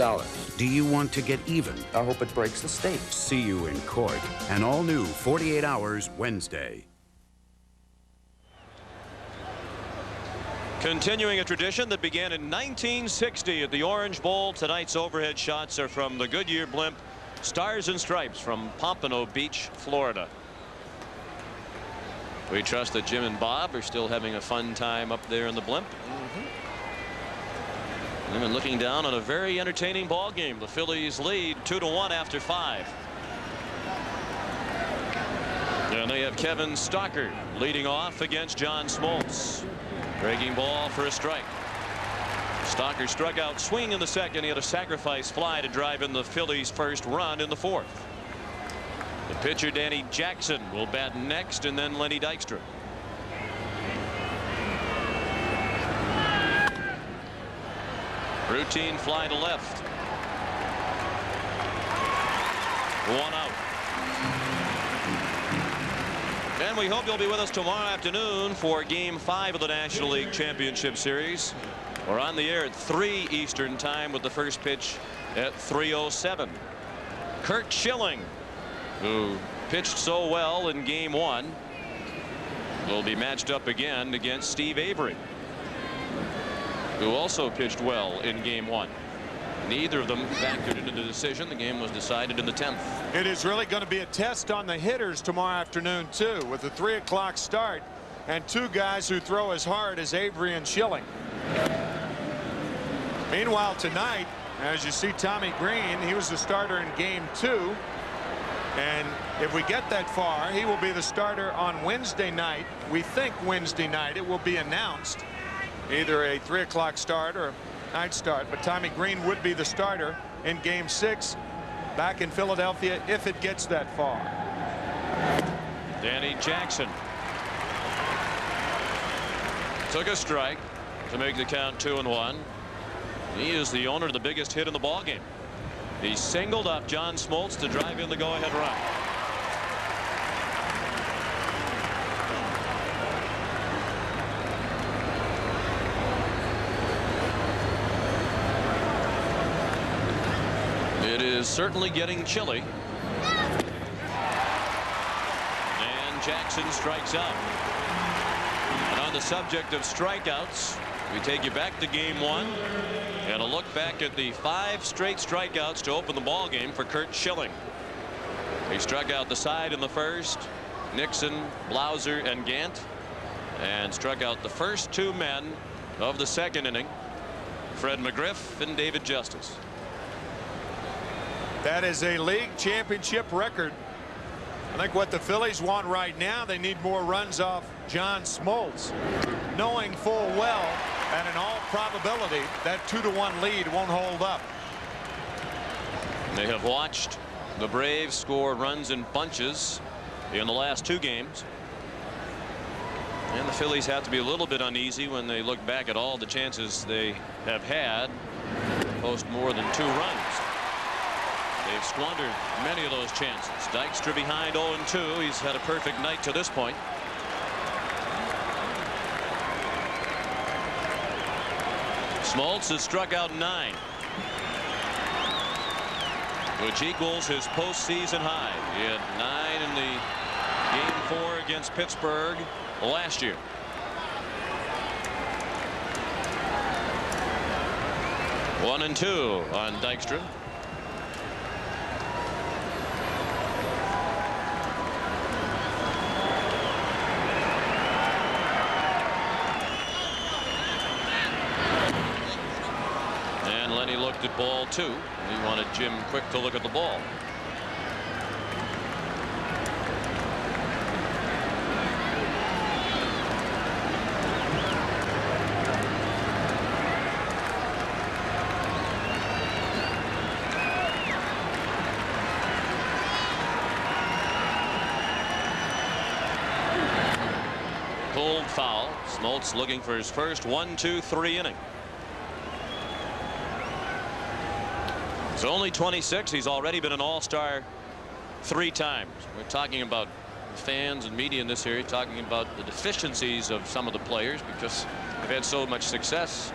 Speaker 9: Do you want to get even?
Speaker 17: I hope it breaks the state.
Speaker 9: See you in court. An all-new 48 Hours Wednesday.
Speaker 5: Continuing a tradition that began in 1960 at the Orange Bowl, tonight's overhead shots are from the Goodyear blimp Stars and Stripes from Pompano Beach, Florida. We trust that Jim and Bob are still having a fun time up there in the blimp. They've been looking down on a very entertaining ball game. The Phillies lead 2-1 after 5. And they have Kevin Stocker leading off against John Smoltz. Breaking ball for a strike. Stocker struck out swing in the second. He had a sacrifice fly to drive in the Phillies' first run in the 4th. The pitcher Danny Jackson will bat next, and then Lenny Dykstra. Routine fly to left. 1 out. And we hope you'll be with us tomorrow afternoon for Game 5 of the National League Championship Series. We're on the air at 3 Eastern Time with the first pitch at 3:07. Curt Schilling, who pitched so well in Game 1, will be matched up again against Steve Avery, who also pitched well in Game 1. Neither of them factored into the decision. The game was decided in the 10th.
Speaker 2: It is really going to be a test on the hitters tomorrow afternoon, too, with a 3 o'clock start and 2 guys who throw as hard as Avery and Schilling. Meanwhile, tonight, as you see Tommy Green, he was the starter in game 2. And if we get that far, he will be the starter on Wednesday night. We think Wednesday night it will be announced, either a 3 o'clock start or a night start. But Tommy Green would be the starter in game 6 back in Philadelphia if it gets that far.
Speaker 5: Danny Jackson took a strike to make the count 2-1. He is the owner of the biggest hit in the ball game. He singled up John Smoltz to drive in the go-ahead run. It is certainly getting chilly. And Jackson strikes out. And on the subject of strikeouts, we take you back to game 1 and a look back at the 5 straight strikeouts to open the ball game for Curt Schilling. He struck out the side in the first, Nixon, Blauser, and Gant, and struck out the first 2 men of the second inning, Fred McGriff and David Justice.
Speaker 2: That is a league championship record. I think what the Phillies want right now, they need more runs off John Smoltz, knowing full well that in all probability that 2-1 lead won't hold up.
Speaker 5: They have watched the Braves score runs in bunches in the last 2 games. And the Phillies have to be a little bit uneasy when they look back at all the chances they have had to post more than 2 runs. They've squandered many of those chances. Dykstra behind 0-2. He's had a perfect night to this point. Smoltz has struck out 9, which equals his postseason high. He had 9 in the game 4 against Pittsburgh last year. One and 2 on Dykstra. Lenny looked at ball 2. He wanted Jim Quick to look at the ball. Pulled foul. Smoltz looking for his first 1-2-3 inning. He's only 26. He's already been an all-star 3 times. We're talking about fans and media in this area talking about the deficiencies of some of the players because they've had so much success.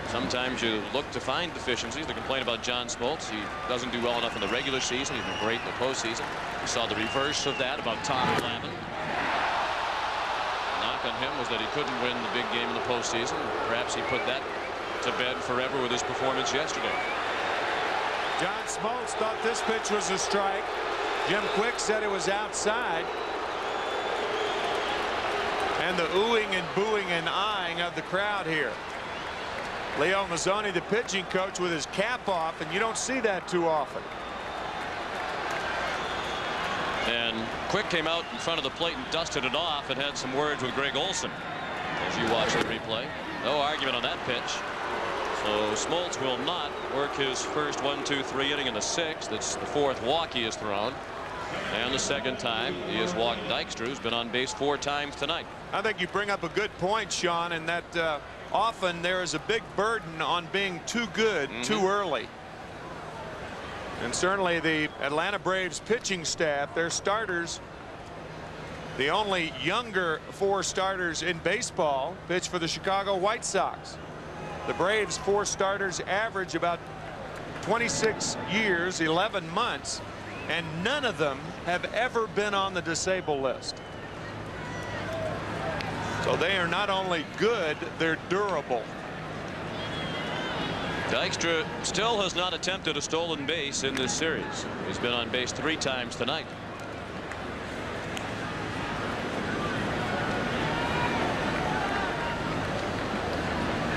Speaker 5: Sometimes you look to find deficiencies. They complain about John Smoltz. He doesn't do well enough in the regular season. He's been great in the postseason. We saw the reverse of that about Tom Glavine. Knock on him was that he couldn't win the big game in the postseason. Perhaps he put that to bed forever with his performance yesterday.
Speaker 2: John Smoltz thought this pitch was a strike. Jim Quick said it was outside. And the oohing and booing and eyeing of the crowd here. Leo Mazzoni, the pitching coach, with his cap off, and you don't see that too often.
Speaker 5: And Quick came out in front of the plate and dusted it off and had some words with Greg Olson as you watch the replay. No argument on that pitch. So Smoltz will not work his first 1-2-3 inning in the 6th. It's the 4th walk he has thrown. And the 2nd time he has walked Dykstra, who's been on base 4 times tonight.
Speaker 2: I think you bring up a good point, Sean, and that often there is a big burden on being too good too early. And certainly the Atlanta Braves pitching staff, their starters, the only younger 4 starters in baseball, pitch for the Chicago White Sox. The Braves 4 starters average about 26 years, 11 months, and none of them have ever been on the disabled list. So they are not only good, they're durable.
Speaker 5: Dykstra still has not attempted a stolen base in this series. He's been on base 3 times tonight.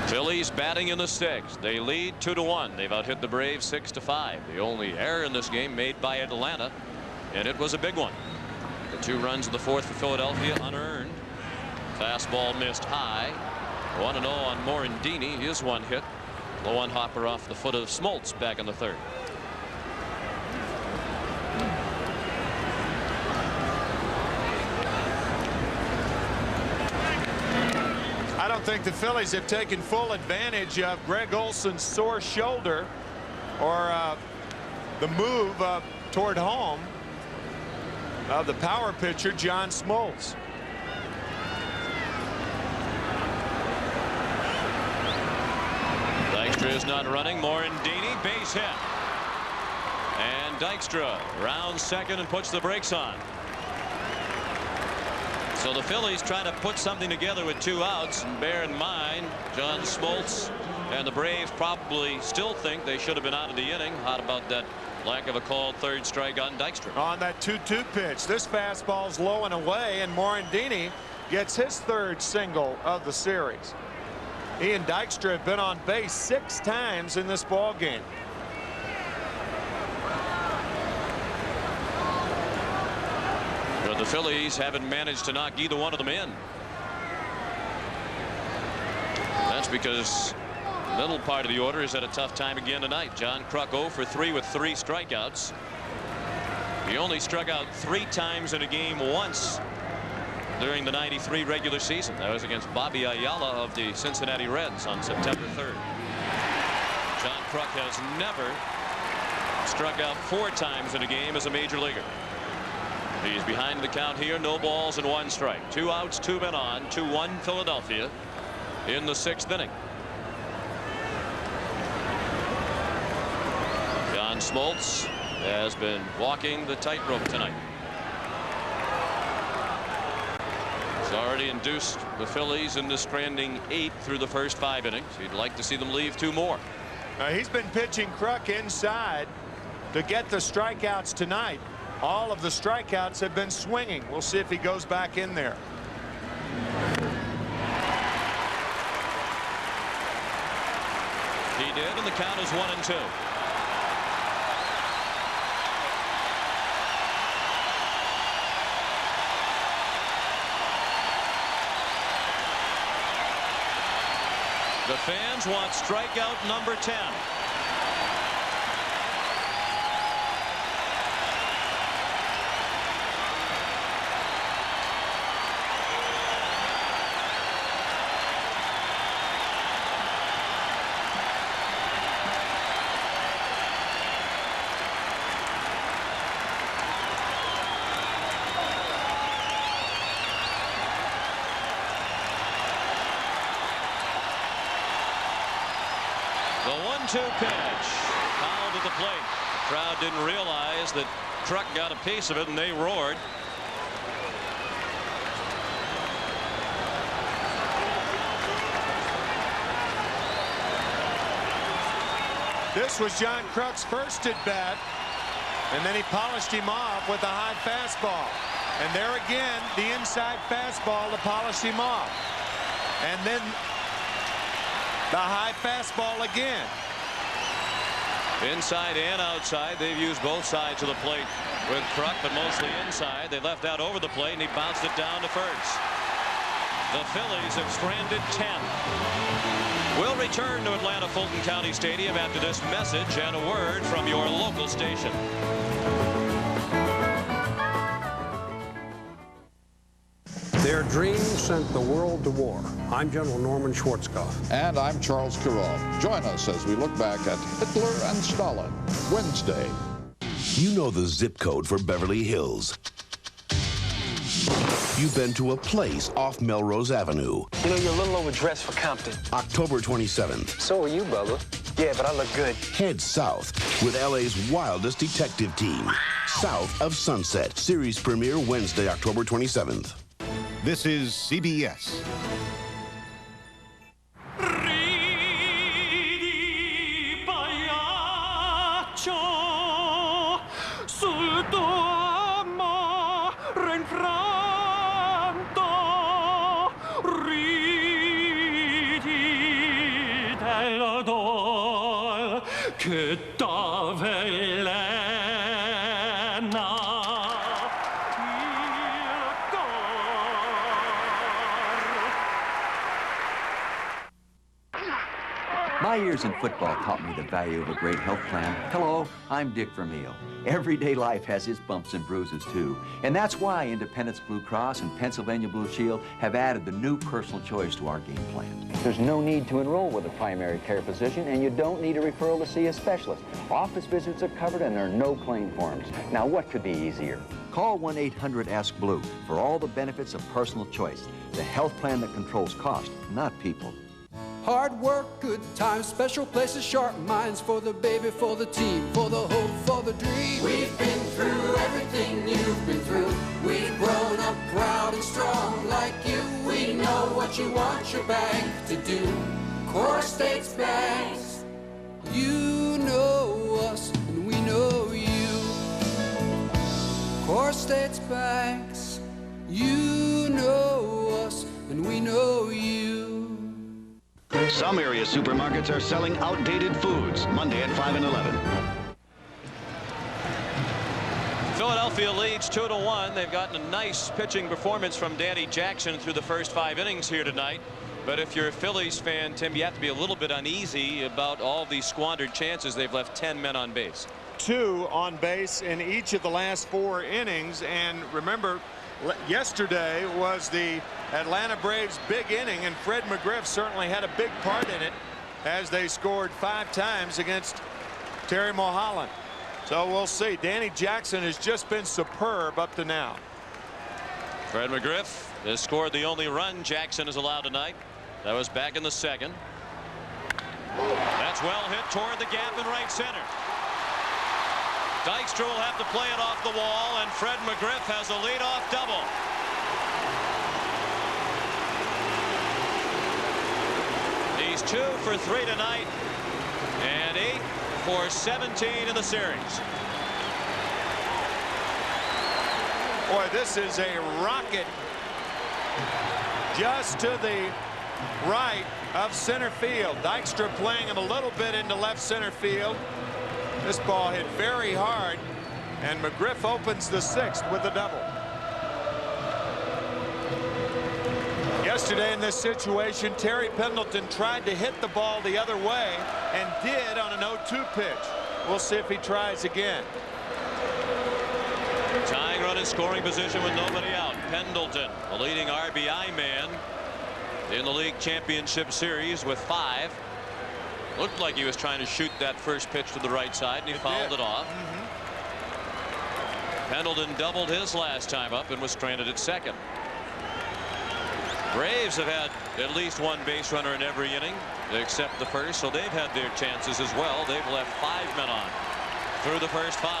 Speaker 5: Phillies batting in the 6th. They lead 2-1. They've out hit the Braves 6-5. The only error in this game made by Atlanta, and it was a big one. The 2 runs in the 4th for Philadelphia unearned. Fastball missed high. 1-0 on Morandini. His 1 hit. Low on hopper off the foot of Smoltz back in the 3rd.
Speaker 2: I don't think the Phillies have taken full advantage of Greg Olson's sore shoulder or the move toward home of the power pitcher John Smoltz.
Speaker 5: Dykstra is not running. Morandini, base hit. And Dykstra rounds second and puts the brakes on. So the Phillies try to put something together with 2 outs, and bear in mind John Smoltz and the Braves probably still think they should have been out of the inning. How about that lack of a called 3rd strike on Dykstra?
Speaker 2: On that 2-2 pitch, this fastball's low and away, and Morandini gets his 3rd single of the series. He and Dykstra have been on base 6 times in this ball game.
Speaker 5: But the Phillies haven't managed to knock either one of them in. That's because the middle part of the order is at a tough time again tonight. John Kruk 0 for 3 with 3 strikeouts. He only struck out 3 times in a game once during the '93 regular season. That was against Bobby Ayala of the Cincinnati Reds on September 3rd. John Kruk has never struck out 4 times in a game as a major leaguer. He's behind the count here. No balls and 1 strike. 2 outs, 2 men on. 2-1 Philadelphia in the 6th inning. John Smoltz has been walking the tightrope tonight. He's already induced the Phillies into stranding 8 through the first 5 innings. He'd like to see them leave 2 more.
Speaker 2: He's been pitching Kruk inside to get the strikeouts tonight. All of the strikeouts have been swinging. We'll see if he goes back in there.
Speaker 5: He did, and the count is 1-2. The fans want strikeout number 10. The 1-2 pitch fouled at the plate. Crowd didn't realize that Kruk got a piece of it, and they roared.
Speaker 2: This was John Kruk's first at bat, and then he polished him off with a high fastball. And there again, the inside fastball to polish him off. And then the high fastball again.
Speaker 5: Inside and outside. They've used both sides of the plate with Kruk, but mostly inside. They left out over the plate, and he bounced it down to first. The Phillies have stranded 10. We'll return to Atlanta Fulton County Stadium after this message and a word from your local station.
Speaker 6: Their dreams sent the world to war. I'm General Norman Schwarzkopf.
Speaker 10: And I'm Charles Kurov. Join us as we look back at Hitler and Stalin, Wednesday.
Speaker 11: You know the zip code for Beverly Hills. You've been to a place off Melrose Avenue.
Speaker 13: You know, you're a little overdressed for Compton.
Speaker 11: October 27th.
Speaker 13: So are you, Bubba. Yeah, but I look good.
Speaker 11: Head south with LA's wildest detective team. South of Sunset. Series premiere Wednesday, October 27th.
Speaker 14: This is CBS.
Speaker 12: marciò sul tuo amore infranto, ridi del dol che t'avvelena.
Speaker 1: My years in football taught me the value of a great health plan. Hello, I'm Dick Vermeil. Everyday life has its bumps and bruises, too. And that's why Independence Blue Cross and Pennsylvania Blue Shield have added the new personal choice to our game plan.
Speaker 3: There's no need to enroll with a primary care physician, and you don't need a referral to see a specialist. Office visits are covered, and there are no claim forms. Now, what could be easier?
Speaker 1: Call 1-800-ASK-BLUE for all the benefits of personal choice. The health plan that controls cost, not people.
Speaker 14: Hard work, good times, special places, sharp minds for the baby, for the team, for the hope, for the dream.
Speaker 12: We've been through everything you've been through. We've grown up proud and strong like you. We know what you want your bank to do. Core States Banks.
Speaker 14: You know us and we know you. Core States Banks. You know us and we know you.
Speaker 16: Some area supermarkets are selling outdated foods. Monday at 5 and 11.
Speaker 5: Philadelphia leads 2-1. They've gotten a nice pitching performance from Danny Jackson through the first 5 innings here tonight. But if you're a Phillies fan, Tim, you have to be a little bit uneasy about all these squandered chances. They've left 10 men on base.
Speaker 2: 2 on base in each of the last 4 innings. And remember, yesterday was the Atlanta Braves' big inning, and Fred McGriff certainly had a big part in it as they scored 5 times against Terry Mulholland. So we'll see. Danny Jackson has just been superb up to now.
Speaker 5: Fred McGriff has scored the only run Jackson has allowed tonight. That was back in the 2nd. That's well hit toward the gap in right center. Dykstra will have to play it off the wall, and Fred McGriff has a leadoff double. He's 2 for 3 tonight and 8 for 17 in the series.
Speaker 2: Boy, this is a rocket just to the right of center field. Dykstra playing it a little bit into left center field. This ball hit very hard, and McGriff opens the 6th with a double. Yesterday in this situation, Terry Pendleton tried to hit the ball the other way and did on an 0-2 pitch. We'll see if he tries again.
Speaker 5: Tying run in scoring position with nobody out. Pendleton, the leading RBI man in the league championship series with 5. Looked like he was trying to shoot that first pitch to the right side, and he fouled it off. Pendleton doubled his last time up and was stranded at 2nd. Braves have had at least 1 base runner in every inning except the first, so they've had their chances as well. They've left 5 men on through the first 5.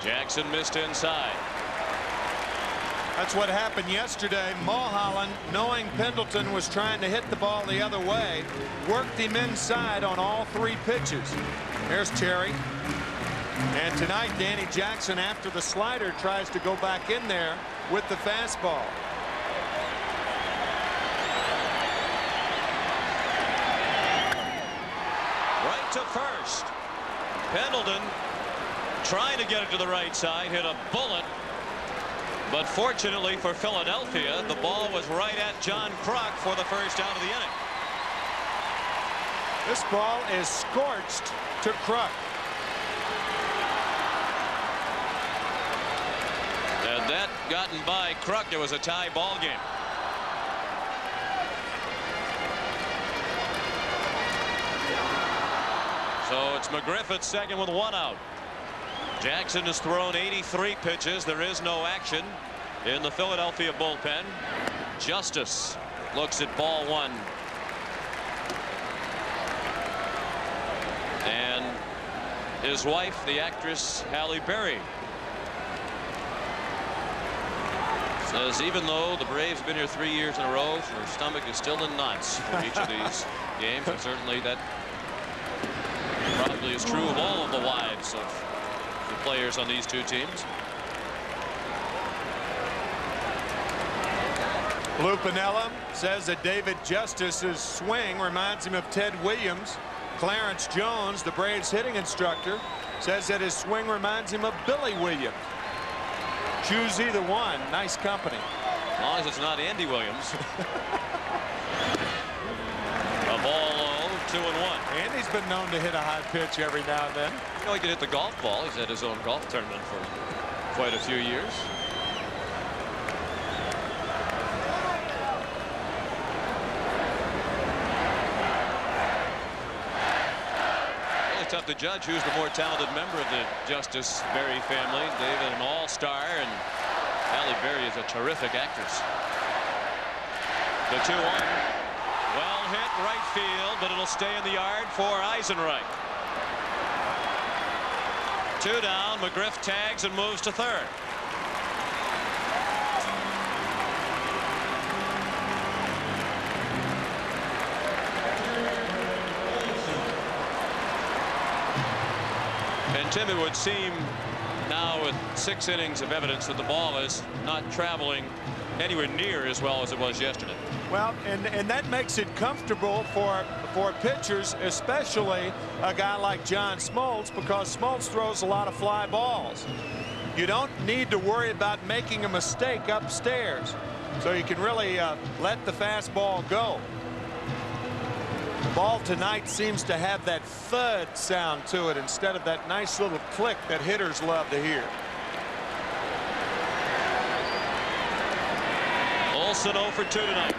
Speaker 5: Jackson missed inside.
Speaker 2: That's what happened yesterday. Mulholland, knowing Pendleton was trying to hit the ball the other way, worked him inside on all 3 pitches. There's Terry. And tonight, Danny Jackson, after the slider, tries to go back in there with the fastball.
Speaker 5: Right to first. Pendleton trying to get it to the right side, hit a bullet. But fortunately for Philadelphia, the ball was right at John Kruk for the first out of the inning.
Speaker 2: This ball is scorched to Kruk.
Speaker 5: And that gotten by Kruk. It was a tie ball game. So it's McGriff at 2nd with 1 out. Jackson has thrown 83 pitches. There is no action in the Philadelphia bullpen. Justice looks at ball 1. And his wife, the actress Halle Berry. Says even though the Braves have been here 3 years in a row, her stomach is still in knots for each of these games, and certainly that probably is true of all of the wives of the players on these two teams.
Speaker 2: Lou Piniella says that David Justice's swing reminds him of Ted Williams. Clarence Jones, the Braves hitting instructor, says that his swing reminds him of Billy Williams. Choose either one. Nice company.
Speaker 5: As long as it's not Andy Williams. A ball low, 2-1.
Speaker 2: Andy's been known to hit a high pitch every now and then.
Speaker 5: You know, he can hit the golf ball. He's had his own golf tournament for quite a few years. Tough to judge who's the more talented member of the Justice Berry family. David, an all-star, and Halle Berry is a terrific actress. The 2-1. Well hit right field, but it'll stay in the yard for Eisenreich. 2 down. McGriff tags and moves to third. Tim, it would seem now with 6 innings of evidence that the ball is not traveling anywhere near as well as it was yesterday.
Speaker 2: Well, and that makes it comfortable for pitchers, especially a guy like John Smoltz, because Smoltz throws a lot of fly balls. You don't need to worry about making a mistake upstairs, so you can really let the fastball go. The ball tonight seems to have that thud sound to it instead of that nice little click that hitters love to hear.
Speaker 5: Olsen 0 for 2 tonight.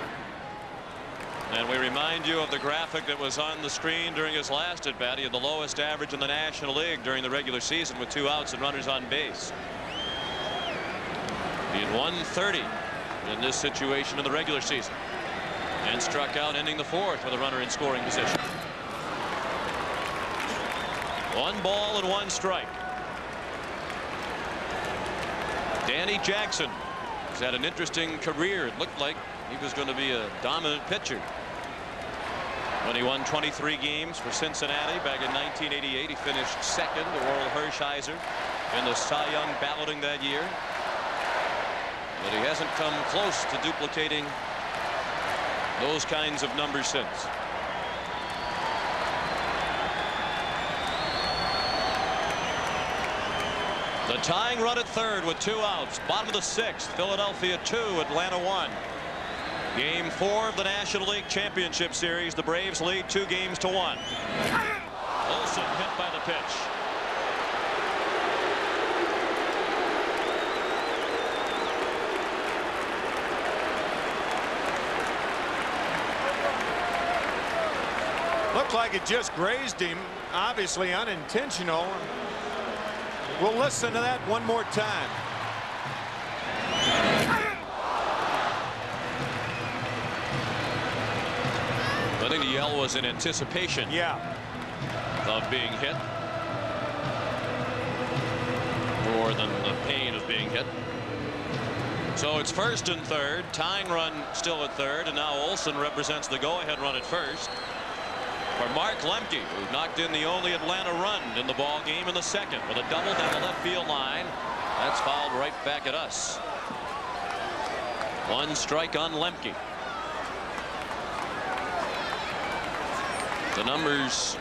Speaker 5: And we remind you of the graphic that was on the screen during his last at bat. He had the lowest average in the National League during the regular season with 2 outs and runners on base. He had 130 in this situation in the regular season. And struck out ending the 4th with a runner in scoring position. 1 ball and 1 strike. Danny Jackson has had an interesting career. It looked like he was going to be a dominant pitcher when he won 23 games for Cincinnati back in 1988. He finished 2nd to Orel Hershiser in the Cy Young balloting that year. But he hasn't come close to duplicating those kinds of numbers since. The tying run at third with 2 outs. Bottom of the 6th. Philadelphia 2, Atlanta 1. Game 4 of the National League Championship Series. The Braves lead 2 games to 1. Olsen hit by the pitch.
Speaker 2: Looked like it just grazed him, obviously unintentional. We'll listen to that one more time.
Speaker 5: I think the yell was in anticipation of being hit more than the pain of being hit. So it's 1st and 3rd. Tying run still at 3rd, and now Olsen represents the go-ahead run at 1st. For Mark Lemke, who knocked in the only Atlanta run in the ball game in the 2nd with a double down the left field line. That's fouled right back at us. 1 strike on Lemke. The numbers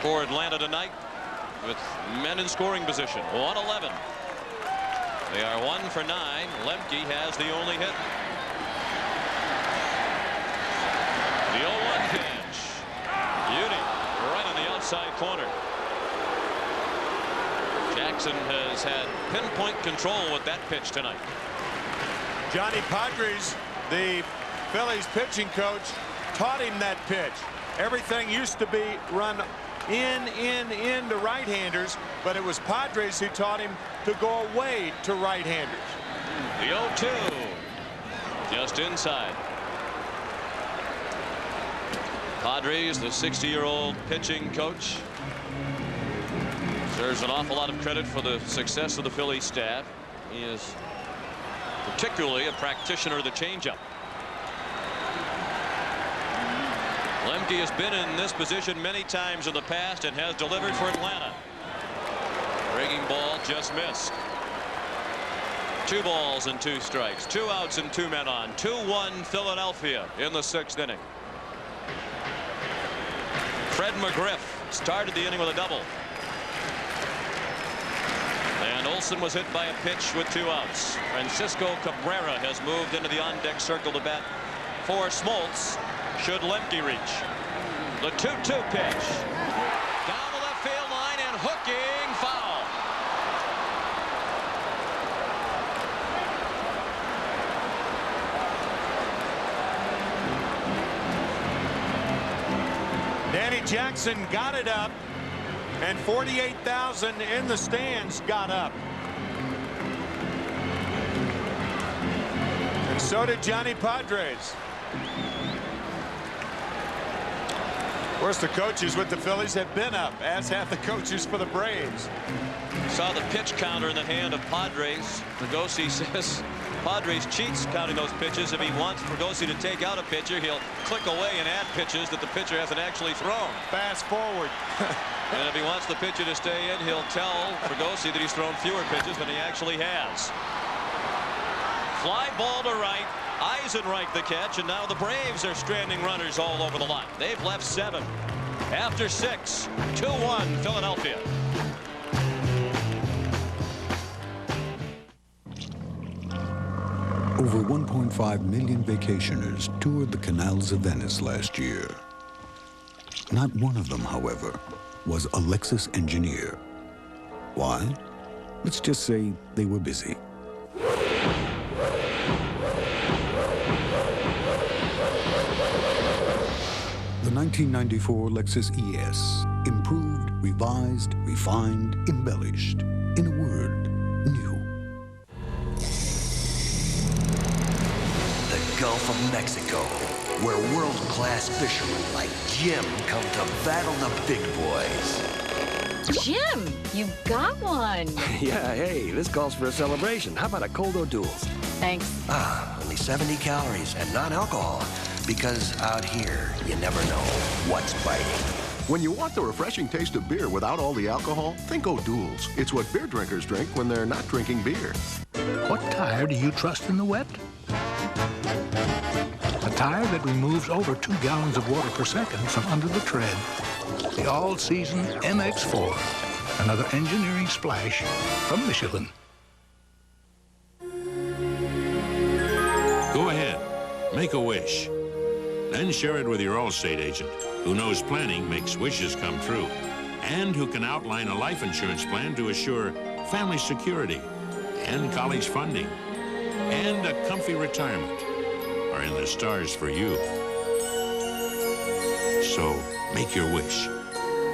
Speaker 5: for Atlanta tonight with men in scoring position. 111. They are 1 for 9. Lemke has the only hit. The 0-1 pitch. Beauty right on the outside corner. Jackson has had pinpoint control with that pitch tonight.
Speaker 2: Johnny Padres, the Phillies pitching coach, taught him that pitch. Everything used to be run in to right-handers, but it was Padres who taught him to go away to right-handers.
Speaker 5: The 0-2 just inside. Padres, the 60-year-old pitching coach, deserves an awful lot of credit for the success of the Phillies staff. He has particularly a practitioner of the changeup. Lemke has been in this position many times in the past and has delivered for Atlanta. Breaking ball just missed. 2 balls and 2 strikes. 2 outs and 2 men on. 2-1 Philadelphia in the 6th inning. Fred McGriff started the inning with a double. And Olson was hit by a pitch with 2 outs. Francisco Cabrera has moved into the on-deck circle to bat for Smoltz. Should Lemke reach. The 2-2 pitch. Down the left field line and hooking foul.
Speaker 2: Danny Jackson got it up, and 48,000 in the stands got up. And so did Johnny Padres. Of course, the coaches with the Phillies have been up, as have the coaches for the Braves.
Speaker 5: Saw the pitch counter in the hand of Padres. Fregosi says Padres cheats counting those pitches. If he wants Fregosi to take out a pitcher, he'll click away and add pitches that the pitcher hasn't actually thrown.
Speaker 2: Fast forward.
Speaker 5: And if he wants the pitcher to stay in, he'll tell Fregosi that he's thrown fewer pitches than he actually has. Fly ball to right. Eisenreich the catch, and now the Braves are stranding runners all over the lot. They've left 7 after 6. 2-1 Philadelphia.
Speaker 15: Over 1.5 million vacationers toured the canals of Venice last year. Not one of them, however, was a Lexus engineer. Why? Let's just say they were busy. The 1994 Lexus ES, improved, revised, refined, embellished. In a word, new.
Speaker 12: The Gulf of Mexico, where world-class fishermen like Jim come to battle the big boys.
Speaker 4: Jim, you got one.
Speaker 7: Yeah, hey, this calls for a celebration. How about a cold O'Doul's?
Speaker 4: Thanks.
Speaker 12: Only 70 calories and non-alcohol. Because out here, you never know what's biting.
Speaker 11: When you want the refreshing taste of beer without all the alcohol, think O'Doul's. It's what beer drinkers drink when they're not drinking beer.
Speaker 18: What tire do you trust in the wet? A tire that removes over 2 gallons of water per second from under the tread. The all-season MX-4. Another engineering splash from Michelin.
Speaker 19: Go ahead. Make a wish. Then share it with your Allstate agent, who knows planning makes wishes come true, and who can outline a life insurance plan to assure family security and college funding and a comfy retirement are in the stars for you. So make your wish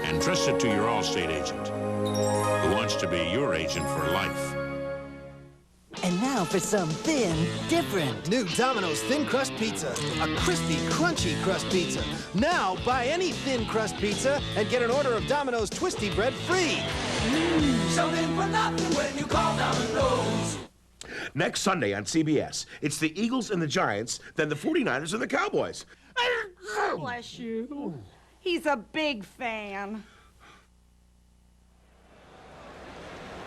Speaker 19: and trust it to your Allstate agent, who wants to be your agent for life.
Speaker 20: And now for something different.
Speaker 24: New Domino's Thin Crust Pizza. A crispy, crunchy crust pizza. Now buy any thin crust pizza and get an order of Domino's Twisty Bread free.
Speaker 12: Something for nothing when you call Domino's.
Speaker 27: Next Sunday on CBS, it's the Eagles and the Giants, then the 49ers and the Cowboys.
Speaker 28: Bless you. He's a big fan.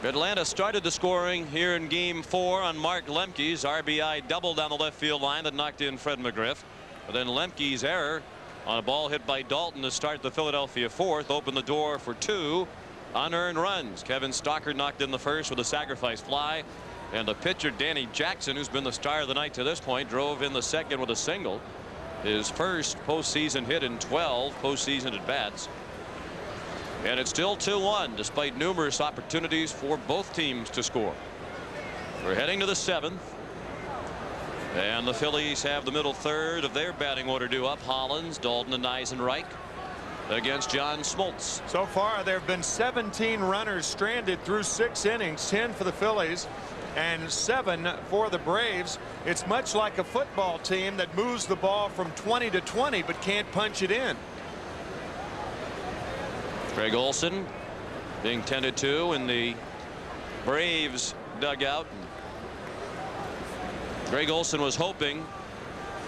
Speaker 5: Atlanta started the scoring here in Game 4 on Mark Lemke's RBI double down the left field line that knocked in Fred McGriff. But then Lemke's error on a ball hit by Dalton to start the Philadelphia 4th opened the door for 2 unearned runs. Kevin Stocker knocked in the first with a sacrifice fly, and the pitcher Danny Jackson, who's been the star of the night to this point, drove in the second with a single. His first postseason hit in 12 postseason at bats. And it's still 2-1 despite numerous opportunities for both teams to score. We're heading to the 7th. And the Phillies have the middle third of their batting order due up. Hollins, Dalton, and Eisenreich against John Smoltz.
Speaker 2: So far, there have been 17 runners stranded through 6 innings, 10 for the Phillies and 7 for the Braves. It's much like a football team that moves the ball from 20 to 20 but can't punch it in.
Speaker 5: Greg Olson being tended to in the Braves dugout. Greg Olson was hoping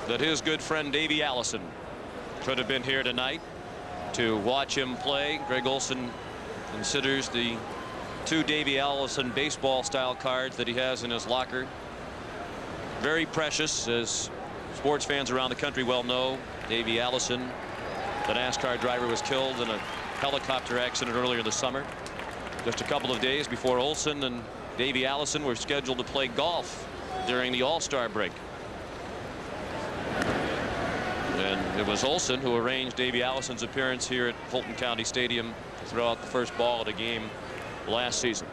Speaker 5: that his good friend Davey Allison could have been here tonight to watch him play. Greg Olson considers the 2 Davey Allison baseball style cards that he has in his locker very precious, as sports fans around the country well know. Davey Allison, the NASCAR driver, was killed in a helicopter accident earlier this summer, just a couple of days before Olson and Davey Allison were scheduled to play golf during the All-Star break. And it was Olson who arranged Davey Allison's appearance here at Fulton County Stadium to throw out the first ball of the game last season.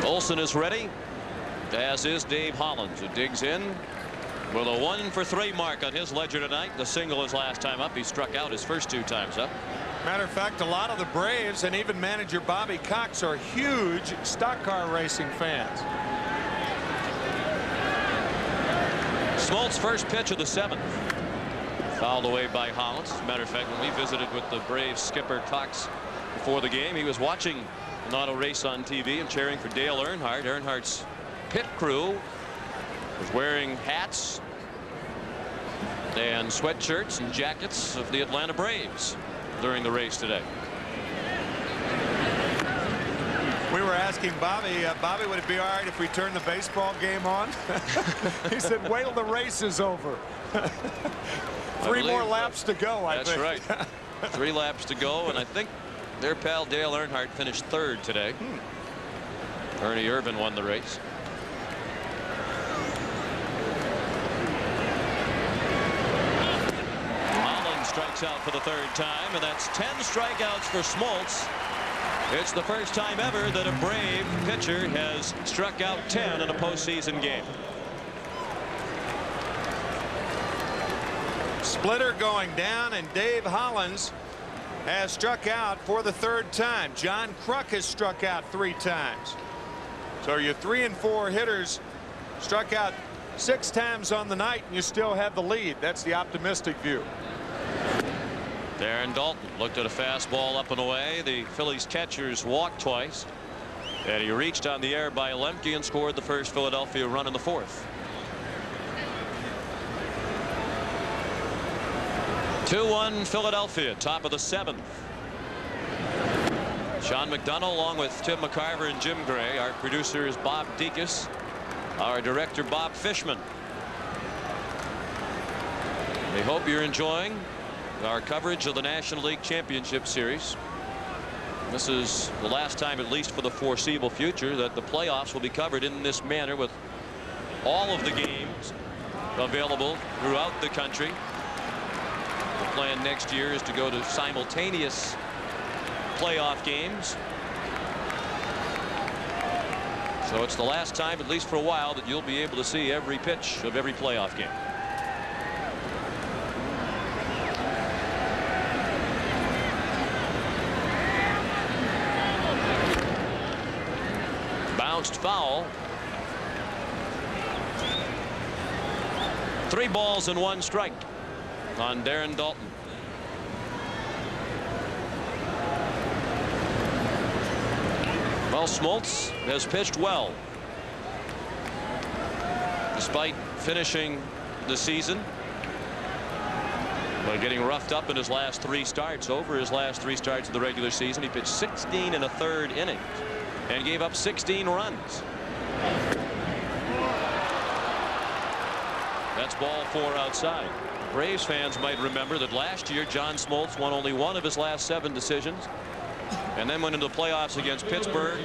Speaker 5: Olson is ready, as is Dave Hollins, who digs in with a 1-for-3 mark on his ledger tonight. The single his last time up. He struck out his first 2 times up.
Speaker 2: Matter of fact, a lot of the Braves and even manager Bobby Cox are huge stock car racing fans.
Speaker 5: Smoltz first pitch of the 7th. Fouled away by Hollins. As a matter of fact, when we visited with the Braves skipper Cox before the game, he was watching an auto race on TV and cheering for Dale Earnhardt. Earnhardt's pit crew was wearing hats and sweatshirts and jackets of the Atlanta Braves during the race today.
Speaker 2: We were asking Bobby, would it be all right if we turned the baseball game on? He said, wait till the race is over. 3 more laps to go, I think.
Speaker 5: That's right. 3 laps to go, and I think their pal Dale Earnhardt finished 3rd today. Ernie Irvan won the race. Holland strikes out for the 3rd time, and that's 10 strikeouts for Smoltz. It's the first time ever that a Brave pitcher has struck out 10 in a postseason game.
Speaker 2: Splitter going down, and Dave Hollins has struck out for the 3rd time. John Kruk has struck out 3 times. So your 3 and 4 hitters struck out 6 times on the night, and you still have the lead. That's the optimistic view.
Speaker 5: Darren Dalton looked at a fastball up and away. The Phillies catchers walked twice, and he reached on the air by Lemke and scored the first Philadelphia run in the 4th. 2-1 Philadelphia, top of the 7th. Sean McDonough along with Tim McCarver and Jim Gray. Our producer is Bob Dekas. Our director Bob Fishman. We hope you're enjoying our coverage of the National League Championship Series. This is the last time, at least for the foreseeable future, that the playoffs will be covered in this manner, with all of the games available throughout the country. The plan next year is to go to simultaneous playoff games. So it's the last time, at least for a while, that you'll be able to see every pitch of every playoff game. Bounced foul. 3 balls and 1 strike on Darren Dalton. Well, Smoltz has pitched well, despite finishing the season by getting roughed up in his last 3 starts. Over his last 3 starts of the regular season, he pitched 16 1/3 innings and gave up 16 runs. That's ball 4 outside. Braves fans might remember that last year John Smoltz won only 1 of his last 7 decisions, and then went into the playoffs against Pittsburgh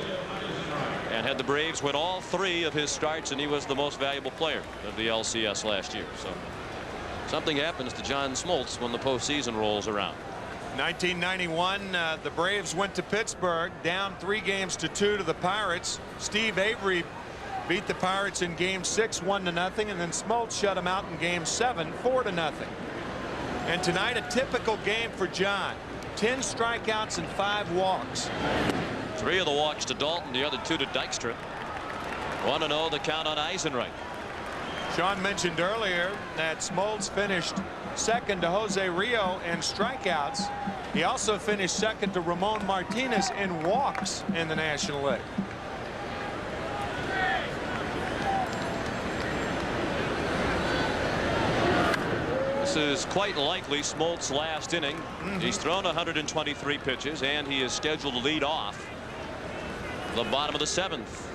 Speaker 5: and had the Braves win all 3 of his starts, and he was the most valuable player of the LCS last year. So something happens to John Smoltz when the postseason rolls around.
Speaker 2: 1991, the Braves went to Pittsburgh, down 3-2 to the Pirates. Steve Avery beat the Pirates in Game 6 1-0, and then Smoltz shut him out in Game 7 4-0. And tonight, a typical game for John. 10 strikeouts and 5 walks.
Speaker 5: 3 of the walks to Dalton, the other 2 to Dykstra. 1-0 the count on Eisenreich.
Speaker 2: Sean mentioned earlier that Smoltz finished second to Jose Rio in strikeouts. He also finished second to Ramon Martinez in walks in the National League.
Speaker 5: This is quite likely Smoltz' last inning. He's thrown 123 pitches, and he is scheduled to lead off the bottom of the 7th.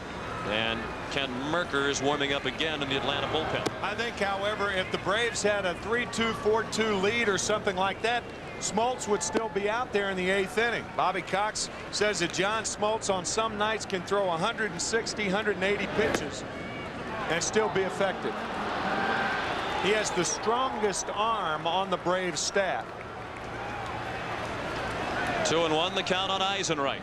Speaker 5: And Ken Merker is warming up again in the Atlanta bullpen.
Speaker 2: I think, however, if the Braves had a 3-2, 4-2 lead or something like that, Smoltz would still be out there in the 8th inning. Bobby Cox says that John Smoltz on some nights can throw 160, 180 pitches and still be effective. He has the strongest arm on the Braves staff.
Speaker 5: 2-1 the count on Eisenreich.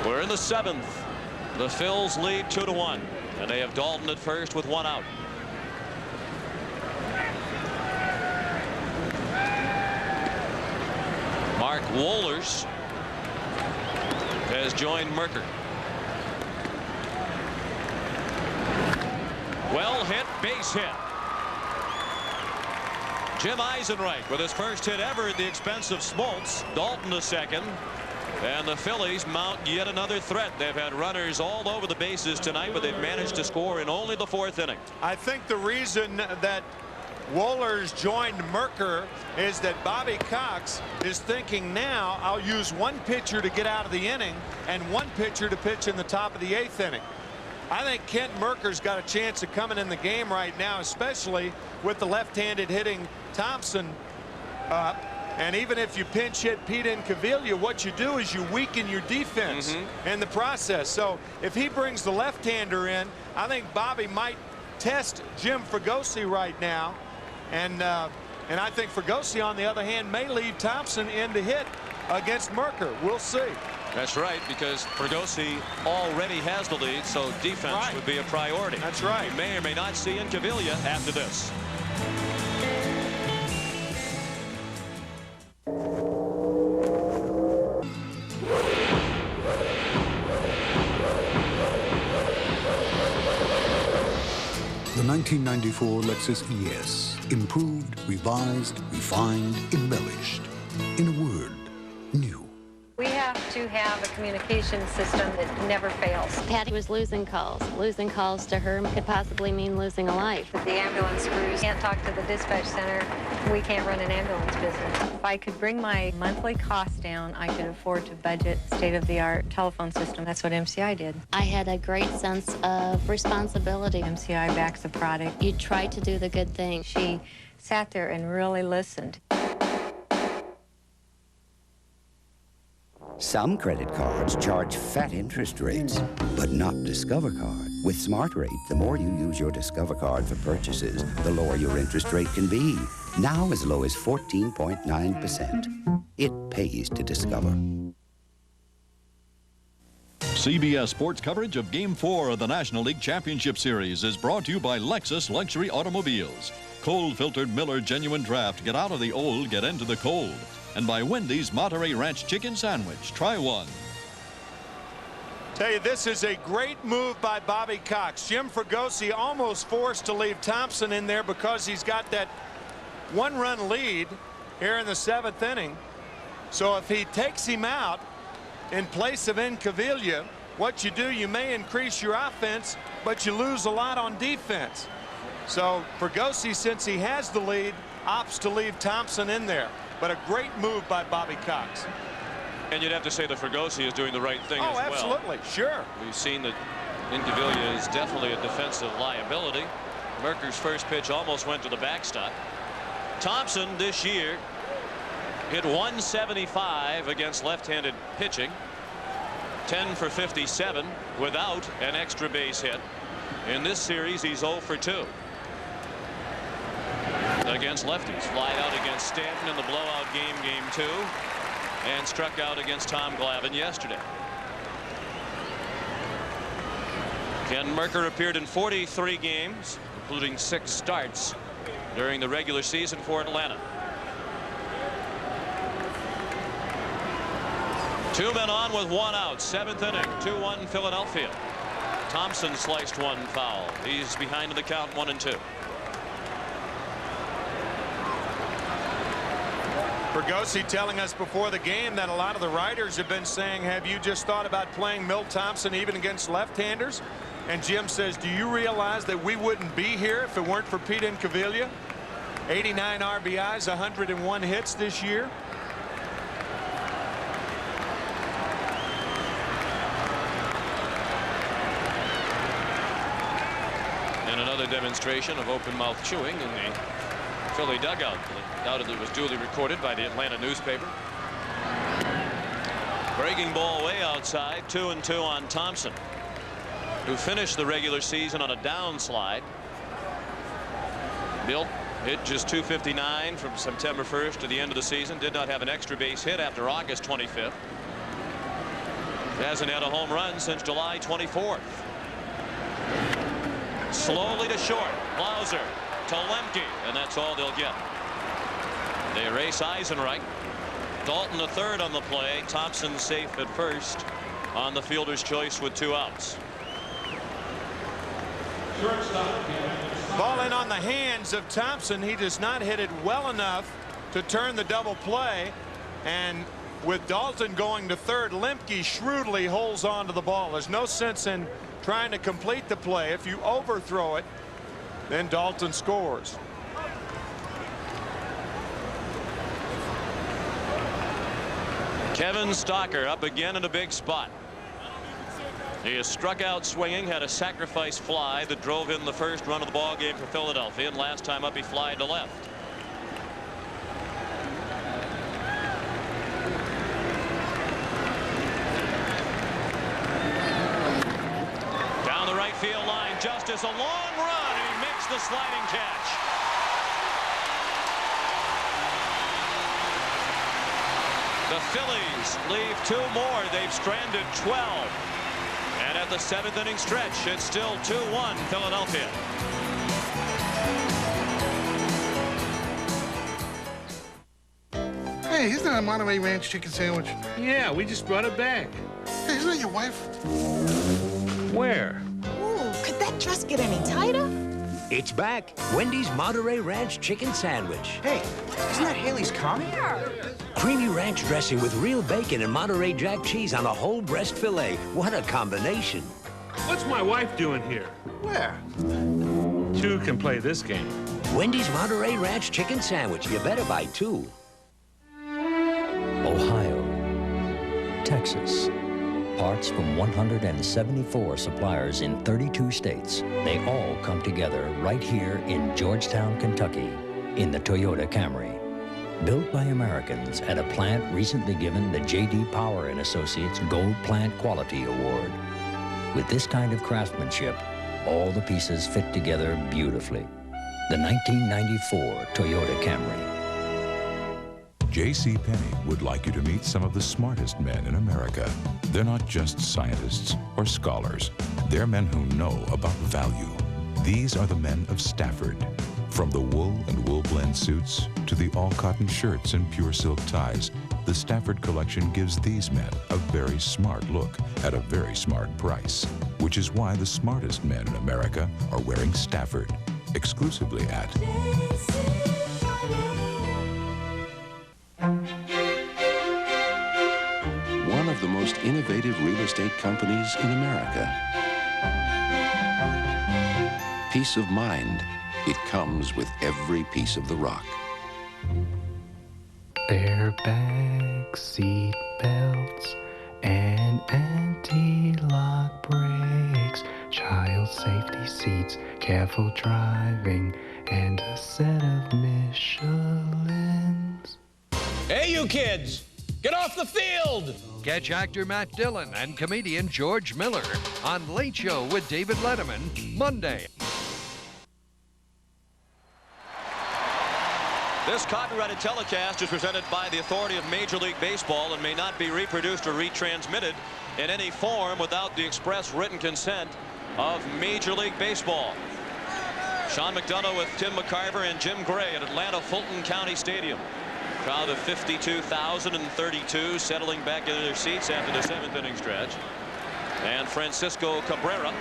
Speaker 5: We're in the 7th. The Phils lead 2-1, and they have Dalton at first with 1 out. Mark Wohlers has joined Merker. Well hit, base hit. Jim Eisenreich with his first hit ever at the expense of Smoltz. Dalton to second. And the Phillies mount yet another threat. They've had runners all over the bases tonight, but they've managed to score in only the 4th inning.
Speaker 2: I think the reason that Wohlers joined Merker is that Bobby Cox is thinking now I'll use one pitcher to get out of the inning and one pitcher to pitch in the top of the 8th inning. I think Kent Merker's got a chance of coming in the game right now, especially with the left-handed hitting Thompson up. And even if you pinch hit Pete Incaviglia, what you do is you weaken your defense in the process. So if he brings the left-hander in, I think Bobby might test Jim Fregosi right now. And I think Fregosi, on the other hand, may leave Thompson in to hit against Merker. We'll see.
Speaker 5: That's right, because Fregosi already has the lead, so defense would be a priority.
Speaker 2: That's right.
Speaker 5: We may or may not see Incaviglia after this.
Speaker 15: The 1994 Lexus ES. Improved, revised, refined, embellished. In a word, new.
Speaker 8: We have to have a communication system that never fails.
Speaker 9: Patty was losing calls. Losing calls to her could possibly mean losing a life.
Speaker 8: If the ambulance crews can't talk to the dispatch center, we can't run an ambulance business. If I could bring my monthly costs down, I could afford to budget state-of-the-art telephone system. That's what MCI did.
Speaker 9: I had a great sense of responsibility.
Speaker 8: MCI backs the product.
Speaker 9: You try to do the good thing.
Speaker 8: She sat there and really listened.
Speaker 17: Some credit cards charge fat interest rates, but not Discover Card. With Smart Rate, the more you use your Discover Card for purchases, the lower your interest rate can be. Now as low as 14.9%. It pays to Discover.
Speaker 21: CBS Sports coverage of Game 4 of the National League Championship Series is brought to you by Lexus Luxury Automobiles. Cold-filtered Miller Genuine Draft. Get out of the old, get into the cold. And by Wendy's Monterey Ranch Chicken Sandwich. Try one.
Speaker 2: Tell you, this is a great move by Bobby Cox. Jim Fregosi almost forced to leave Thompson in there because he's got that one-run lead here in the 7th inning. So if he takes him out in place of Incaviglia, what you do, you may increase your offense, but you lose a lot on defense. So Fregosi, since he has the lead, opts to leave Thompson in there. But a great move by Bobby Cox.
Speaker 5: And you'd have to say that Fregosi is doing the right thing as well.
Speaker 2: Oh, absolutely. Sure.
Speaker 5: We've seen that Incaviglia is definitely a defensive liability. Merker's first pitch almost went to the backstop. Thompson this year hit 175 against left-handed pitching. 10 for 57 without an extra base hit. In this series, he's 0 for 2. Against lefties. Flied out against Stanton in the blowout game, Game 2, and struck out against Tom Glavine yesterday. Ken Merker appeared in 43 games, including 6 starts during the regular season for Atlanta. 2 men on with 1 out. 7th inning, 2-1 Philadelphia. Thompson sliced one foul. He's behind in the count, 1-2.
Speaker 2: Bergosi telling us before the game that a lot of the writers have been saying, have you just thought about playing Milt Thompson even against left-handers? And Jim says, do you realize that we wouldn't be here if it weren't for Pete Incaviglia? 89 RBIs, 101 hits this year.
Speaker 5: And another demonstration of open mouth chewing in the Philly dugout. Undoubtedly was duly recorded by the Atlanta newspaper. Breaking ball way outside, 2-2 on Thompson, who finished the regular season on a downslide. Milt hit just .259 from September 1st to the end of the season. Did not have an extra base hit after August 25th. Hasn't had a home run since July 24th. Slowly to short. Blauser to Lemke, and that's all they'll get. They erase Eisenreich. Dalton the third on the play. Thompson safe at first on the fielder's choice with 2 outs.
Speaker 2: Ball in on the hands of Thompson. He does not hit it well enough to turn the double play. And with Dalton going to third, Lemke shrewdly holds on to the ball. There's no sense in trying to complete the play. If you overthrow it, then Dalton scores.
Speaker 5: Kevin Stocker up again in a big spot. He is struck out swinging, had a sacrifice fly that drove in the first run of the ball game for Philadelphia, and last time up he flied to left. Down the right field line, Justice, a long run, and he makes the sliding catch. The Phillies leave 2 more. They've stranded 12. And at the 7th inning stretch, it's still 2-1 Philadelphia.
Speaker 3: Hey, isn't that a Monterey Ranch chicken sandwich?
Speaker 6: Yeah, we just brought it back.
Speaker 3: Hey, isn't that your wife?
Speaker 6: Where?
Speaker 10: Ooh, could that dress get any tighter?
Speaker 13: It's back. Wendy's Monterey Ranch chicken sandwich.
Speaker 10: Hey, isn't that Haley's comment?
Speaker 13: Creamy ranch dressing with real bacon and Monterey Jack cheese on a whole breast fillet. What a combination.
Speaker 6: What's my wife doing here?
Speaker 10: Where?
Speaker 6: 2 can play this game.
Speaker 13: Wendy's Monterey Ranch chicken sandwich. You better buy 2.
Speaker 22: Ohio, Texas. Parts from 174 suppliers in 32 states. They all come together right here in Georgetown, Kentucky, in the Toyota Camry. Built by Americans at a plant recently given the J.D. Power & Associates Gold Plant Quality Award. With this kind of craftsmanship, all the pieces fit together beautifully. The 1994 Toyota Camry.
Speaker 23: J.C. Penney would like you to meet some of the smartest men in America. They're not just scientists or scholars. They're men who know about value. These are the men of Stafford. From the wool and wool blend suits to the all-cotton shirts and pure silk ties, the Stafford collection gives these men a very smart look at a very smart price, which is why the smartest men in America are wearing Stafford, exclusively at
Speaker 11: one of the most innovative real estate companies in America. Peace of mind. It comes with every piece of the rock.
Speaker 25: Airbag, seat belts, and anti-lock brakes, child safety seats, careful driving, and a set of Michelins.
Speaker 26: Hey, you kids! Get off the field!
Speaker 29: Catch actor Matt Dillon and comedian George Miller on Late Show with David Letterman, Monday.
Speaker 5: This copyrighted telecast is presented by the authority of Major League Baseball and may not be reproduced or retransmitted in any form without the express written consent of Major League Baseball. Sean McDonough with Tim McCarver and Jim Gray at Atlanta Fulton County Stadium. Crowd of 52,032 settling back into their seats after the 7th inning stretch. And Francisco Cabrera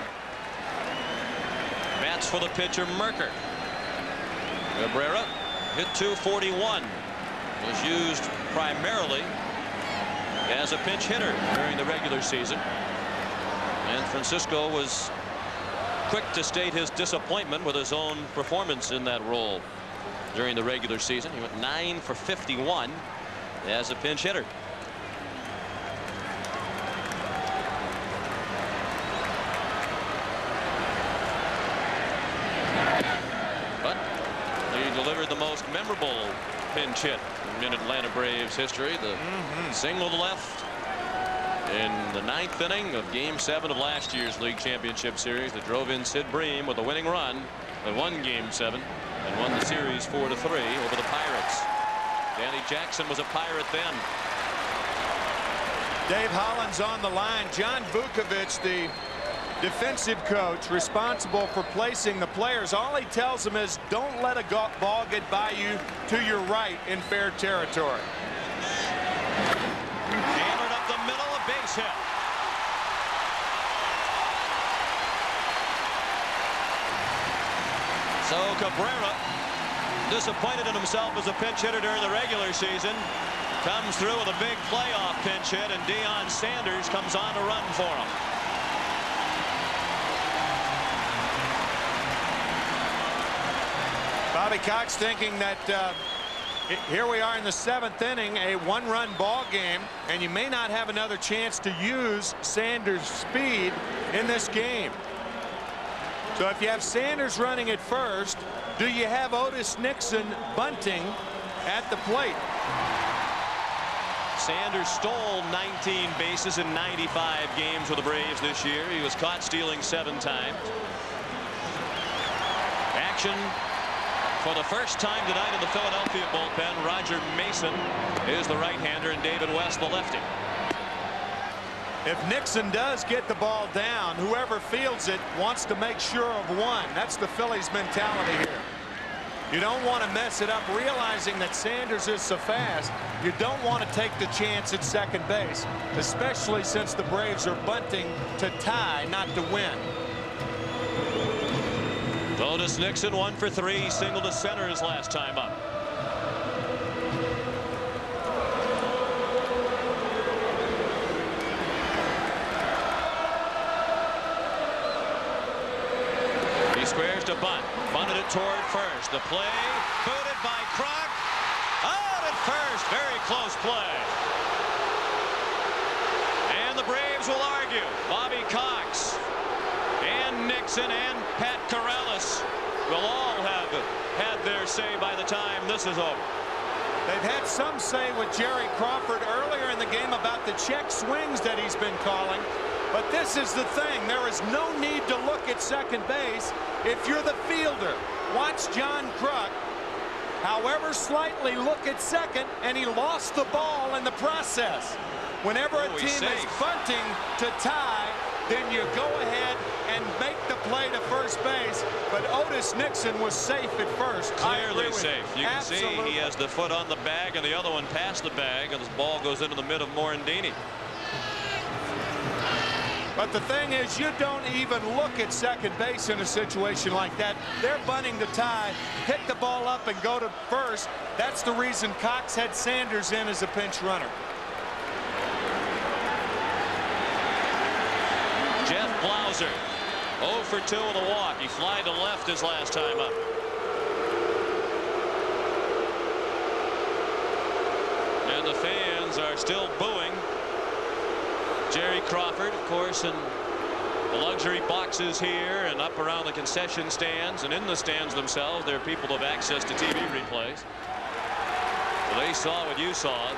Speaker 5: Bats for the pitcher, Merker. Cabrera hit .241. Was used primarily as a pinch hitter during the regular season. And Francisco was quick to state his disappointment with his own performance in that role during the regular season. He went 9 for 51 as a pinch hitter. But he delivered the most memorable pinch hit in Atlanta Braves history. The single to left in the 9th inning of Game 7 of last year's League Championship Series that drove in Sid Bream with a winning run that won Game 7 and won the series 4-3 over the Pirates. Danny Jackson was a Pirate then.
Speaker 2: Dave Holland's on the line. John Vukovich, the defensive coach responsible for placing the players, all he tells them is don't let a ball get by you to your right in fair territory.
Speaker 5: Hammered up the middle, a base hit. So Cabrera, disappointed in himself as a pinch hitter during the regular season, comes through with a big playoff pinch hit, and Deion Sanders comes on to run for him.
Speaker 2: Bobby Cox thinking that here we are in the 7th inning, a one-run ball game, and you may not have another chance to use Sanders' speed in this game. So if you have Sanders running at first, do you have Otis Nixon bunting at the plate?
Speaker 5: Sanders stole 19 bases in 95 games with the Braves this year. He was caught stealing 7 times. Action for the first time tonight in the Philadelphia bullpen. Roger Mason is the right-hander and David West the lefty.
Speaker 2: If Nixon does get the ball down, whoever fields it wants to make sure of one. That's the Phillies mentality here. You don't want to mess it up, realizing that Sanders is so fast. You don't want to take the chance at second base, especially since the Braves are bunting to tie, not to win.
Speaker 5: Otis Nixon 1 for 3, single to center his last time up. He squares to bunt, bunted it toward first. The play booted by Kroc. Out at first, very close play. And the Braves will argue. Bobby Cox and Nixon and Pat Corrales will all have had their say by the time this is over.
Speaker 2: They've had some say with Jerry Crawford earlier in the game about the check swings that he's been calling. But this is the thing. There is no need to look at second base if you're the fielder. Watch John Kruk, however slightly, look at second, and he lost the ball in the process. Whenever a team is bunting to tie, then you go ahead and make the play to first base. But Otis Nixon was safe at first.
Speaker 5: Clearly safe. You can see he has the foot on the bag and the other one past the bag, and this ball goes into the mid of Morandini.
Speaker 2: But the thing is, you don't even look at second base in a situation like that. They're bunting to tie, pick the ball up and go to first. That's the reason Cox had Sanders in as a pinch runner.
Speaker 5: Jeff Blauser 0 for 2 with a walk. He flied to left his last time up. And the fans are still booing Jerry Crawford, of course, in the luxury boxes here and up around the concession stands and in the stands themselves. There are people who have access to TV replays. Well, they saw what you saw.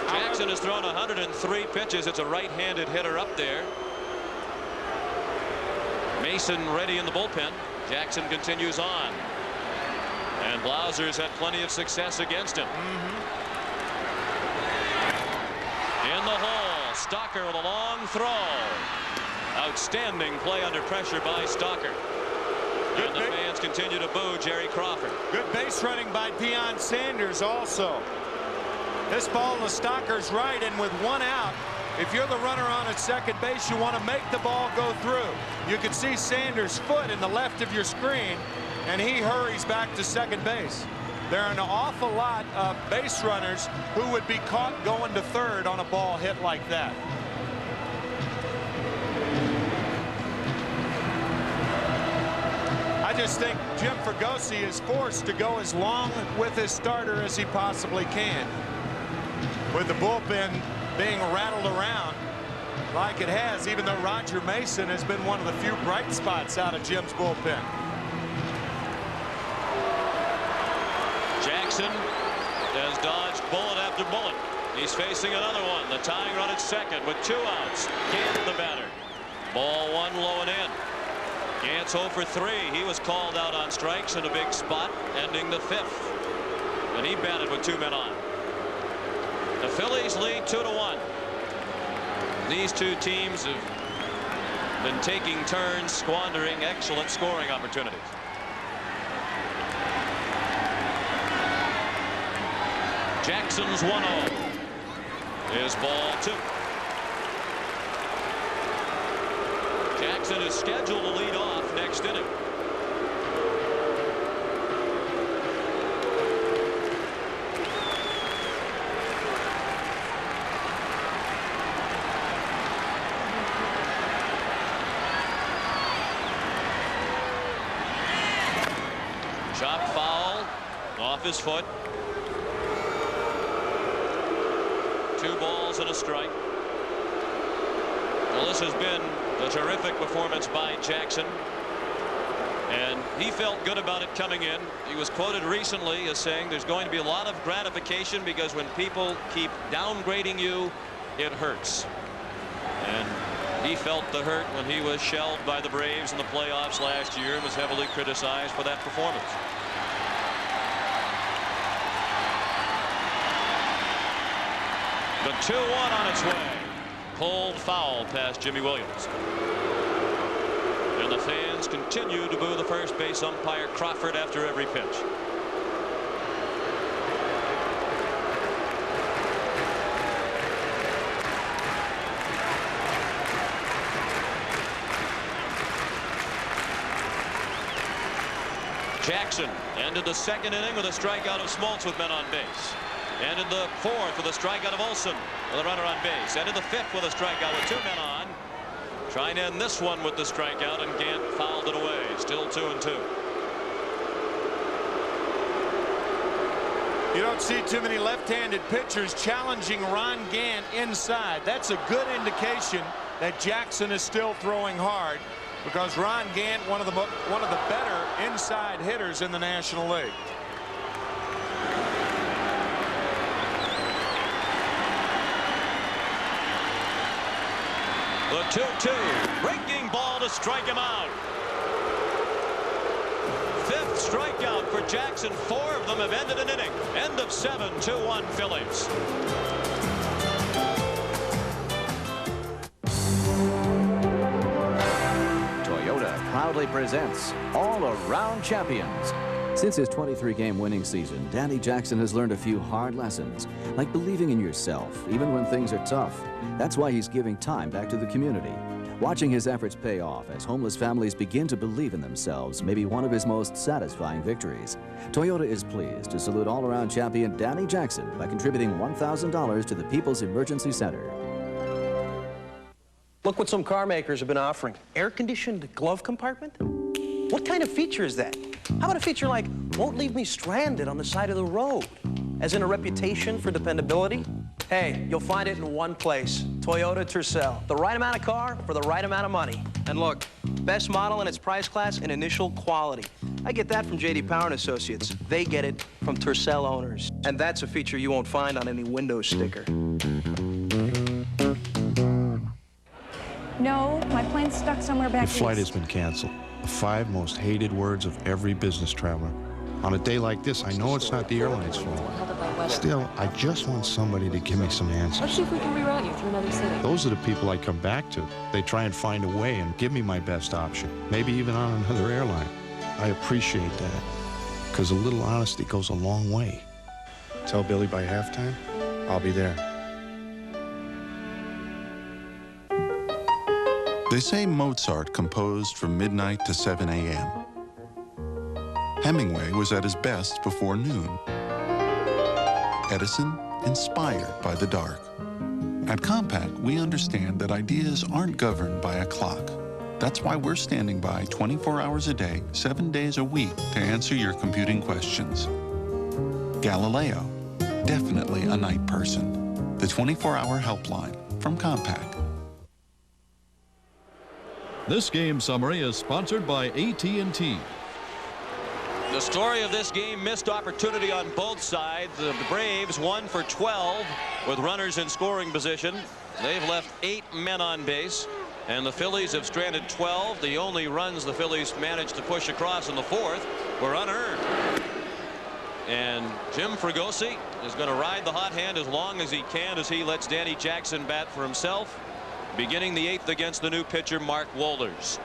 Speaker 5: Jackson has thrown 103 pitches. It's a right-handed hitter up there. Mason ready in the bullpen. Jackson continues on. And Blauser's had plenty of success against him. In the hole, Stalker with a long throw. Outstanding play under pressure by Stalker. And the fans continue to boo Jerry Crawford.
Speaker 2: Good base running by Deion Sanders also. This ball to Stocker's right, and with one out, if you're the runner on at second base, you want to make the ball go through. You can see Sanders' foot in the left of your screen, and he hurries back to second base. There are an awful lot of base runners who would be caught going to third on a ball hit like that. I just think Jim Fregosi is forced to go as long with his starter as he possibly can. With the bullpen being rattled around like it has, even though Roger Mason has been one of the few bright spots out of Jim's bullpen.
Speaker 5: Jackson has dodged bullet after bullet. He's facing another one. The tying run at second with 2 outs. Gant the batter. Ball 1 low and in. Gant's 0 for 3. He was called out on strikes in a big spot, ending the 5th. And he batted with 2 men on. The Phillies lead 2-1. These two teams have been taking turns squandering excellent scoring opportunities. Jackson's 1-0 is ball 2. Jackson is scheduled to lead off next inning. Chop foul off his foot. 2 balls and a strike. Well, this has been a terrific performance by Jackson, and he felt good about it coming in. He was quoted recently as saying there's going to be a lot of gratification because when people keep downgrading you, it hurts. And he felt the hurt when he was shelled by the Braves in the playoffs last year and was heavily criticized for that performance. The 2-1 on its way. Pulled foul past Jimmy Williams. And the fans continue to boo the first base umpire Crawford after every pitch. Jackson ended the 2nd inning with a strikeout of Smoltz with men on base. Ended the 4th with a strikeout of Olson with a runner on base. Ended the 5th with a strikeout with 2 men on. Trying to end this one with the strikeout, and Gant fouled it away. Still 2-2.
Speaker 2: You don't see too many left-handed pitchers challenging Ron Gant inside. That's a good indication that Jackson is still throwing hard, because Ron Gant, one of the better inside hitters in the National League.
Speaker 5: The 2-2, breaking ball to strike him out. 5th strikeout for Jackson. 4 of them have ended an inning. End of 7, 2-1 Phillies.
Speaker 1: Toyota proudly presents All-Around Champions. Since his 23-game winning season, Danny Jackson has learned a few hard lessons, like believing in yourself, even when things are tough. That's why he's giving time back to the community. Watching his efforts pay off as homeless families begin to believe in themselves may be one of his most satisfying victories. Toyota is pleased to salute all-around champion Danny Jackson by contributing $1,000 to the People's Emergency Center.
Speaker 4: Look what some car makers have been offering. Air-conditioned glove compartment? What kind of feature is that? How about a feature like, won't leave me stranded on the side of the road? As in a reputation for dependability? Hey, you'll find it in one place. Toyota Tercel. The right amount of car for the right amount of money. And look, best model in its price class and initial quality. I get that from J.D. Power & Associates. They get it from Tercel owners. And that's a feature you won't find on any window sticker.
Speaker 7: No, my plane's stuck somewhere back east.
Speaker 14: Your flight has been canceled. The 5 most hated words of every business traveler. On a day like this, I know it's not the airline's fault. Still, I just want somebody to give me some answers.
Speaker 16: Let's see if we can reroute you through another city.
Speaker 14: Those are the people I come back to. They try and find a way and give me my best option, maybe even on another airline. I appreciate that, because a little honesty goes a long way. Tell Billy by halftime, I'll be there.
Speaker 9: They say Mozart composed from midnight to 7 a.m. Hemingway was at his best before noon. Edison, inspired by the dark. At Compaq, we understand that ideas aren't governed by a clock. That's why we're standing by 24 hours a day, 7 days a week to answer your computing questions. Galileo, definitely a night person. The 24-hour helpline from Compaq.
Speaker 21: This game summary is sponsored by AT&T.
Speaker 5: The story of this game, missed opportunity on both sides. The Braves 1 for 12 with runners in scoring position. They've left 8 men on base, and the Phillies have stranded 12. The only runs the Phillies managed to push across in the fourth were unearned. And Jim Fregosi is going to ride the hot hand as long as he can as he lets Danny Jackson bat for himself, beginning the 8th against the new pitcher Mark Wohlers.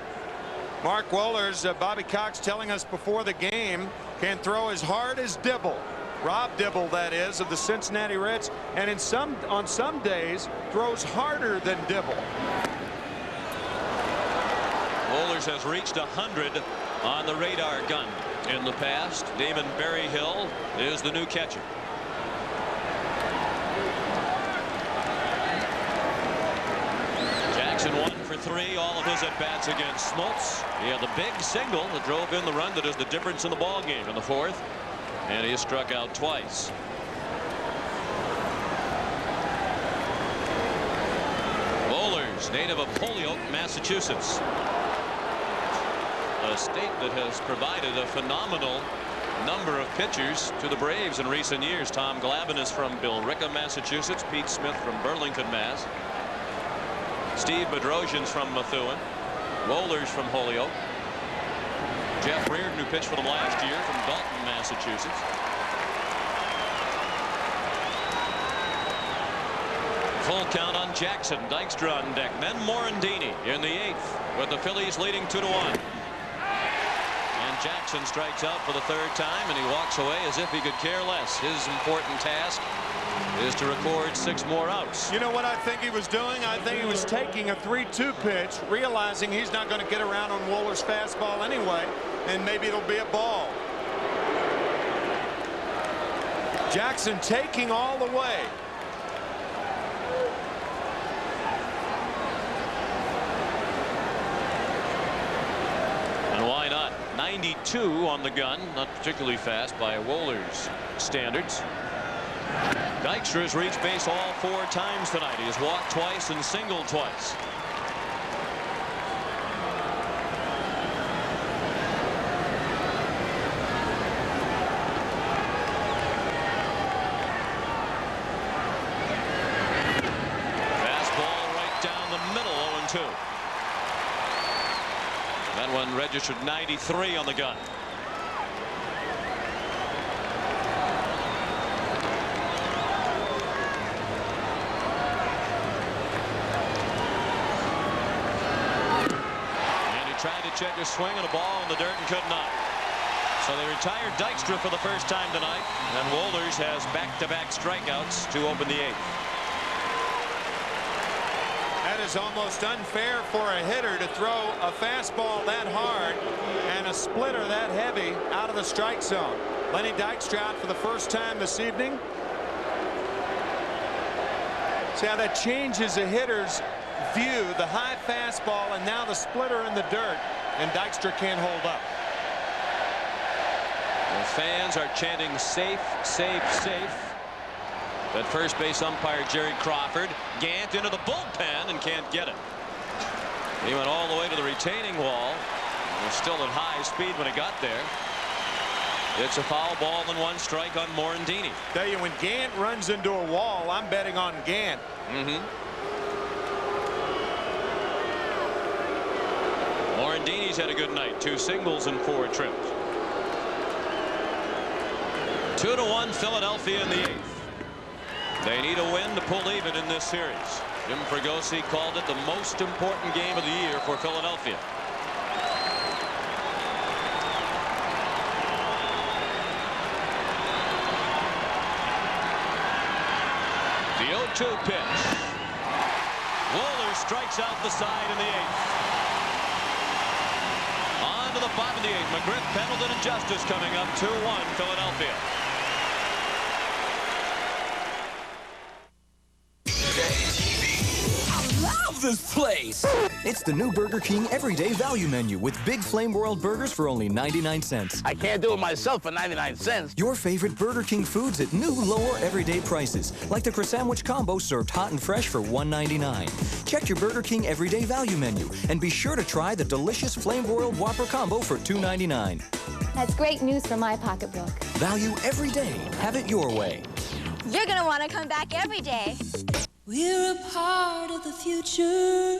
Speaker 2: Mark Wohlers, Bobby Cox telling us before the game, can throw as hard as Dibble. Rob Dibble, that is, of the Cincinnati Reds, and on some days throws harder than Dibble.
Speaker 5: Wohlers has reached 100 on the radar gun in the past. Damon Berryhill is the new catcher. Jackson 1 for 3, all of his at-bats against Smoltz. He had the big single that drove in the run that is the difference in the ball game in the fourth, and he struck out twice. Wohlers, native of Holyoke, Massachusetts, a state that has provided a phenomenal number of pitchers to the Braves in recent years. Tom Glavine is from Billerica, Massachusetts. Pete Smith from Burlington, Mass. Steve Bedrosian's from Methuen. Wohlers from Holyoke. Jeff Reardon, who pitched for them last year, from Dalton, Massachusetts. Full count on Jackson. Dykstra on deck. Then Morandini in the 8th with the Phillies leading 2-1. And Jackson strikes out for the 3rd time, and he walks away as if he could care less. His important task is to record 6 more outs.
Speaker 2: You know what I think he was doing? I think he was taking a 3-2 pitch, realizing he's not going to get around on Wohlers' fastball anyway, and maybe it'll be a ball. Jackson taking all the way.
Speaker 5: And why not? 92 on the gun, not particularly fast by Wohlers' standards. Dykstra has reached base all 4 times tonight. He has walked twice and singled twice. Fastball right down the middle, 0-2. That one registered 93 on the gun. Tried to check his swing on a ball in the dirt and could not. So they retired Dykstra for the first time tonight, and Wohlers has back-to-back strikeouts to open the 8th.
Speaker 2: That is almost unfair for a hitter to throw a fastball that hard and a splitter that heavy out of the strike zone. Lenny Dykstra out for the first time this evening. See how that changes a hitter's view, the high fastball and now the splitter in the dirt, and Dykstra can't hold up.
Speaker 5: The fans are chanting safe, safe, safe. That first base umpire Jerry Crawford. Gant into the bullpen and can't get it. He went all the way to the retaining wall. He was still at high speed when he got there. It's a foul ball and 1 strike on Morandini.
Speaker 2: Tell you, when Gant runs into a wall, I'm betting on Gant.
Speaker 5: Morandini's had a good night. 2 singles and 4 trips. 2-1 Philadelphia in the 8th. They need a win to pull even in this series. Jim Fregosi called it the most important game of the year for Philadelphia. 0-2 pitch. Wohler strikes out the side in the 8th. On to the bottom of the 8th. McGriff, Pendleton, and Justice coming up. 2-1 Philadelphia.
Speaker 8: Love this place! It's the new Burger King Everyday Value Menu with big Flame Broiled burgers for only 99 cents.
Speaker 12: I can't do it myself for 99 cents.
Speaker 8: Your favorite Burger King foods at new, lower everyday prices, like the Croissant Combo served hot and fresh for $1.99. Check your Burger King Everyday Value Menu and be sure to try the delicious Flame Broiled Whopper Combo for $2.99.
Speaker 15: That's great news for my pocketbook.
Speaker 8: Value every day. Have it your way.
Speaker 15: You're gonna want to come back every day.
Speaker 18: We're a part of the future.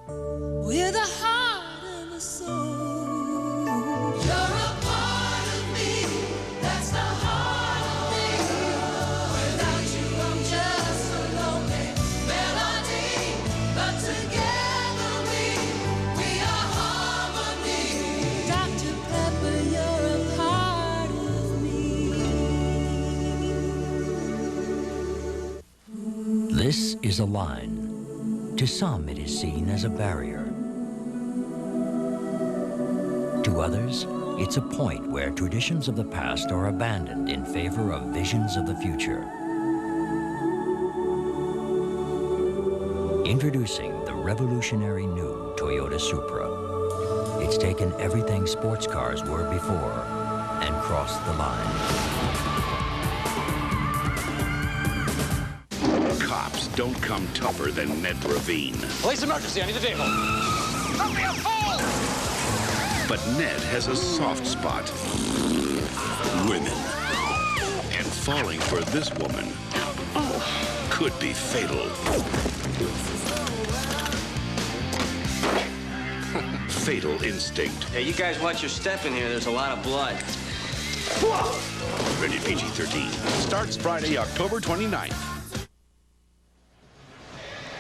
Speaker 18: We're the heart and the soul. You're a part of me. That's the heart of me. Without you, I'm just a lonely melody. But together we are harmony. Dr. Pepper, you're a part of me.
Speaker 22: This is a line. To some, it is seen as a barrier. To others, it's a point where traditions of the past are abandoned in favor of visions of the future. Introducing the revolutionary new Toyota Supra. It's taken everything sports cars were before and crossed the line.
Speaker 11: Cops don't come tougher than Ned Ravine.
Speaker 26: Police emergency, I need the vehicle. Don't be a fool!
Speaker 11: But Ned has a soft spot. Women. And falling for this woman could be fatal. Fatal Instinct.
Speaker 19: Hey, you guys watch your step in here. There's a lot of blood.
Speaker 11: Rated PG-13. Starts Friday, October 29th.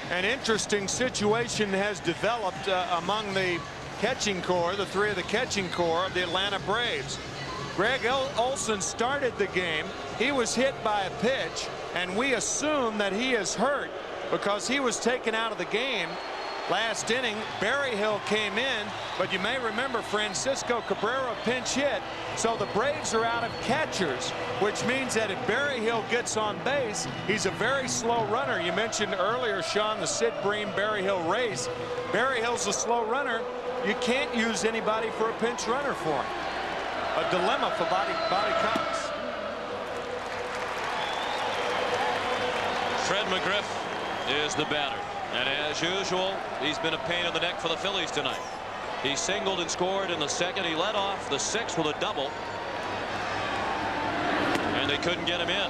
Speaker 2: An interesting situation has developed among the catching core, the three of the catching core of the Atlanta Braves. Greg Olson started the game. He was hit by a pitch, and we assume that he is hurt because he was taken out of the game. Last inning, Berryhill came in, but you may remember Francisco Cabrera pinch hit, so the Braves are out of catchers, which means that if Berryhill gets on base, he's a very slow runner. You mentioned earlier, Sean, the Sid Bream Berryhill race. Berryhill's a slow runner. You can't use anybody for a pinch runner for him. A dilemma for Bobby Cox.
Speaker 5: Fred McGriff is the batter. And as usual, he's been a pain in the neck for the Phillies tonight. He singled and scored in the second. He led off the 6th with a double. And they couldn't get him in.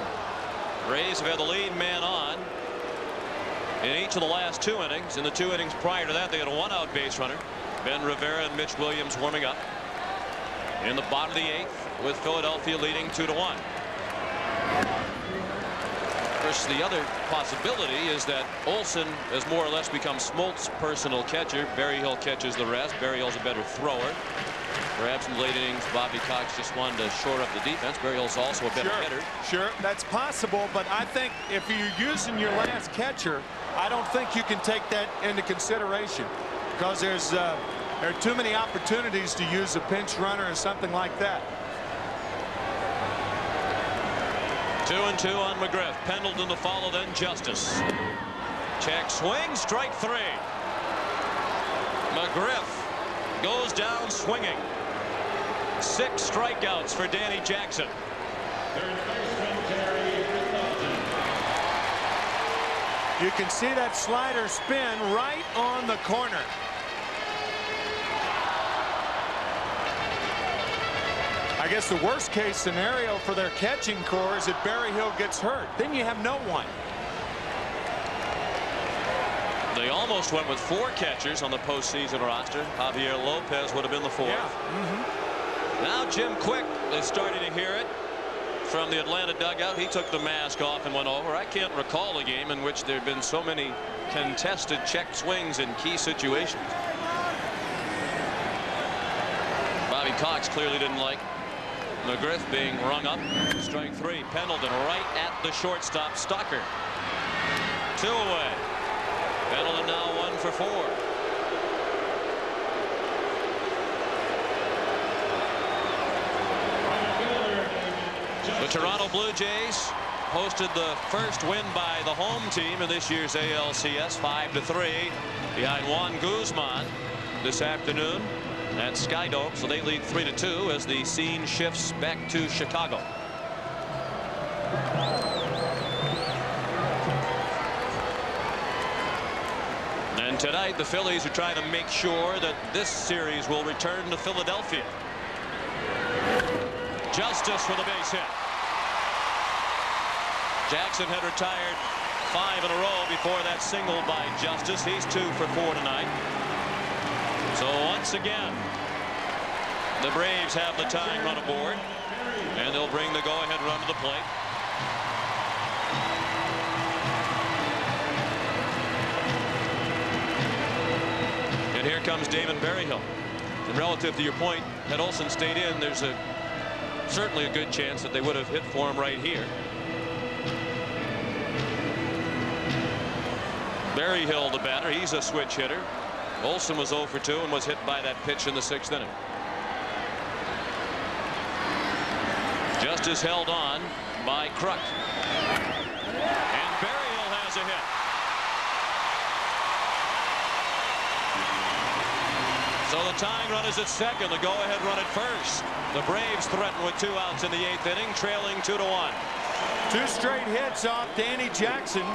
Speaker 5: Rays have had the lead man on in each of the last 2 innings. In the 2 innings prior to that, they had a 1-out base runner. Ben Rivera and Mitch Williams warming up. In the bottom of the 8th with Philadelphia leading 2-1. The other possibility is that Olson has more or less become Smoltz's personal catcher. Berryhill catches the rest. Berryhill's a better thrower. Perhaps in late innings, Bobby Cox just wanted to shore up the defense. Berryhill's also a better hitter.
Speaker 2: Sure, that's possible, but I think if you're using your last catcher, I don't think you can take that into consideration because there are too many opportunities to use a pinch runner or something like that.
Speaker 5: 2-2 on McGriff. Pendleton to follow, then Justice. Check swing, strike 3. McGriff goes down swinging. 6 strikeouts for Danny Jackson.
Speaker 2: You can see that slider spin right on the corner. I guess the worst case scenario for their catching core is that Berryhill gets hurt. Then you have no one.
Speaker 5: They almost went with 4 catchers on the postseason roster. Javier Lopez would have been the 4th.
Speaker 2: Yeah.
Speaker 5: Now Jim Quick is starting to hear it from the Atlanta dugout. He took the mask off and went over. I can't recall a game in which there have been so many contested check swings in key situations. Bobby Cox clearly didn't like McGriff being rung up. Strike 3. Pendleton right at the shortstop. Stalker. 2 away. Pendleton now 1 for 4. The Toronto Blue Jays posted the first win by the home team in this year's ALCS, 5-3, behind Juan Guzman this afternoon at Skydome. So they lead 3-2 as the scene shifts back to Chicago. And tonight the Phillies are trying to make sure that this series will return to Philadelphia. Justice for the base hit. Jackson had retired 5 in a row before that single by Justice. He's 2 for 4 tonight. So once again, the Braves have the tying run aboard, and they'll bring the go-ahead run to the plate. And here comes Damon Berryhill. And relative to your point, had Olsen stayed in, there's certainly a good chance that they would have hit for him right here. Berryhill, the batter, he's a switch hitter. Olsen was 0 for 2 and was hit by that pitch in the 6th inning. Justice held on by Kruk. And Berryhill has a hit. So the tying run is at second. The go-ahead run at first. The Braves threaten with 2 outs in the 8th inning, trailing 2-1.
Speaker 2: 2 straight hits off Danny Jackson.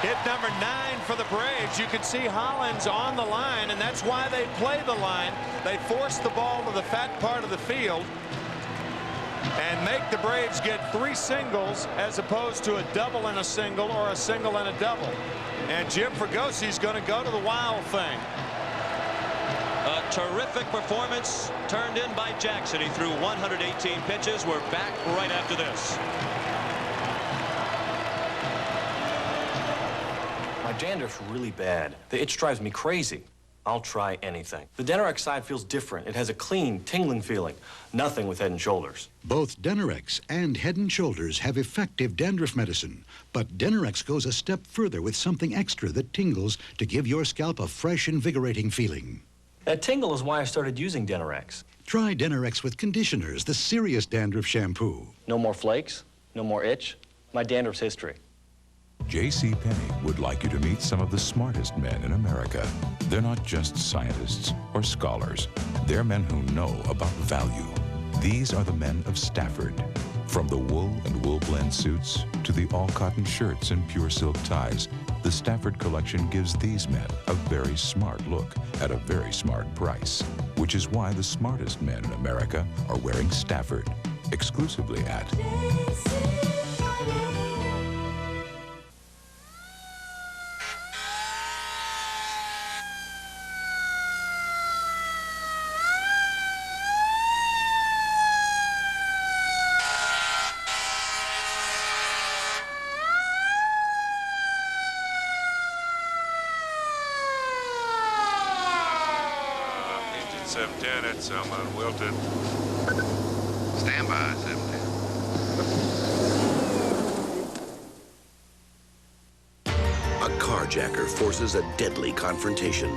Speaker 2: Hit number 9 for the Braves. You can see Hollins on the line, and that's why they play the line. They force the ball to the fat part of the field and make the Braves get 3 singles as opposed to a double and a single or a single and a double. And Jim Fragosi's going to go to the wild thing.
Speaker 5: A terrific performance turned in by Jackson. He threw 118 pitches. We're back right after this.
Speaker 3: My dandruff's really bad. The itch drives me crazy. I'll try anything. The Denorex side feels different. It has a clean, tingling feeling. Nothing with Head & Shoulders.
Speaker 6: Both Denorex and Head & Shoulders have effective dandruff medicine. But Denorex goes a step further with something extra that tingles to give your scalp a fresh, invigorating feeling.
Speaker 3: That tingle is why I started using Denorex.
Speaker 6: Try Denorex with conditioners, the serious dandruff shampoo.
Speaker 3: No more flakes, no more itch. My dandruff's history.
Speaker 23: J.C. Penney would like you to meet some of the smartest men in America. They're not just scientists or scholars. They're men who know about value. These are the men of Stafford. From the wool and wool blend suits to the all-cotton shirts and pure silk ties, the Stafford collection gives these men a very smart look at a very smart price, which is why the smartest men in America are wearing Stafford, exclusively at
Speaker 10: Engine 710 at Selma and Wilton. Stand by, 710.
Speaker 11: A carjacker forces a deadly confrontation.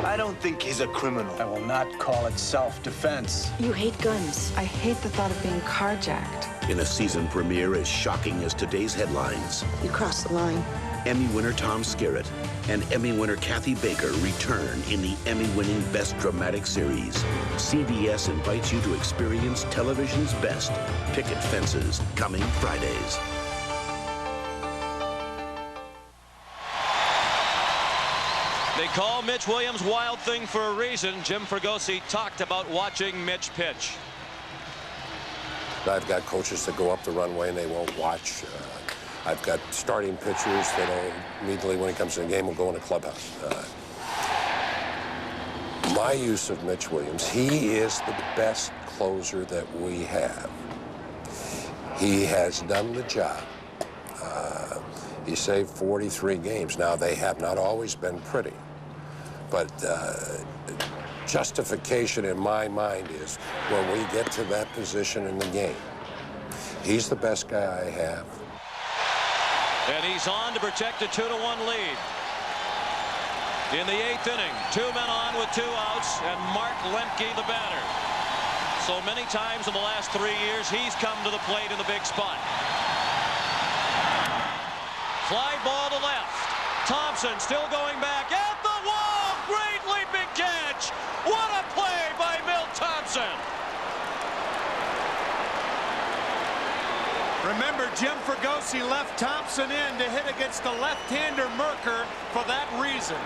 Speaker 13: I don't think he's a criminal. I will not call it self-defense.
Speaker 7: You hate guns. I hate the thought of being carjacked.
Speaker 11: In a season premiere as shocking as today's headlines.
Speaker 7: You crossed the line.
Speaker 11: Emmy winner Tom Skerritt and Emmy winner Kathy Baker return in the Emmy-winning Best Dramatic Series. CBS invites you to experience television's best. Picket Fences, coming Fridays.
Speaker 5: They call Mitch Williams Wild Thing for a reason. Jim Fregosi talked about watching Mitch pitch.
Speaker 17: I've got coaches that go up the runway and they won't watch. I've got starting pitchers that immediately when it comes to the game will go in a clubhouse. My use of Mitch Williams, he is the best closer that we have. He has done the job. He saved 43 games. Now, they have not always been pretty, but justification in my mind is when we get to that position in the game, he's the best guy I have.
Speaker 5: And he's on to protect a 2-1 lead. In the 8th inning, 2 men on with 2 outs, and Mark Lemke, the batter. So many times in the last 3 years, he's come to the plate in the big spot. Fly ball to left. Thompson still going back at the wall. Great leaping catch. What a play by Milt Thompson.
Speaker 2: Remember, Jim Fregosi left Thompson in to hit against the left-hander Merker for that reason.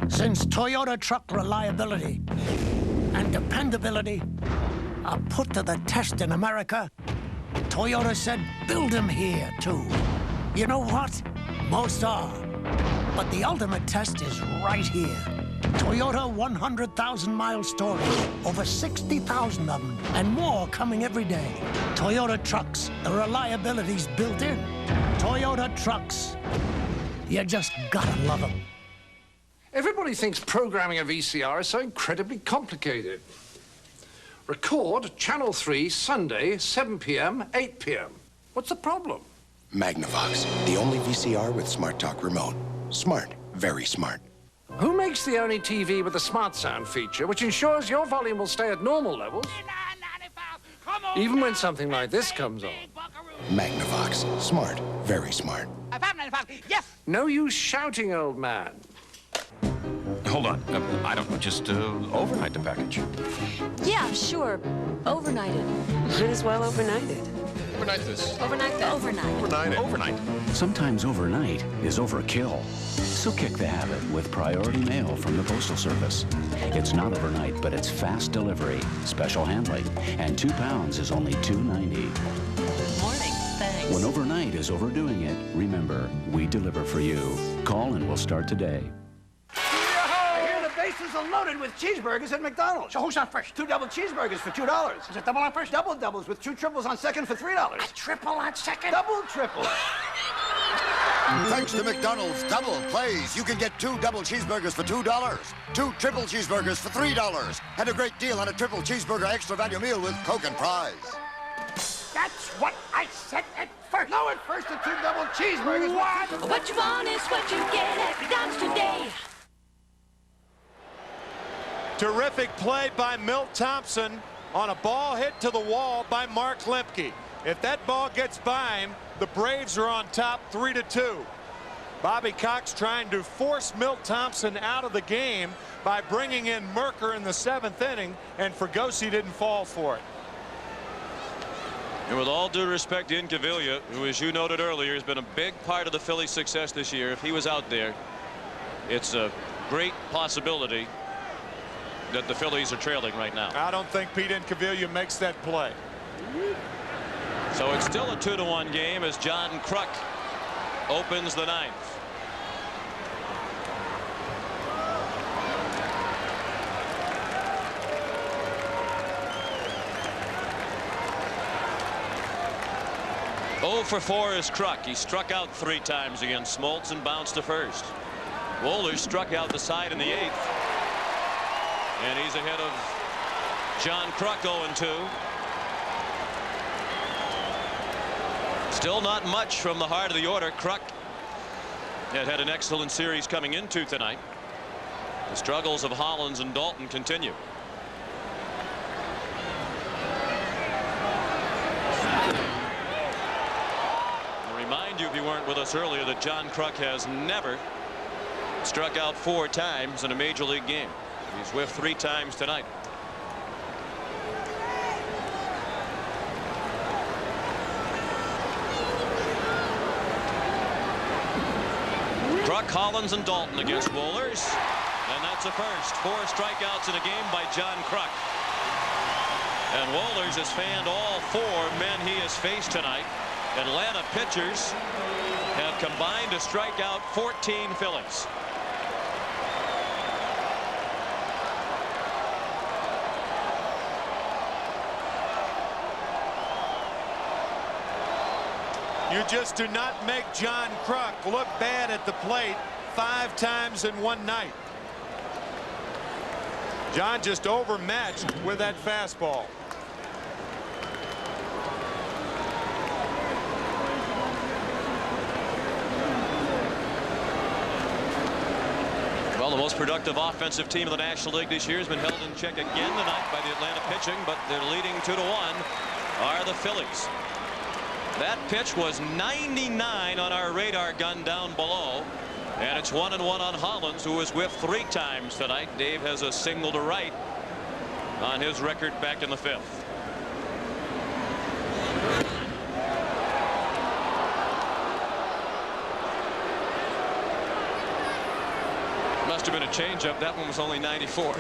Speaker 1: Since Toyota truck reliability and dependability are put to the test in America, Toyota said, build them here, too. You know what? Most are. But the ultimate test is right here. Toyota 100,000-mile story. Over 60,000 of them, and more coming every day. Toyota trucks, the reliability's built in. Toyota trucks. You just gotta love them.
Speaker 4: Everybody thinks programming a VCR is so incredibly complicated. Record Channel 3 Sunday, 7 p.m., 8 p.m. What's the problem?
Speaker 16: Magnavox, the only VCR with Smart Talk remote. Smart, very smart.
Speaker 4: Who makes the only TV with the Smart Sound feature, which ensures your volume will stay at normal levels, even when something like this comes on?
Speaker 16: Magnavox, smart, very smart.
Speaker 4: Yes! No use shouting, old man.
Speaker 20: Hold on. I don't just overnight the package.
Speaker 24: Yeah, sure. Overnight it. Might as well overnight it.
Speaker 20: Overnight this.
Speaker 24: Overnight that. Overnight.
Speaker 20: Overnight it. Overnight.
Speaker 25: Sometimes overnight is overkill. So kick the habit with Priority Mail from the Postal Service. It's not overnight, but it's fast delivery, special handling, and 2 pounds is only $2.90.
Speaker 24: Morning. Thanks.
Speaker 25: When overnight is overdoing it, remember, we deliver for you. Call and we'll start today.
Speaker 12: I hear the bases are loaded with cheeseburgers at McDonald's. So who's on first? 2 double cheeseburgers for $2. Is it double on first? Double doubles with 2 triples on second for $3. A triple on second? Double triple.
Speaker 27: Thanks to McDonald's Double Plays, you can get 2 double cheeseburgers for $2, 2 triple cheeseburgers for $3, and a great deal on a triple cheeseburger extra value meal with Coke and fries.
Speaker 12: That's what I said at first. No, at first the 2 double cheeseburgers. What?
Speaker 18: What you want is what you get at McDonald's today.
Speaker 2: Terrific play by Milt Thompson on a ball hit to the wall by Mark Lemke. If that ball gets by him, the Braves are on top 3-2. Bobby Cox trying to force Milt Thompson out of the game by bringing in Merker in the 7th inning, and Fregosi didn't fall for it.
Speaker 5: And with all due respect to Incaviglia, who, as you noted earlier, has been a big part of the Phillies' success this year, if he was out there, it's a great possibility that the Phillies are trailing right now.
Speaker 2: I don't think Pete Incaviglia makes that play.
Speaker 5: So it's still a 2-1 game as John Kruk opens the 9th. Oh for 4 is Kruk. He struck out 3 times against Smoltz and bounced to first. Wohlers struck out the side in the 8th. And he's ahead of John Kruk 0-2. Still not much from the heart of the order. Kruk had an excellent series coming into tonight. The struggles of Hollins and Dalton continue. I'll remind you, if you weren't with us earlier, that John Kruk has never struck out 4 times in a major league game. He's whiffed 3 times tonight. Kruk, Hollins, and Dalton against Wohlers. And that's a first. 4 strikeouts in a game by John Kruk. And Wohlers has fanned all 4 men he has faced tonight. Atlanta pitchers have combined to strike out 14 Phillies.
Speaker 2: You just do not make John Kruk look bad at the plate 5 times in one night. John just overmatched with that fastball.
Speaker 5: Well, the most productive offensive team of the National League this year has been held in check again tonight by the Atlanta pitching, but they're leading 2-1 are the Phillies. That pitch was 99 on our radar gun down below, and it's 1-1 on Hollins, who was whiffed 3 times tonight. Dave has a single to right on his record back in the 5th. Must have been a changeup. That one was only 94.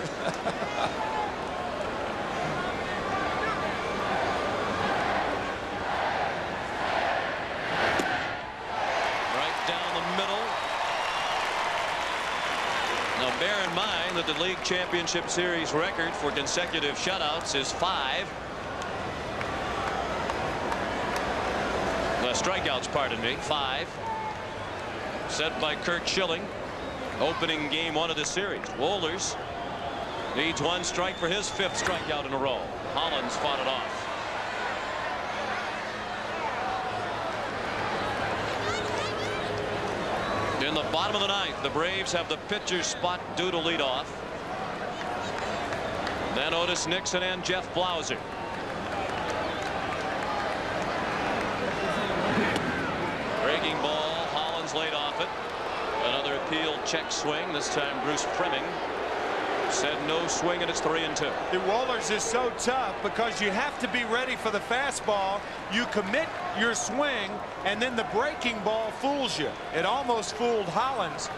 Speaker 5: Bear in mind that the League Championship Series record for consecutive shutouts is 5. Strikeouts, pardon me, 5. Set by Curt Schilling, opening game 1 of the series. Wohlers needs 1 strike for his 5th strikeout in a row. Hollins fought it off. In the bottom of the 9th, the Braves have the pitcher's spot due to lead off. Then Otis Nixon and Jeff Blauser. Breaking ball, Hollins laid off it. Another appeal check swing. This time Bruce Fleming said no swing, and it's 3-2.
Speaker 2: The Wohlers is so tough because you have to be ready for the fastball. You commit your swing, and then the breaking ball fools you. It almost fooled Hollins,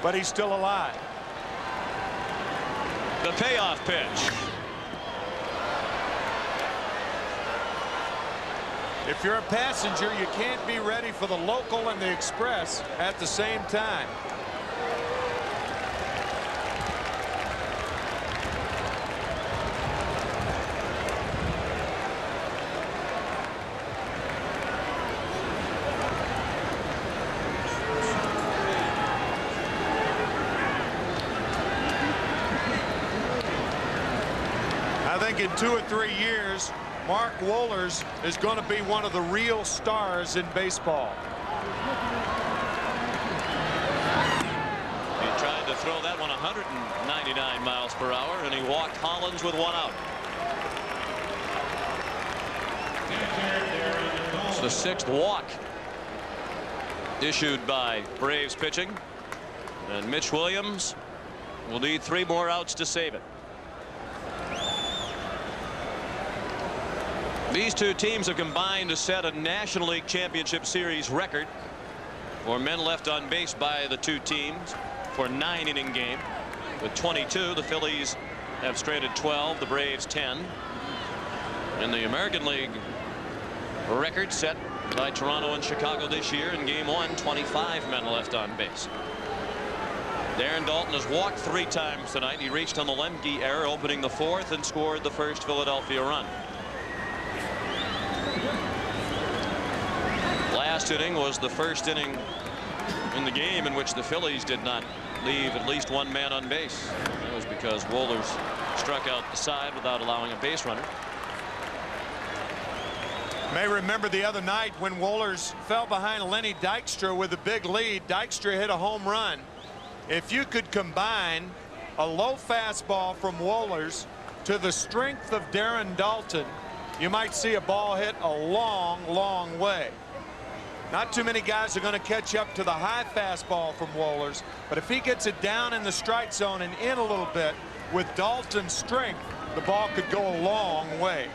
Speaker 2: but he's still alive.
Speaker 5: The payoff pitch.
Speaker 2: If you're a passenger, you can't be ready for the local and the express at the same time. I think in 2 or 3 years, Mark Wohlers is going to be one of the real stars in baseball.
Speaker 5: He tried to throw that one 199 miles per hour, and he walked Hollins with 1 out. It's the 6th walk issued by Braves pitching, and Mitch Williams will need 3 more outs to save it. These 2 teams have combined to set a National League Championship Series record for men left on base by the 2 teams for 9-inning game. With 22, the Phillies have stranded 12, the Braves 10. In the American League record set by Toronto and Chicago this year in game 1, 25 men left on base. Darren Daulton has walked 3 times tonight. He reached on the Lemke error, opening the 4th, and scored the first Philadelphia run. Last inning was the first inning in the game in which the Phillies did not leave at least 1 man on base. That was because Wohlers struck out the side without allowing a base runner.
Speaker 2: May remember the other night when Wohlers fell behind Lenny Dykstra with a big lead. Dykstra hit a home run. If you could combine a low fastball from Wohlers to the strength of Darren Daulton, you might see a ball hit a long, long way. Not too many guys are going to catch up to the high fastball from Wohlers, but if he gets it down in the strike zone and in a little bit with Daulton's strength, the ball could go a long way.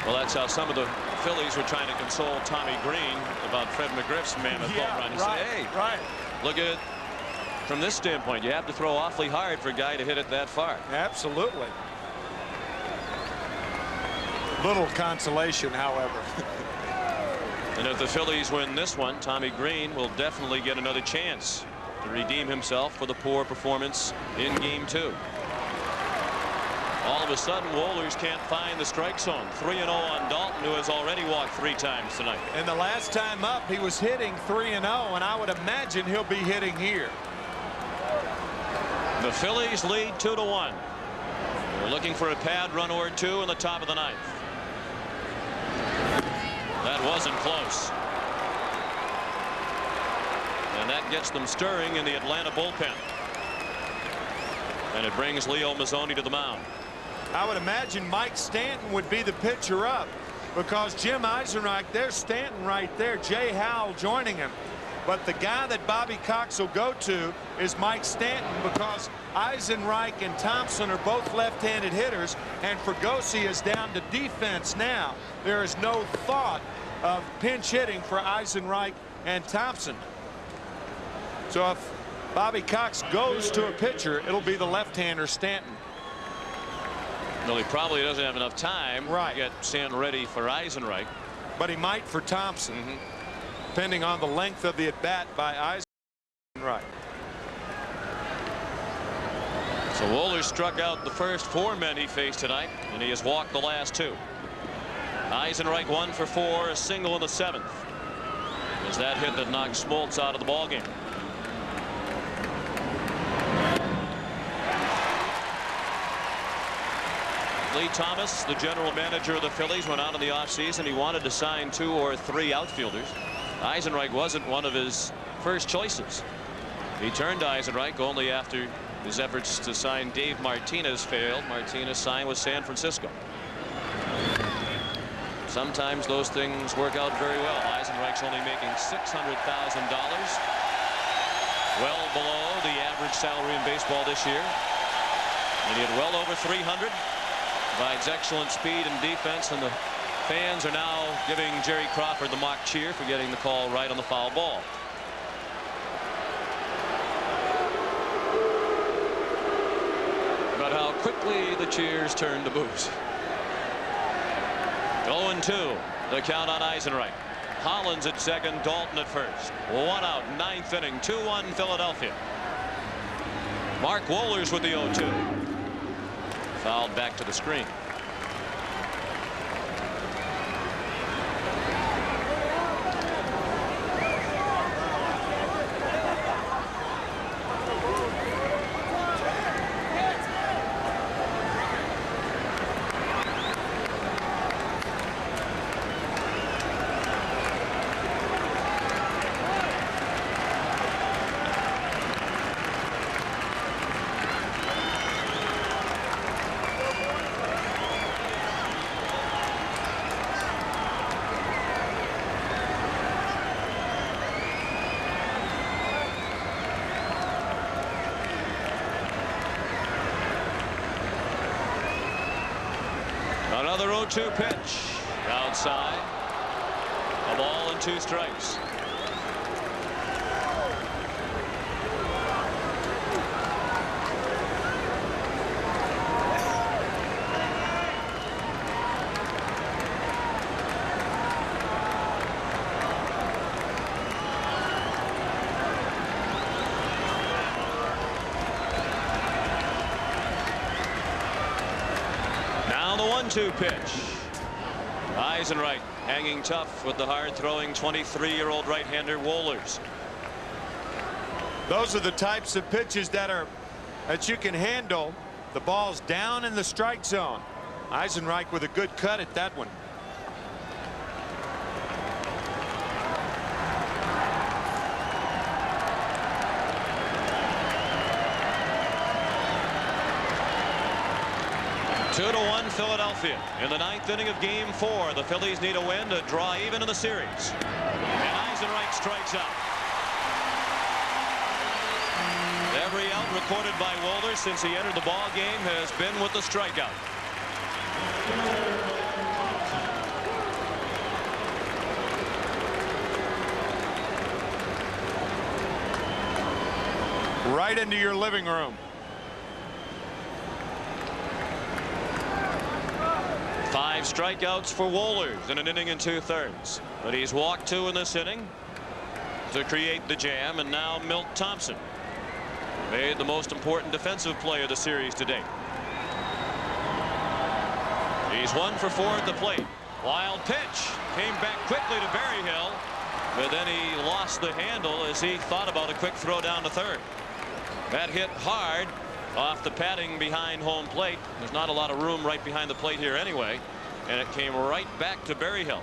Speaker 5: Well, that's how some of the Phillies were trying to console Tommy Green about Fred McGriff's mammoth home run. He said, hey, look at it from this standpoint. You have to throw awfully hard for a guy to hit it that far.
Speaker 2: Absolutely. Little consolation, however.
Speaker 5: And if the Phillies win this one, Tommy Green will definitely get another chance to redeem himself for the poor performance in game 2. All of a sudden, Wohlers can't find the strike zone. 3-0 on Dalton, who has already walked 3 times tonight.
Speaker 2: And the last time up, he was hitting 3-0, and I would imagine he'll be hitting here.
Speaker 5: The Phillies lead 2-1. They're looking for a pad run or 2 in the top of the 9th. That wasn't close. And that gets them stirring in the Atlanta bullpen. And it brings Leo Mazzoni to the mound.
Speaker 2: I would imagine Mike Stanton would be the pitcher up, because Jim Eisenreich, there's Stanton right there, Jay Howell joining him. But the guy that Bobby Cox will go to is Mike Stanton, because Eisenreich and Thompson are both left-handed hitters, and Fregosi is down to defense now. There is no thought of pinch hitting for Eisenreich and Thompson. So if Bobby Cox goes to a pitcher, it'll be the left-hander Stanton.
Speaker 5: Well, he probably doesn't have enough time to get Stanton ready for Eisenreich.
Speaker 2: But he might for Thompson, depending on the length of the at-bat by Eisenreich.
Speaker 5: So Wohlers struck out the first 4 men he faced tonight, and he has walked the last 2. Eisenreich 1 for 4, a single in the 7th. It was that hit that knocked Smoltz out of the ballgame. Lee Thomas, the general manager of the Phillies, went out in the offseason. He wanted to sign 2 or 3 outfielders. Eisenreich wasn't one of his first choices. He turned to Eisenreich only after his efforts to sign Dave Martinez failed. Martinez signed with San Francisco. Sometimes those things work out very well. Eisenreich's only making $600,000. Well below the average salary in baseball this year. And he had well over 300. Provides excellent speed and defense, and the fans are now giving Jerry Crawford the mock cheer for getting the call right on the foul ball. But how quickly the cheers turn to boos. 0-2, the count on Eisenreich. Hollins at second, Dalton at first. 1 out, 9th inning, 2-1 Philadelphia. Mark Wohlers with the 0-2. Fouled back to the screen. Another 0-2 pitch outside. A ball and 2 strikes. Now the 1-2 pitch. Eisenreich hanging tough with the hard-throwing 23-year-old right-hander Wohlers.
Speaker 2: Those are the types of pitches that you can handle. The ball's down in the strike zone. Eisenreich with a good cut at that one.
Speaker 5: Two to 1 Philadelphia in the 9th inning of game 4. The Phillies need a win to draw even in the series. And Eisenreich strikes out. Every out recorded by Wohlers since he entered the ball game has been with the strikeout.
Speaker 2: Right into your living room.
Speaker 5: 5 strikeouts for Wohlers in an inning and 2/3. But he's walked 2 in this inning to create the jam, and now Milt Thompson made the most important defensive play of the series today. He's 1 for 4 at the plate. Wild pitch. Came back quickly to Berryhill, but then he lost the handle as he thought about a quick throw down to third. That hit hard off the padding behind home plate. There's not a lot of room right behind the plate here anyway, and it came right back to Berryhill.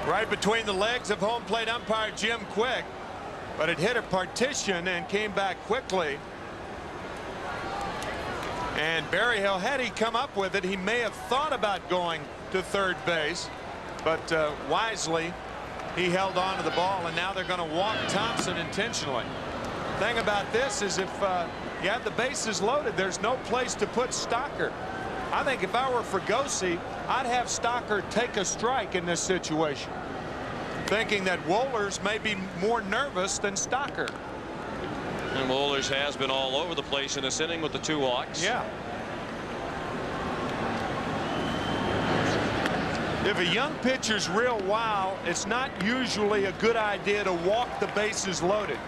Speaker 2: Right between the legs of home plate umpire Jim Quick, but it hit a partition and came back quickly. And Berryhill, had he come up with it, he may have thought about going to third base, but wisely he held on to the ball, and now they're going to walk Thompson intentionally. Thing about this is if you have the bases loaded, there's no place to put Stocker. I think if I were Fregosi, I'd have Stocker take a strike in this situation, thinking that Wohlers may be more nervous than Stocker.
Speaker 5: And Wohlers has been all over the place in this inning with the 2 walks.
Speaker 2: Yeah. If a young pitcher's real wild, it's not usually a good idea to walk the bases loaded.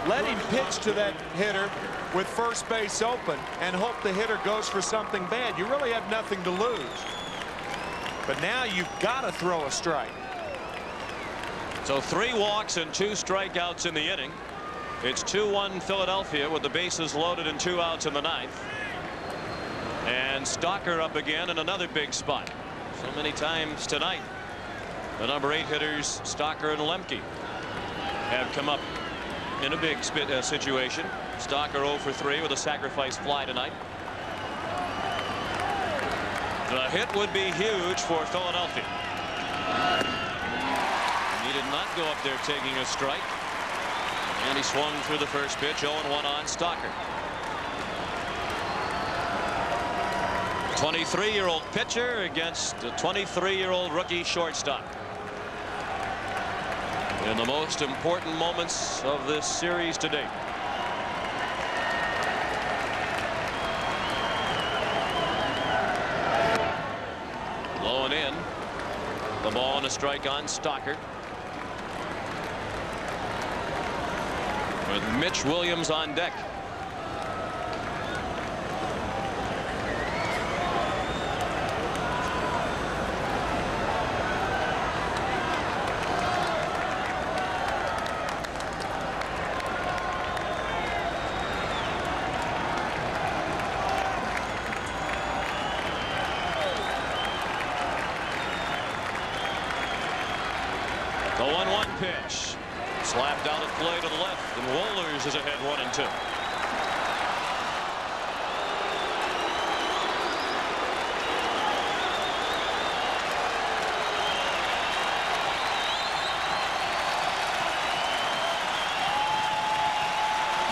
Speaker 2: Let him pitch to that hitter with first base open and hope the hitter goes for something bad. You really have nothing to lose. But now you've got to throw a strike.
Speaker 5: So 3 walks and 2 strikeouts in the inning. It's 2-1 Philadelphia with the bases loaded and 2 outs in the 9th. And Stocker up again in another big spot. So many times tonight, the number 8 hitters Stocker and Lemke have come up in a big situation. Stocker 0 for 3 with a sacrifice fly tonight. The hit would be huge for Philadelphia. He did not go up there taking a strike. And he swung through the first pitch. 0-1 on Stocker. 23-year-old pitcher against a 23-year-old rookie shortstop. In the most important moments of this series to date. Low and in. The ball and a strike on Stocker. With Mitch Williams on deck. The 1-1 pitch. Slapped out at play to the left, and Wohlers is ahead 1-2.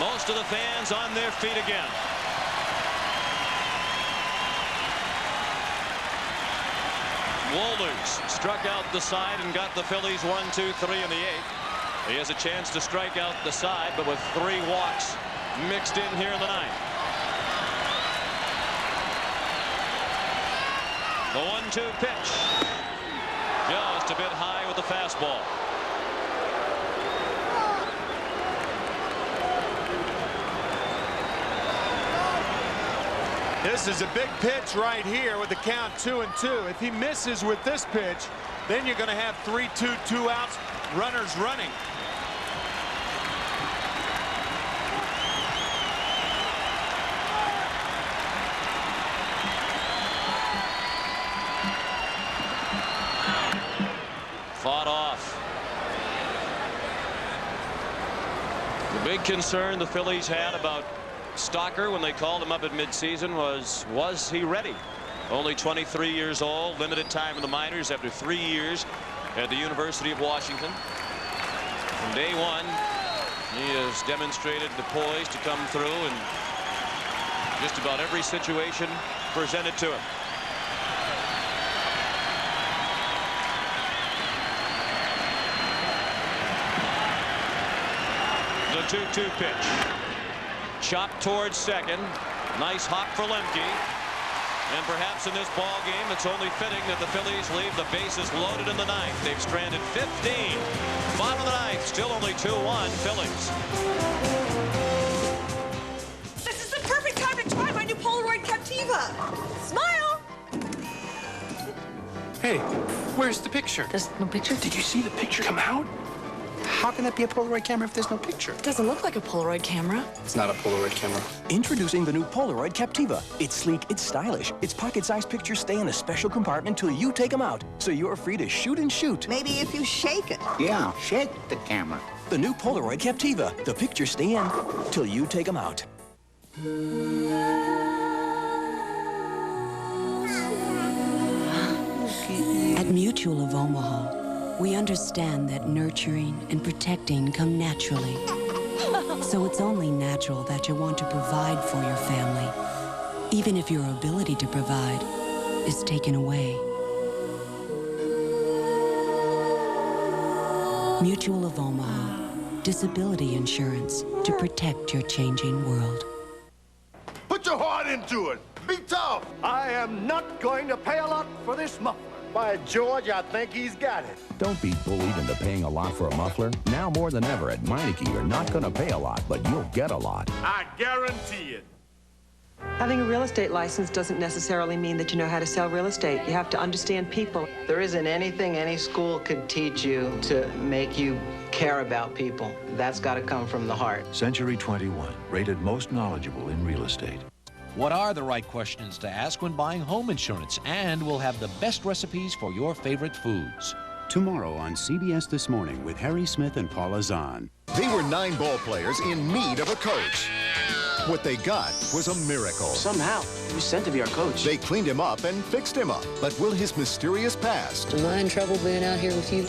Speaker 5: Most of the fans on their feet again. Wohlers struck out the side and got the Phillies 1-2-3 in the 8th. He has a chance to strike out the side, but with 3 walks mixed in here in the 9th. The 1-2 pitch. Just a bit high with the fastball.
Speaker 2: This is a big pitch right here with the count 2-2. If he misses with this pitch, then you're going to have 3-2, 2 outs, runners running.
Speaker 5: Fought off. The big concern the Phillies had about Stocker when they called him up at midseason was he ready? Only 23 years old, limited time in the minors after 3 years at the University of Washington. From day one, he has demonstrated the poise to come through in just about every situation presented to him. The 2-2 pitch. Chopped towards second. Nice hop for Lemke. And perhaps in this ball game, it's only fitting that the Phillies leave the bases loaded in the 9th. They've stranded 15. Bottom of the 9th, still only 2-1 Phillies.
Speaker 8: This is the perfect time to try my new Polaroid Captiva. Smile.
Speaker 13: Hey, where's the picture?
Speaker 24: There's no picture?
Speaker 13: Did you see the picture come out? How can that be a Polaroid camera if there's no picture?
Speaker 24: It doesn't look like a Polaroid camera.
Speaker 13: It's not a Polaroid camera.
Speaker 8: Introducing the new Polaroid Captiva. It's sleek, it's stylish. Its pocket-sized pictures stay in a special compartment till you take them out, so you're free to shoot and shoot.
Speaker 9: Maybe if you shake it.
Speaker 8: Yeah, shake the camera. The new Polaroid Captiva. The pictures stay in till you take them out.
Speaker 14: At Mutual of Omaha, we understand that nurturing and protecting come naturally. So it's only natural that you want to provide for your family, even if your ability to provide is taken away. Mutual of Omaha, disability insurance to protect your changing world.
Speaker 15: Put your heart into it. Be tough. I am not going to pay a lot for this muffler. By George, I think he's got it.
Speaker 21: Don't be bullied into paying a lot for a muffler. Now more than ever at Meineke, you're not going to pay a lot, but you'll get a lot.
Speaker 15: I guarantee it.
Speaker 22: Having a real estate license doesn't necessarily mean that you know how to sell real estate. You have to understand people.
Speaker 19: There isn't anything any school could teach you to make you care about people. That's got to come from the heart.
Speaker 26: Century 21, rated most knowledgeable in real estate.
Speaker 28: What are the right questions to ask when buying home insurance? And we'll have the best recipes for your favorite foods.
Speaker 29: Tomorrow on CBS This Morning with Harry Smith and Paula Zahn.
Speaker 30: They were 9 ball players in need of a coach. What they got was a miracle.
Speaker 19: Somehow, he was sent to be our coach.
Speaker 30: They cleaned him up and fixed him up. But will his mysterious past...
Speaker 24: Am I in trouble being out here with you?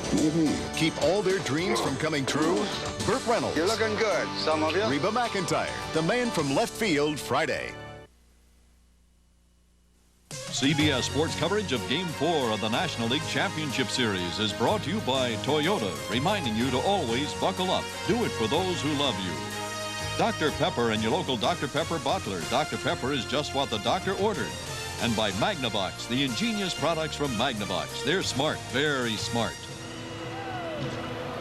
Speaker 30: keep all their dreams from coming true? Burt Reynolds.
Speaker 31: You're looking good, some of you.
Speaker 30: Reba McEntire, the man from left field, Friday.
Speaker 32: CBS Sports coverage of Game 4 of the National League Championship Series is brought to you by Toyota, reminding you to always buckle up. Do it for those who love you. Dr. Pepper and your local Dr. Pepper bottler. Dr. Pepper is just what the doctor ordered. And by Magnavox, the ingenious products from Magnavox. They're smart, very smart.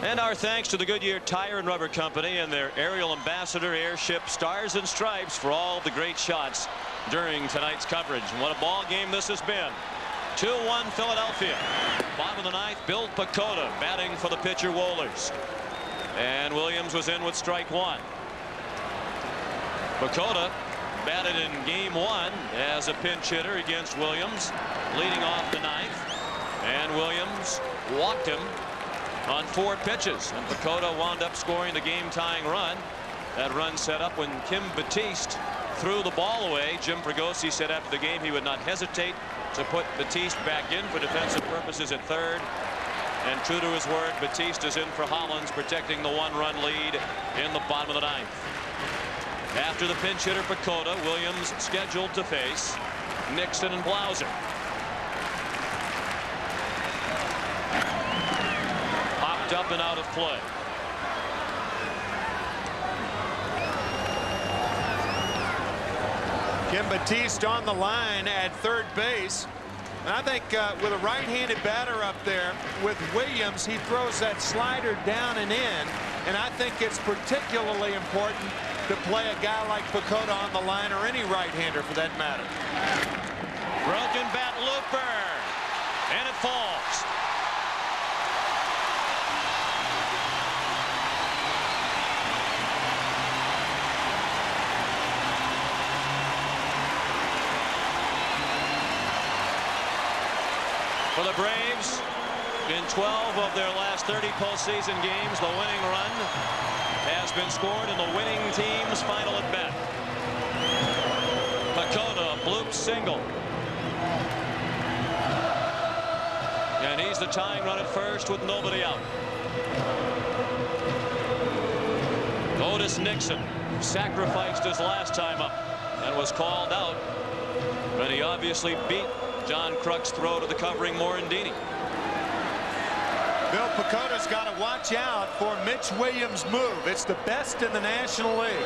Speaker 5: And our thanks to the Goodyear Tire and Rubber Company and their aerial ambassador airship Stars and Stripes for all the great shots during tonight's coverage. And what a ball game this has been. 2-1 Philadelphia. Bottom of the ninth, Bill Pacoda batting for the pitcher Wohlers. And Williams was in with strike one. Pacoda batted in game 1 as a pinch hitter against Williams, leading off the ninth. And Williams walked him on 4 pitches. And Pacoda wound up scoring the game-tying run. That run set up when Kim Batiste threw the ball away. Jim Fregosi said after the game he would not hesitate to put Batiste back in for defensive purposes at third. And true to his word, Batiste is in for Hollins, protecting the 1-run lead in the bottom of the ninth. After the pinch hitter Pacoda, Williams scheduled to face Nixon and Blauser. Popped up and out of play.
Speaker 2: Kim Batiste on the line at third base. And I think with a right-handed batter up there with Williams, he throws that slider down and in. And I think it's particularly important to play a guy like Pacoda on the line, or any right-hander for that matter.
Speaker 5: Broken bat looper, and it falls. For the Braves, in 12 of their last 30 postseason games, the winning run has been scored in the winning team's final at bat. Pacoda, bloop single. And he's the tying run at first with nobody out. Otis Nixon sacrificed his last time up and was called out. But he obviously beat John Kruk's throw to the covering Morandini.
Speaker 2: Bill Pacoda's got to watch out for Mitch Williams' move. It's the best in the National League.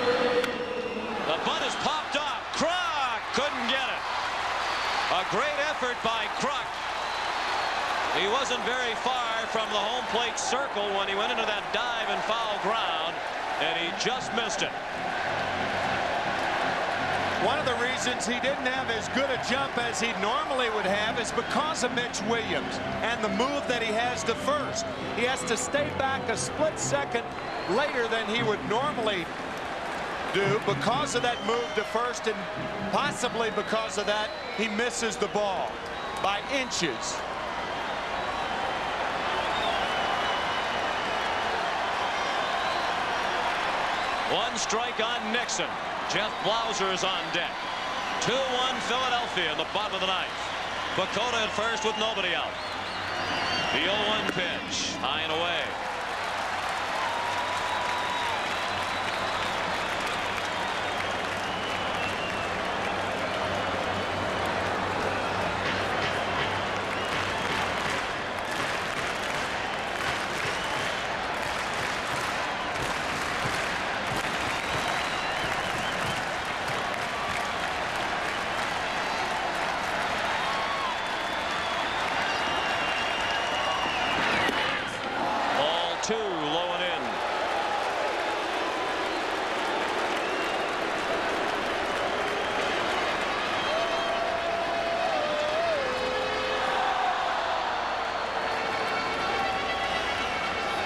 Speaker 5: The bunt is popped up. Kruk couldn't get it. A great effort by Kruk. He wasn't very far from the home plate circle when he went into that dive and foul ground, and he just missed it.
Speaker 2: One of the reasons he didn't have as good a jump as he normally would have is because of Mitch Williams and the move that he has to first. He has to stay back a split second later than he would normally do because of that move to first, and possibly because of that he misses the ball by inches.
Speaker 5: One strike on Nixon. Jeff Blauser is on deck. 2-1 Philadelphia in the bottom of the ninth. Bakota at first with nobody out. The 0-1 pitch, high and away.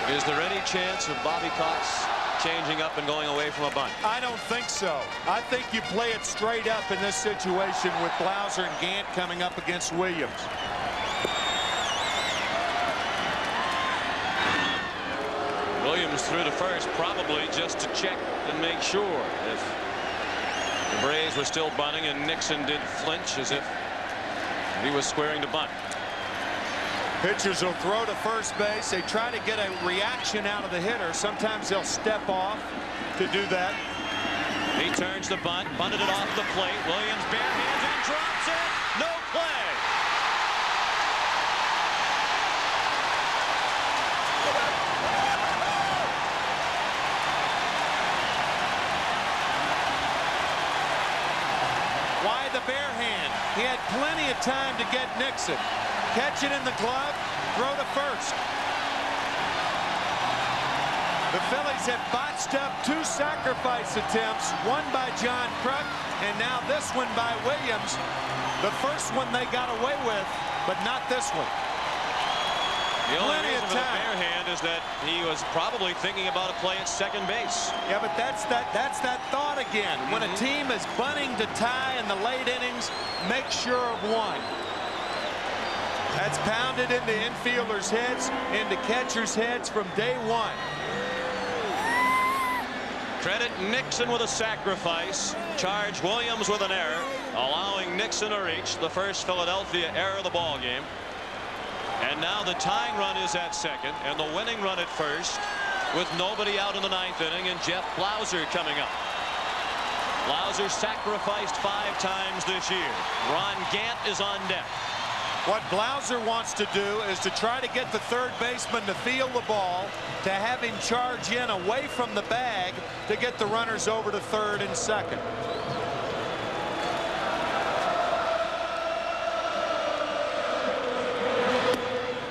Speaker 5: Is there any chance of Bobby Cox changing up and going away from a bunt?
Speaker 2: I don't think so. I think you play it straight up in this situation with Blauser and Gant coming up against Williams.
Speaker 5: Williams threw to first, probably just to check and make sure if the Braves were still bunting, and Nixon did flinch as if he was squaring to bunt.
Speaker 2: Pitchers will throw to first base. They try to get a reaction out of the hitter. Sometimes they'll step off to do that.
Speaker 5: He turns the bunt, bunted it off the plate. Williams bare hands and drops it. No play.
Speaker 2: Why the bare hand? He had plenty of time to get Nixon. Catch it in the glove, throw to first. The Phillies have botched up 2 sacrifice attempts, one by John Kruk, and now this one by Williams. The first one they got away with, but not this one.
Speaker 5: The only reason for the bare hand is that he was probably thinking about a play at second base.
Speaker 2: Yeah, but that's that thought again. When a team is bunting to tie in the late innings, make sure of one. That's pounded into infielders' heads, into catchers' heads from day one.
Speaker 5: Credit Nixon with a sacrifice. Charge Williams with an error, allowing Nixon to reach the first Philadelphia error of the ball game. And now the tying run is at second, and the winning run at first, with nobody out in the 9th inning, and Jeff Blauser coming up. Blauser sacrificed 5 times this year. Ron Gant is on deck.
Speaker 2: What Blauser wants to do is to try to get the third baseman to feel the ball, to have him charge in away from the bag to get the runners over to third and second.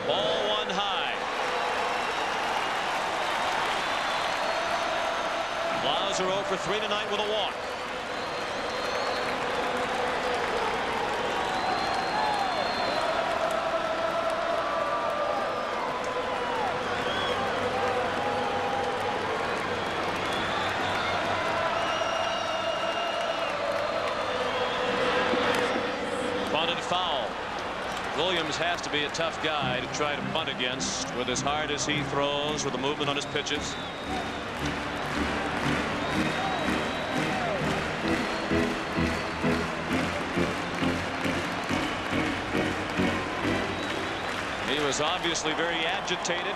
Speaker 5: Ball 1 high. Blauser 0 for 3 tonight with a walk. Foul. Williams has to be a tough guy to try to bunt against with as hard as he throws, with the movement on his pitches. He was obviously very agitated,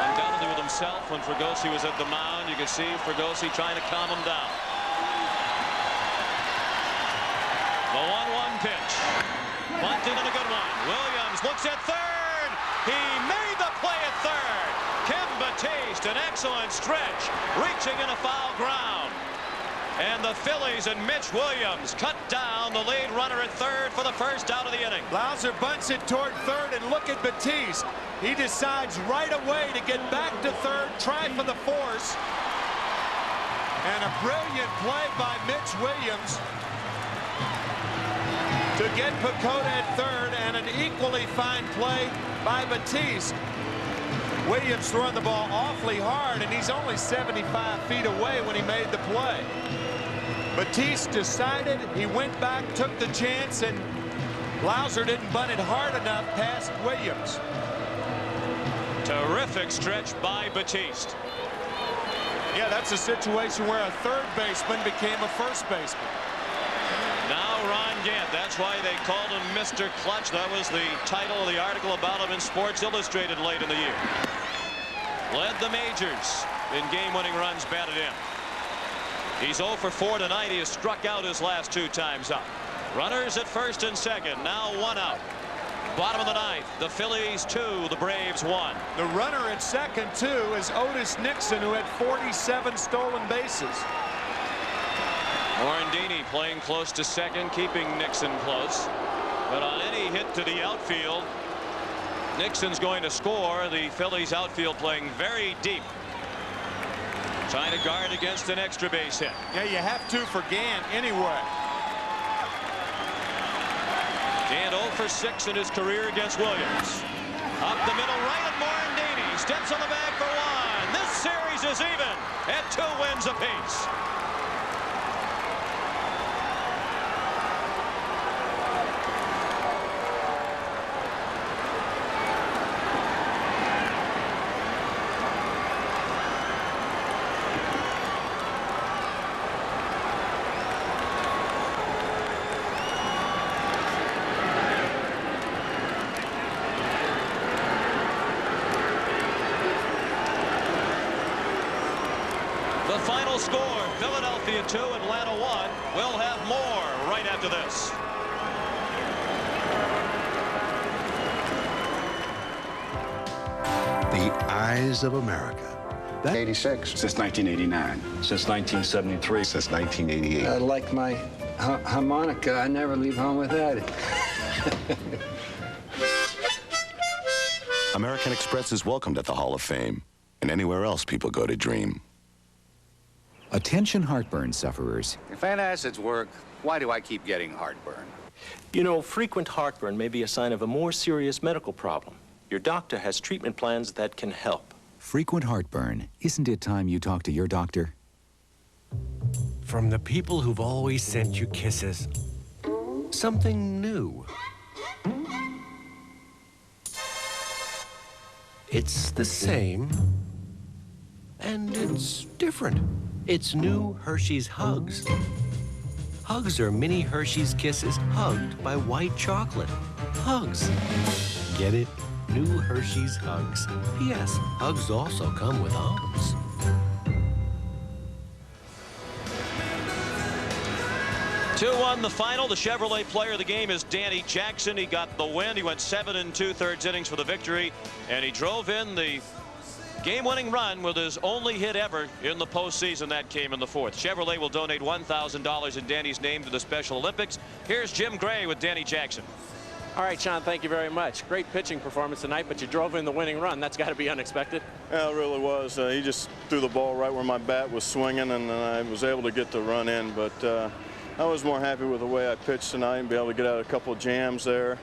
Speaker 5: undoubtedly with himself, when Fregosi was at the mound. You could see Fregosi trying to calm him down. The 1-1 pitch. Bunting and a good one. Williams looks at third. He made the play at third. Kim Batiste, an excellent stretch, reaching into foul ground. And the Phillies and Mitch Williams cut down the lead runner at third for the first out of the inning.
Speaker 2: Blauser bunts it toward third, and look at Batiste. He decides right away to get back to third, try for the force. And a brilliant play by Mitch Williams to get Pacoda at third, and an equally fine play by Batiste. Williams throwing the ball awfully hard, and he's only 75 feet away when he made the play. Batiste decided, he went back, took the chance, and Blauser didn't bunt it hard enough past Williams.
Speaker 5: Terrific stretch by Batiste.
Speaker 2: Yeah, that's a situation where a third baseman became a first baseman.
Speaker 5: Now Ron Gant, that's why they called him Mr. Clutch. That was the title of the article about him in Sports Illustrated late in the year. Led the majors in game-winning runs batted in. He's 0 for 4 tonight. He has struck out his last 2 times up. Runners at first and second. Now 1 out. Bottom of the ninth. The Phillies 2, the Braves 1.
Speaker 2: The runner at second, too, is Otis Nixon, who had 47 stolen bases.
Speaker 5: Morandini playing close to second, keeping Nixon close. But on any hit to the outfield, Nixon's going to score. The Phillies outfield playing very deep, trying to guard against an extra base hit.
Speaker 2: Yeah, you have to for Gant anyway.
Speaker 5: Gant 0 for 6 in his career against Williams. Up the middle right, and Morandini steps on the bag for 1. This series is even at 2 wins apiece. The final score, Philadelphia 2, Atlanta 1. We'll have more right after this.
Speaker 30: The eyes of America.
Speaker 13: 86. Since 1989.
Speaker 30: Since 1973.
Speaker 13: Since 1988.
Speaker 1: I like my harmonica. I never leave home without it.
Speaker 3: American Express is welcomed at the Hall of Fame and anywhere else people go to dream.
Speaker 4: Attention heartburn sufferers.
Speaker 6: If antacids work, why do I keep getting heartburn?
Speaker 7: You know, frequent heartburn may be a sign of a more serious medical problem. Your doctor has treatment plans that can help.
Speaker 4: Frequent heartburn. Isn't it time you talk to your doctor?
Speaker 9: From the people who've always sent you kisses, something new. It's the same, and it's different. It's new Hershey's Hugs. Hugs are mini Hershey's Kisses hugged by white chocolate. Hugs. Get it? New Hershey's Hugs. P.S. Hugs also come with arms.
Speaker 5: Two-1 the final. The Chevrolet player of the game is Danny Jackson. He got the win. He went 7 2/3 innings for the victory, and he drove in the game-winning run with his only hit ever in the postseason. That came in the 4th. Chevrolet will donate $1,000 in Danny's name to the Special Olympics. Here's Jim Gray with Danny Jackson.
Speaker 10: All right, Sean, thank you very much. Great pitching performance tonight, but you drove in the winning run. That's got to be unexpected.
Speaker 11: Yeah, it really was. He just threw the ball right where my bat was swinging, and I was able to get the run in. But I was more happy with the way I pitched tonight and be able to get out a couple of jams there,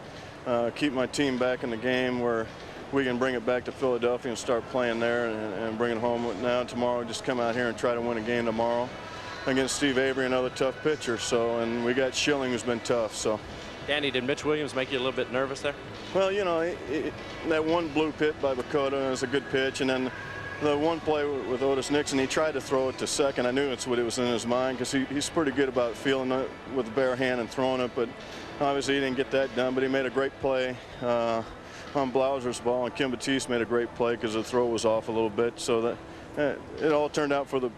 Speaker 11: keep my team back in the game where we can bring it back to Philadelphia and start playing there and bring it home now. Tomorrow, just come out here and try to win a game tomorrow against Steve Avery, another tough pitcher. So, and we got Schilling, who's been tough. So.
Speaker 10: Danny, did Mitch Williams make you a little bit nervous there?
Speaker 11: Well, you know, that one blue pit by Pacoda was a good pitch, and then the one play with Otis Nixon, he tried to throw it to second. I knew it's what it was in his mind because he's pretty good about feeling it with the bare hand and throwing it, but obviously he didn't get that done. But he made a great play on Blauser's ball, and Kim Batiste made a great play because the throw was off a little bit. So that it all turned out for the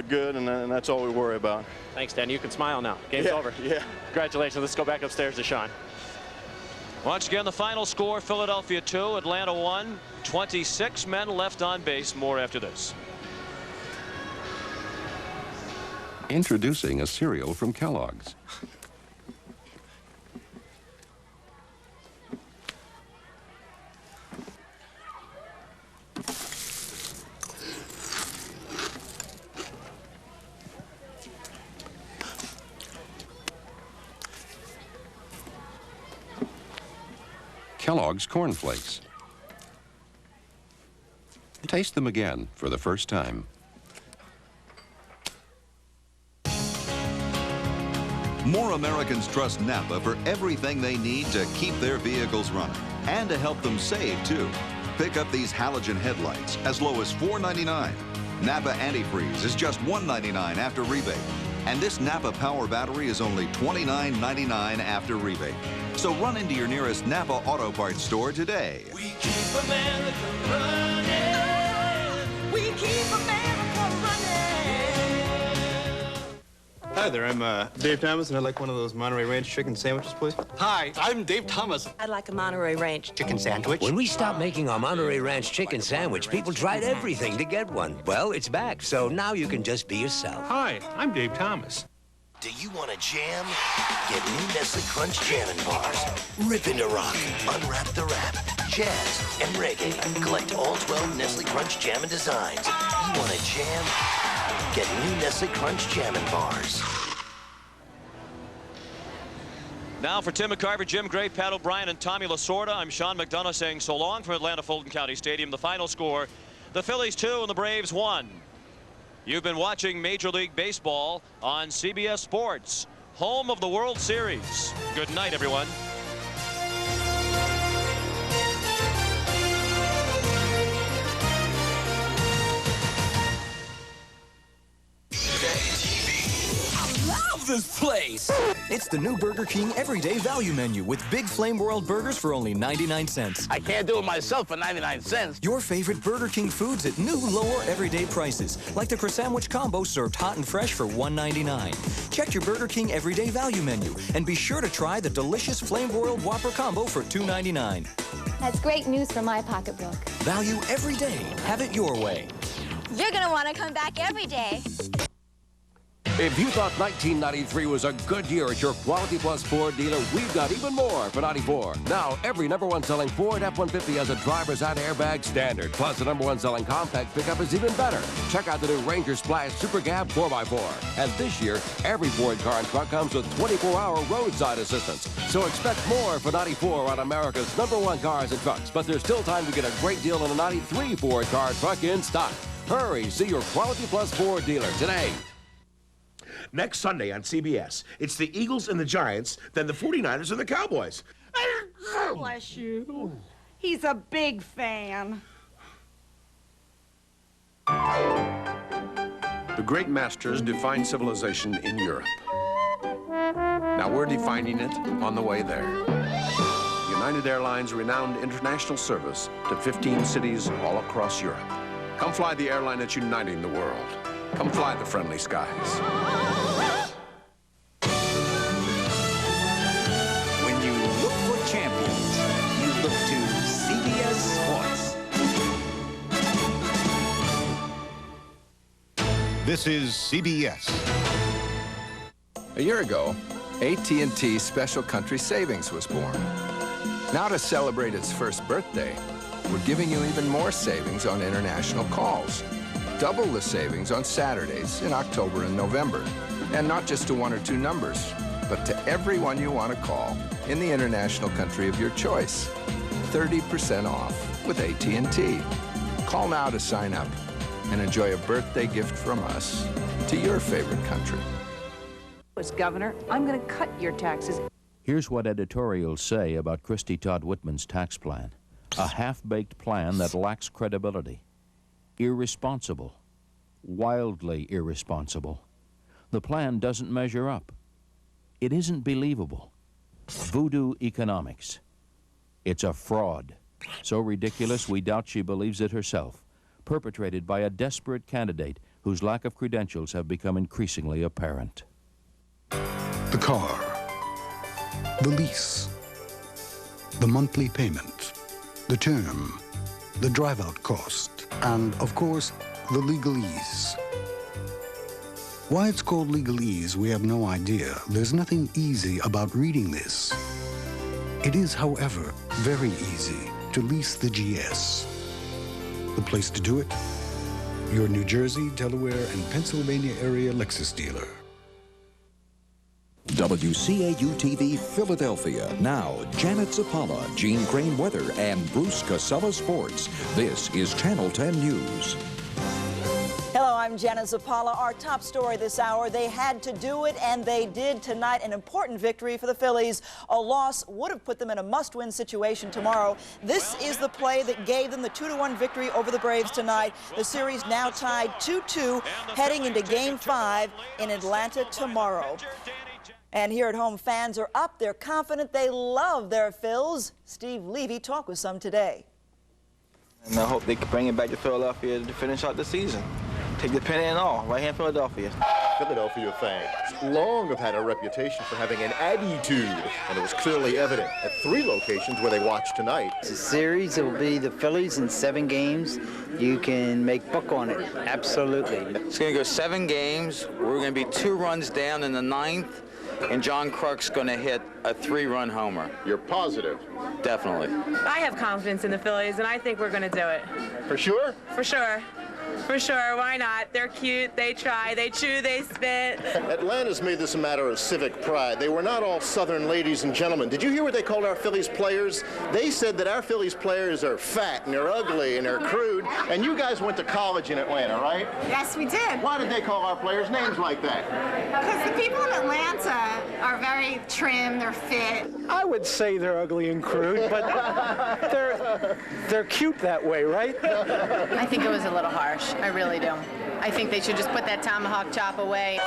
Speaker 11: good, and that's all we worry about.
Speaker 10: Thanks, Dan. You can smile now. Game's over.
Speaker 11: Yeah.
Speaker 10: Congratulations. Let's go back upstairs to Sean.
Speaker 5: Once again, the final score, Philadelphia 2, Atlanta 1. 26 men left on base. More after this.
Speaker 21: Introducing a cereal from Kellogg's.
Speaker 8: Kellogg's Corn Flakes. Taste them again for the first time.
Speaker 12: More Americans trust Napa for everything they need to keep their vehicles running and to help them save, too. Pick up these halogen headlights as low as $4.99. Napa Antifreeze is just $1.99 after rebate. And this Napa Power Battery is only $29.99 after rebate. So run into your nearest Napa Auto Parts store today.
Speaker 14: We keep America running. We keep America running.
Speaker 15: Hi there, I'm Dave Thomas, and I'd like one of those Monterey Ranch chicken sandwiches, please.
Speaker 16: Hi, I'm Dave Thomas.
Speaker 24: I'd like a Monterey Ranch
Speaker 15: Chicken sandwich?
Speaker 17: When we stopped making our Monterey Ranch chicken sandwich, people tried everything to get one. Well, it's back, so now you can just be yourself.
Speaker 15: Hi, I'm Dave Thomas.
Speaker 14: Do you want a jam? Get new Nestle Crunch Jammin' Bars. Rip into rock, unwrap the wrap, jazz, and reggae. Collect all 12 Nestle Crunch Jammin' designs. You want a jam? Get new Nestle Crunch Jammin' Bars.
Speaker 5: Now for Tim McCarver, Jim Gray, Pat O'Brien, and Tommy Lasorda, I'm Sean McDonough saying so long from Atlanta Fulton County Stadium. The final score, the Phillies 2 and the Braves 1. You've been watching Major League Baseball on CBS Sports, home of the World Series. Good night, everyone.
Speaker 18: Love this place! It's the new Burger King Everyday Value Menu with Big Flame Broiled Burgers for only 99 cents.
Speaker 20: I can't do it myself for 99 cents.
Speaker 18: Your favorite Burger King foods at new lower everyday prices, like the Croissant Combo served hot and fresh for $1.99. Check your Burger King Everyday Value Menu and be sure to try the delicious Flame Broiled Whopper Combo for $2.99.
Speaker 23: That's great news for my pocketbook.
Speaker 18: Value every day. Have it your way.
Speaker 23: You're gonna want to come back every day.
Speaker 21: If you thought 1993 was a good year at your Quality Plus Ford dealer, we've got even more for 94. Now, every #1 selling Ford F-150 has a driver's side airbag standard. Plus, the #1 selling compact pickup is even better. Check out the new Ranger Splash Super Cab 4x4. And this year, every Ford car and truck comes with 24-hour roadside assistance. So expect more for 94 on America's #1 cars and trucks. But there's still time to get a great deal on a 93 Ford car and truck in stock. Hurry, see your Quality Plus Ford dealer today.
Speaker 25: Next Sunday on CBS, it's the Eagles and the Giants, then the 49ers and the Cowboys.
Speaker 27: Bless you. He's a big fan.
Speaker 31: The great masters defined civilization in Europe. Now we're defining it on the way there. United Airlines' renowned international service to 15 cities all across Europe. Come fly the airline that's uniting the world. Come fly the friendly skies.
Speaker 18: When you look for champions, you look to CBS Sports.
Speaker 30: This is CBS.
Speaker 33: A year ago, AT&T Special Country Savings was born. Now to celebrate its first birthday, we're giving you even more savings on international calls. Double the savings on Saturdays in October and November. And not just to 1 or 2 numbers, but to everyone you want to call in the international country of your choice. 30% off with AT&T. Call now to sign up and enjoy a birthday gift from us to your favorite country.
Speaker 34: As governor, I'm going to cut your taxes.
Speaker 28: Here's what editorials say about Christy Todd Whitman's tax plan. A half-baked plan that lacks credibility. Irresponsible. Wildly irresponsible. The plan doesn't measure up. It isn't believable. Voodoo economics. It's a fraud. So ridiculous we doubt she believes it herself. Perpetrated by a desperate candidate whose lack of credentials have become increasingly apparent.
Speaker 29: The car, the lease, the monthly payment, the term, the drive-out cost, and, of course, the legalese. Why it's called legalese, we have no idea. There's nothing easy about reading this. It is, however, very easy to lease the GS. The place to do it? Your New Jersey, Delaware, and Pennsylvania area Lexus dealer.
Speaker 1: WCAU-TV Philadelphia. Now, Janet Zapala, Gene Crane Weather, and Bruce Casella Sports. This is Channel 10 News.
Speaker 2: Hello, I'm Janet Zapala. Our top story this hour, they had to do it, and they did tonight. An important victory for the Phillies. A loss would have put them in a must-win situation tomorrow. This is the play that gave them the 2-1 victory over the Braves tonight. The series now tied 2-2, heading into Game 5 in Atlanta tomorrow. And here at home, fans are up. They're confident. They love their Phils. Steve Levy talked with some today.
Speaker 3: And I hope they can bring it back to Philadelphia to finish out the season. Take the pennant and all, right here in Philadelphia.
Speaker 30: Philadelphia fans long have had a reputation for having an attitude, and it was clearly evident at 3 locations where they watched tonight.
Speaker 4: The series, it will be the Phillies in 7 games. You can make book on it, absolutely.
Speaker 3: It's going to go 7 games. We're going to be 2 runs down in the 9th, and John Kruk's going to hit a 3-run homer.
Speaker 30: You're positive?
Speaker 3: Definitely.
Speaker 6: I have confidence in the Phillies, and I think we're going to do it.
Speaker 30: For sure?
Speaker 6: For sure. For sure, why not? They're cute, they try, they chew, they spit.
Speaker 30: Atlanta's made this a matter of civic pride. They were not all Southern ladies and gentlemen. Did you hear what they called our Phillies players? They said that our Phillies players are fat and they're ugly and they're crude. And you guys went to college in Atlanta, right?
Speaker 7: Yes, we did.
Speaker 30: Why did they call our players names like that?
Speaker 7: Because the people in Atlanta are very trim, they're fit.
Speaker 9: I would say they're ugly and crude, but they're cute that way, right?
Speaker 7: I think it was a little harsh. I really do. I think they should just put that tomahawk chop away.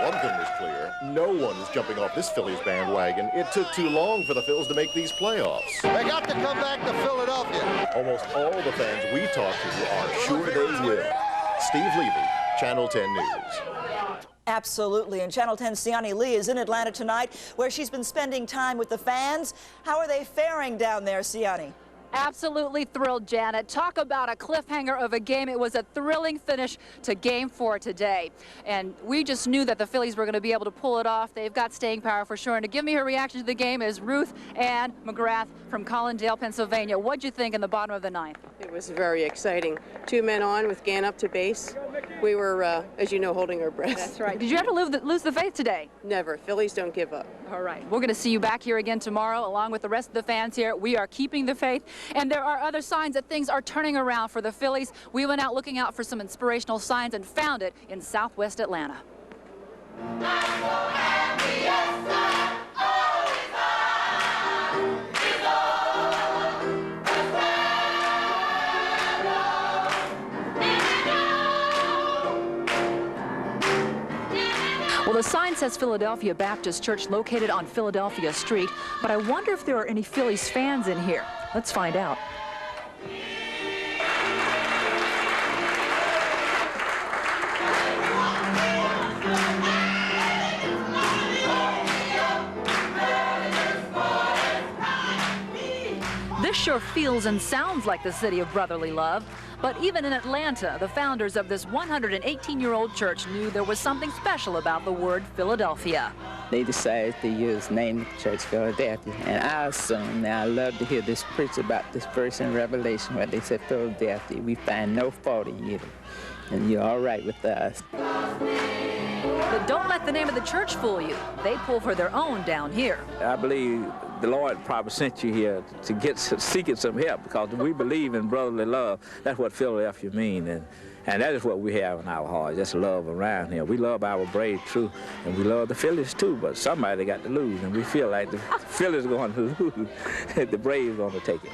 Speaker 30: One thing was clear. No one is jumping off this Phillies bandwagon. It took too long for the Phils to make these playoffs. They got to come back to Philadelphia. Almost all the fans we talked to are sure they will. Steve Levy, Channel 10 News.
Speaker 2: Absolutely. And Channel 10's Siani Lee is in Atlanta tonight, where she's been spending time with the fans. How are they faring down there, Siani?
Speaker 10: Absolutely thrilled, Janet. Talk about a cliffhanger of a game. It was a thrilling finish to Game 4 today. And we just knew that the Phillies were going to be able to pull it off. They've got staying power for sure. And to give me her reaction to the game is Ruth Ann McGrath from Collindale, Pennsylvania. What'd you think in the bottom of the 9th?
Speaker 11: It was very exciting. 2 men on with Gann up to base. We were, as you know, holding our breath.
Speaker 10: That's right. Did you ever lose the faith today?
Speaker 11: Never. Phillies don't give up.
Speaker 10: All right. We're going to see you back here again tomorrow, along with the rest of the fans here. We are keeping the faith. And there are other signs that things are turning around for the Phillies. We went out looking out for some inspirational signs and found it in Southwest Atlanta. Well, the sign says Philadelphia Baptist Church, located on Philadelphia Street, but I wonder if there are any Phillies fans in here. Let's find out. This sure feels and sounds like the city of brotherly love. But even in Atlanta, the founders of this 118-year-old church knew there was something special about the word Philadelphia.
Speaker 4: They decided to name the church Philadelphia. And I assume, now I love to hear this preach about this verse in Revelation where they said Philadelphia, we find no fault in you. And you're all right with us.
Speaker 10: But don't let the name of the church fool you. They pull for their own down here.
Speaker 13: I believe the Lord probably sent you here to seeking some help, because we believe in brotherly love. That's what Philadelphia means, and that is what we have in our hearts, just love around here. We love our Braves too, and we love the Phillies too, but somebody got to lose, and we feel like the Phillies are going to lose. The Braves are going to take it.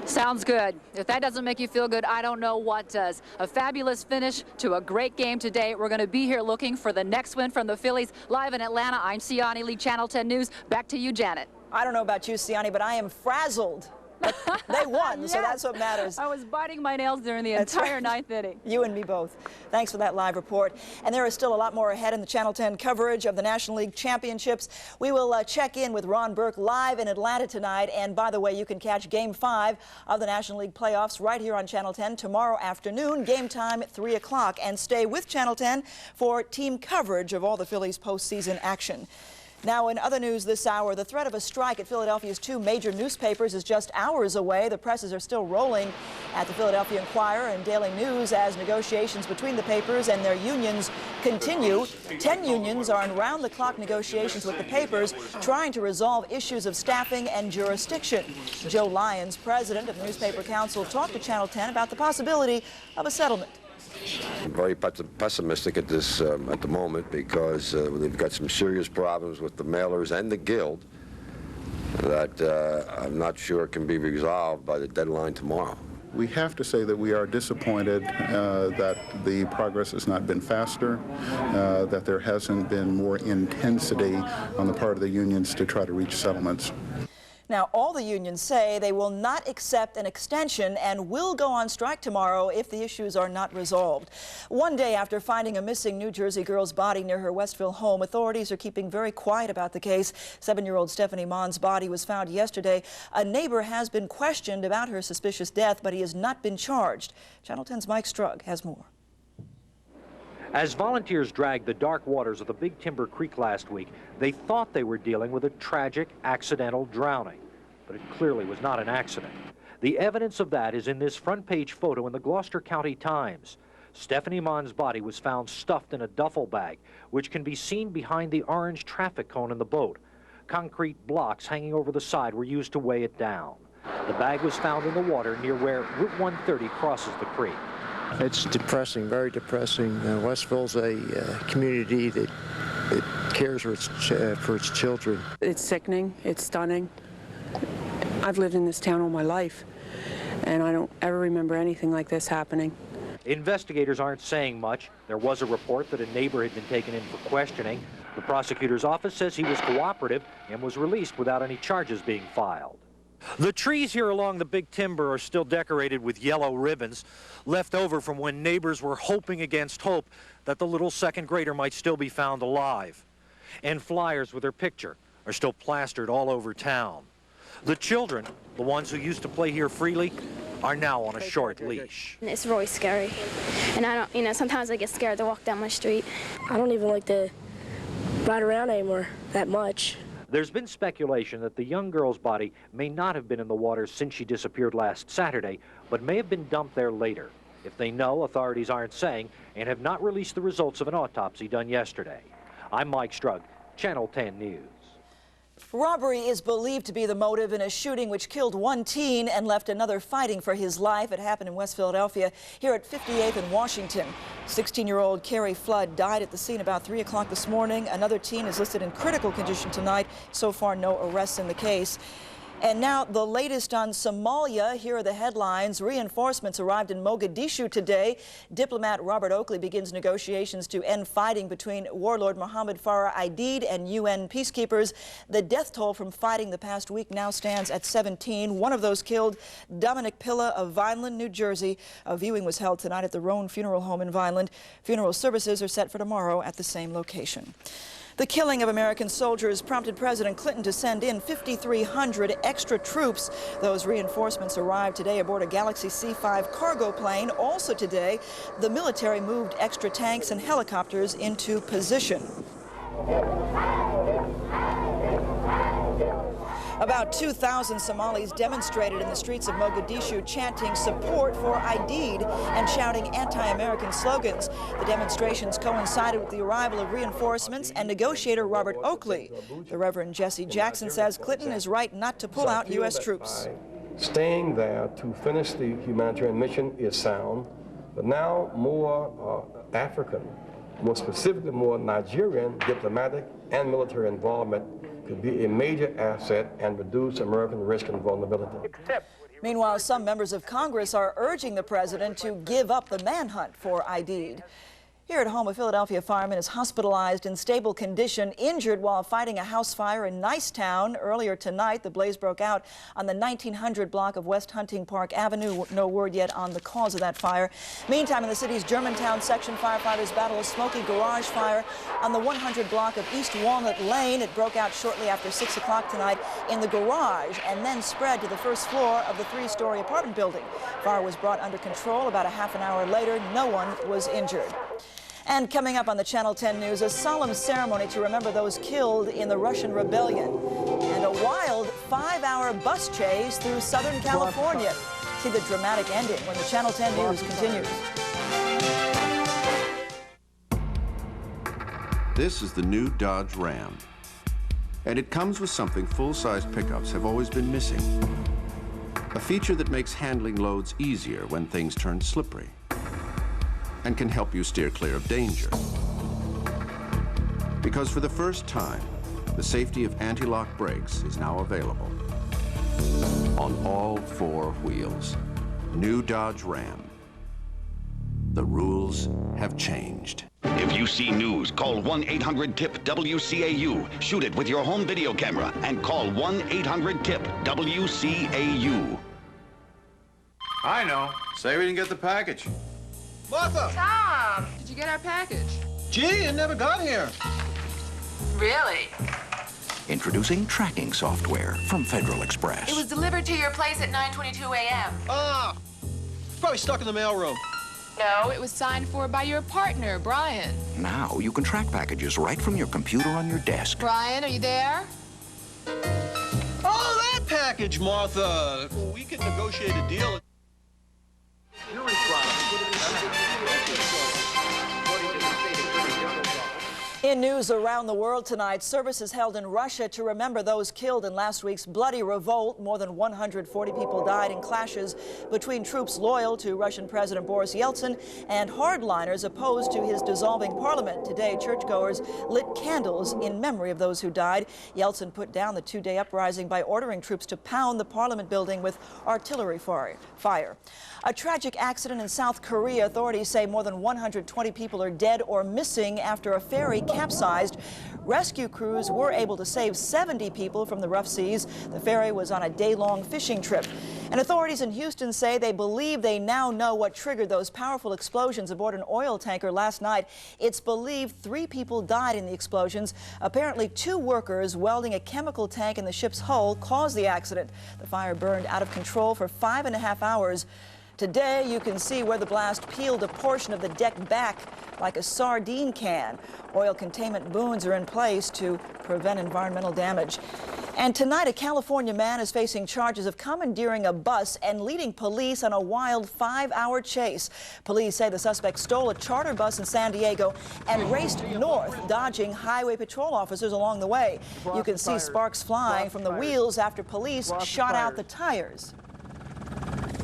Speaker 10: Sounds good. If that doesn't make you feel good, I don't know what does. A fabulous finish to a great game today. We're going to be here looking for the next win from the Phillies. Live in Atlanta, I'm Siani Lee, Channel 10 News. Back to you, Janet.
Speaker 2: I don't know about you, Siani, but I am frazzled. They won, yes. So that's what matters.
Speaker 10: I was biting my nails during the entire 9th inning.
Speaker 2: You and me both. Thanks for that live report. And there is still a lot more ahead in the Channel 10 coverage of the National League Championships. We will check in with Ron Burke live in Atlanta tonight. And by the way, you can catch Game 5 of the National League playoffs right here on Channel 10 tomorrow afternoon, game time at 3 o'clock. And stay with Channel 10 for team coverage of all the Phillies postseason action. Now, in other news this hour, the threat of a strike at Philadelphia's two major newspapers is just hours away. The presses are still rolling at the Philadelphia Inquirer and Daily News as negotiations between the papers and their unions continue. 10 unions are in round-the-clock negotiations with the papers, trying to resolve issues of staffing and jurisdiction. Joe Lyons, president of the Newspaper Council, talked to Channel 10 about the possibility of a settlement.
Speaker 5: I'm very pessimistic at this at the moment because they've got some serious problems with the mailers and the guild that I'm not sure can be resolved by the deadline tomorrow.
Speaker 8: We have to say that we are disappointed that the progress has not been faster, that there hasn't been more intensity on the part of the unions to try to reach settlements.
Speaker 2: Now, all the unions say they will not accept an extension and will go on strike tomorrow if the issues are not resolved. One day after finding a missing New Jersey girl's body near her Westville home, authorities are keeping very quiet about the case. 7-year-old Stephanie Monn's body was found yesterday. A neighbor has been questioned about her suspicious death, but he has not been charged. Channel 10's Mike Strug has more.
Speaker 12: As volunteers dragged the dark waters of the Big Timber Creek last week, they thought they were dealing with a tragic accidental drowning, but it clearly was not an accident. The evidence of that is in this front-page photo in the Gloucester County Times. Stephanie Monn's body was found stuffed in a duffel bag, which can be seen behind the orange traffic cone in the boat. Concrete blocks hanging over the side were used to weigh it down. The bag was found in the water near where Route 130 crosses the creek.
Speaker 14: It's depressing, very depressing. Westville's a community that cares for its children.
Speaker 15: It's sickening. It's stunning. I've lived in this town all my life, and I don't ever remember anything like this happening.
Speaker 12: Investigators aren't saying much. There was a report that a neighbor had been taken in for questioning. The prosecutor's office says he was cooperative and was released without any charges being filed. The trees here along the Big Timber are still decorated with yellow ribbons, left over from when neighbors were hoping against hope that the little second grader might still be found alive. And flyers with her picture are still plastered all over town. The children, the ones who used to play here freely, are now on a short leash.
Speaker 16: It's really scary. And I don't, sometimes I get scared to walk down my street.
Speaker 17: I don't even like to ride around anymore that much.
Speaker 12: There's been speculation that the young girl's body may not have been in the water since she disappeared last Saturday, but may have been dumped there later. If they know, authorities aren't saying and have not released the results of an autopsy done yesterday. I'm Mike Strug, Channel 10 News.
Speaker 2: Robbery is believed to be the motive in a shooting which killed one teen and left another fighting for his life. It happened in West Philadelphia, here at 58th and Washington. 16-year-old Carrie Flood died at the scene about 3 o'clock this morning. Another teen is listed in critical condition tonight. So far, no arrests in the case. And now the latest on Somalia. Here are the headlines. Reinforcements arrived in Mogadishu today. Diplomat Robert Oakley begins negotiations to end fighting between warlord Mohammed Farah Aidid and UN peacekeepers. The death toll from fighting the past week now stands at 17. One of those killed, Dominic Pilla of Vineland, New Jersey. A viewing was held tonight at the Roan Funeral Home in Vineland. Funeral services are set for tomorrow at the same location. The killing of American soldiers prompted President Clinton to send in 5,300 extra troops. Those reinforcements arrived today aboard a Galaxy C-5 cargo plane. Also today, the military moved extra tanks and helicopters into position. About 2,000 Somalis demonstrated in the streets of Mogadishu, chanting support for Aidid and shouting anti-American slogans. The demonstrations coincided with the arrival of reinforcements and negotiator Robert Oakley. The Reverend Jesse Jackson says Clinton is right not to pull out U.S. troops.
Speaker 19: Staying there to finish the humanitarian mission is sound, but now more African, more specifically more Nigerian diplomatic and military involvement could be a major asset and reduce American risk and vulnerability.
Speaker 2: Meanwhile, some members of Congress are urging the president to give up the manhunt for Aidid. Here at home, a Philadelphia fireman is hospitalized in stable condition, injured while fighting a house fire in Nicetown. Earlier tonight, the blaze broke out on the 1900 block of West Hunting Park Avenue. No word yet on the cause of that fire. Meantime, in the city's Germantown section, firefighters battle a smoky garage fire on the 100 block of East Walnut Lane. It broke out shortly after 6 o'clock tonight in the garage and then spread to the first floor of the 3-story apartment building. Fire was brought under control about a half an hour later. No one was injured. And coming up on the Channel 10 News, a solemn ceremony to remember those killed in the Russian rebellion. And a wild 5-hour bus chase through Southern California. See the dramatic ending when the Channel 10 News continues.
Speaker 18: This is the new Dodge Ram. And it comes with something full-size pickups have always been missing. A feature that makes handling loads easier when things turn slippery and can help you steer clear of danger. Because for the first time, the safety of anti-lock brakes is now available on all 4 wheels. New Dodge Ram. The rules have changed.
Speaker 20: If you see news, call 1-800-TIP-WCAU. Shoot it with your home video camera and call 1-800-TIP-WCAU.
Speaker 21: I know. Say we didn't get the package.
Speaker 22: Martha!
Speaker 6: Tom, did you get our package?
Speaker 22: Gee, it never got here.
Speaker 6: Really?
Speaker 1: Introducing tracking software from Federal Express.
Speaker 6: It was delivered to your place at 9:22 a.m.
Speaker 22: Ah! Probably stuck in the mailroom.
Speaker 6: No, it was signed for by your partner, Brian.
Speaker 1: Now you can track packages right from your computer on your desk.
Speaker 6: Brian, are you there?
Speaker 22: Oh, that package, Martha. We could negotiate a deal.
Speaker 2: In news around the world tonight, services held in Russia to remember those killed in last week's bloody revolt. More than 140 people died in clashes between troops loyal to Russian President Boris Yeltsin and hardliners opposed to his dissolving parliament. Today, churchgoers lit candles in memory of those who died. Yeltsin put down the 2-day uprising by ordering troops to pound the parliament building with artillery fire. A tragic accident in South Korea. Authorities say more than 120 people are dead or missing after a ferry capsized. Rescue crews were able to save 70 people from the rough seas. The ferry was on a day-long fishing trip. And authorities in Houston say they believe they now know what triggered those powerful explosions aboard an oil tanker last night. It's believed 3 people died in the explosions. Apparently 2 workers welding a chemical tank in the ship's hull caused the accident. The fire burned out of control for 5.5 hours. Today, you can see where the blast peeled a portion of the deck back like a sardine can. Oil containment booms are in place to prevent environmental damage. And tonight, a California man is facing charges of commandeering a bus and leading police on a wild 5-hour chase. Police say the suspect stole a charter bus in San Diego and raced north, dodging highway patrol officers along the way. You can see sparks flying from the wheels after police shot out the tires.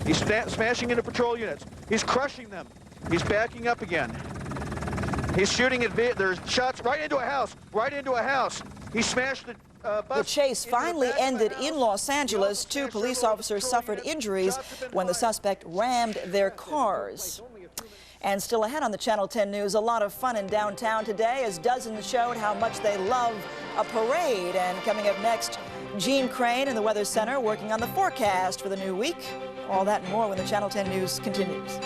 Speaker 9: He's smashing into patrol units. He's crushing them. He's backing up again. He's shooting at there's shots right into a house. He smashed the bus.
Speaker 2: The chase finally ended in Los Angeles. 2 police officers suffered injuries when the suspect rammed their cars. And still ahead on the Channel 10 News, a lot of fun in downtown today as dozens showed how much they love a parade. And coming up next, Gene Crane in the Weather Center working on the forecast for the new week. All that and more when the Channel 10 News continues.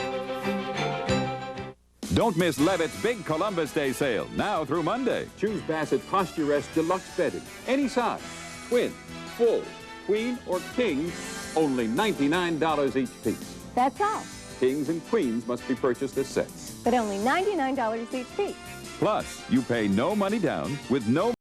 Speaker 23: Don't miss Levitt's big Columbus Day sale, now through Monday. Choose Bassett Posture Rest Deluxe Bedding. Any size. Twin, full, queen, or king. Only $99 each piece.
Speaker 24: That's all.
Speaker 23: Kings and queens must be purchased as sets.
Speaker 24: But only $99 each piece.
Speaker 23: Plus, you pay no money down with no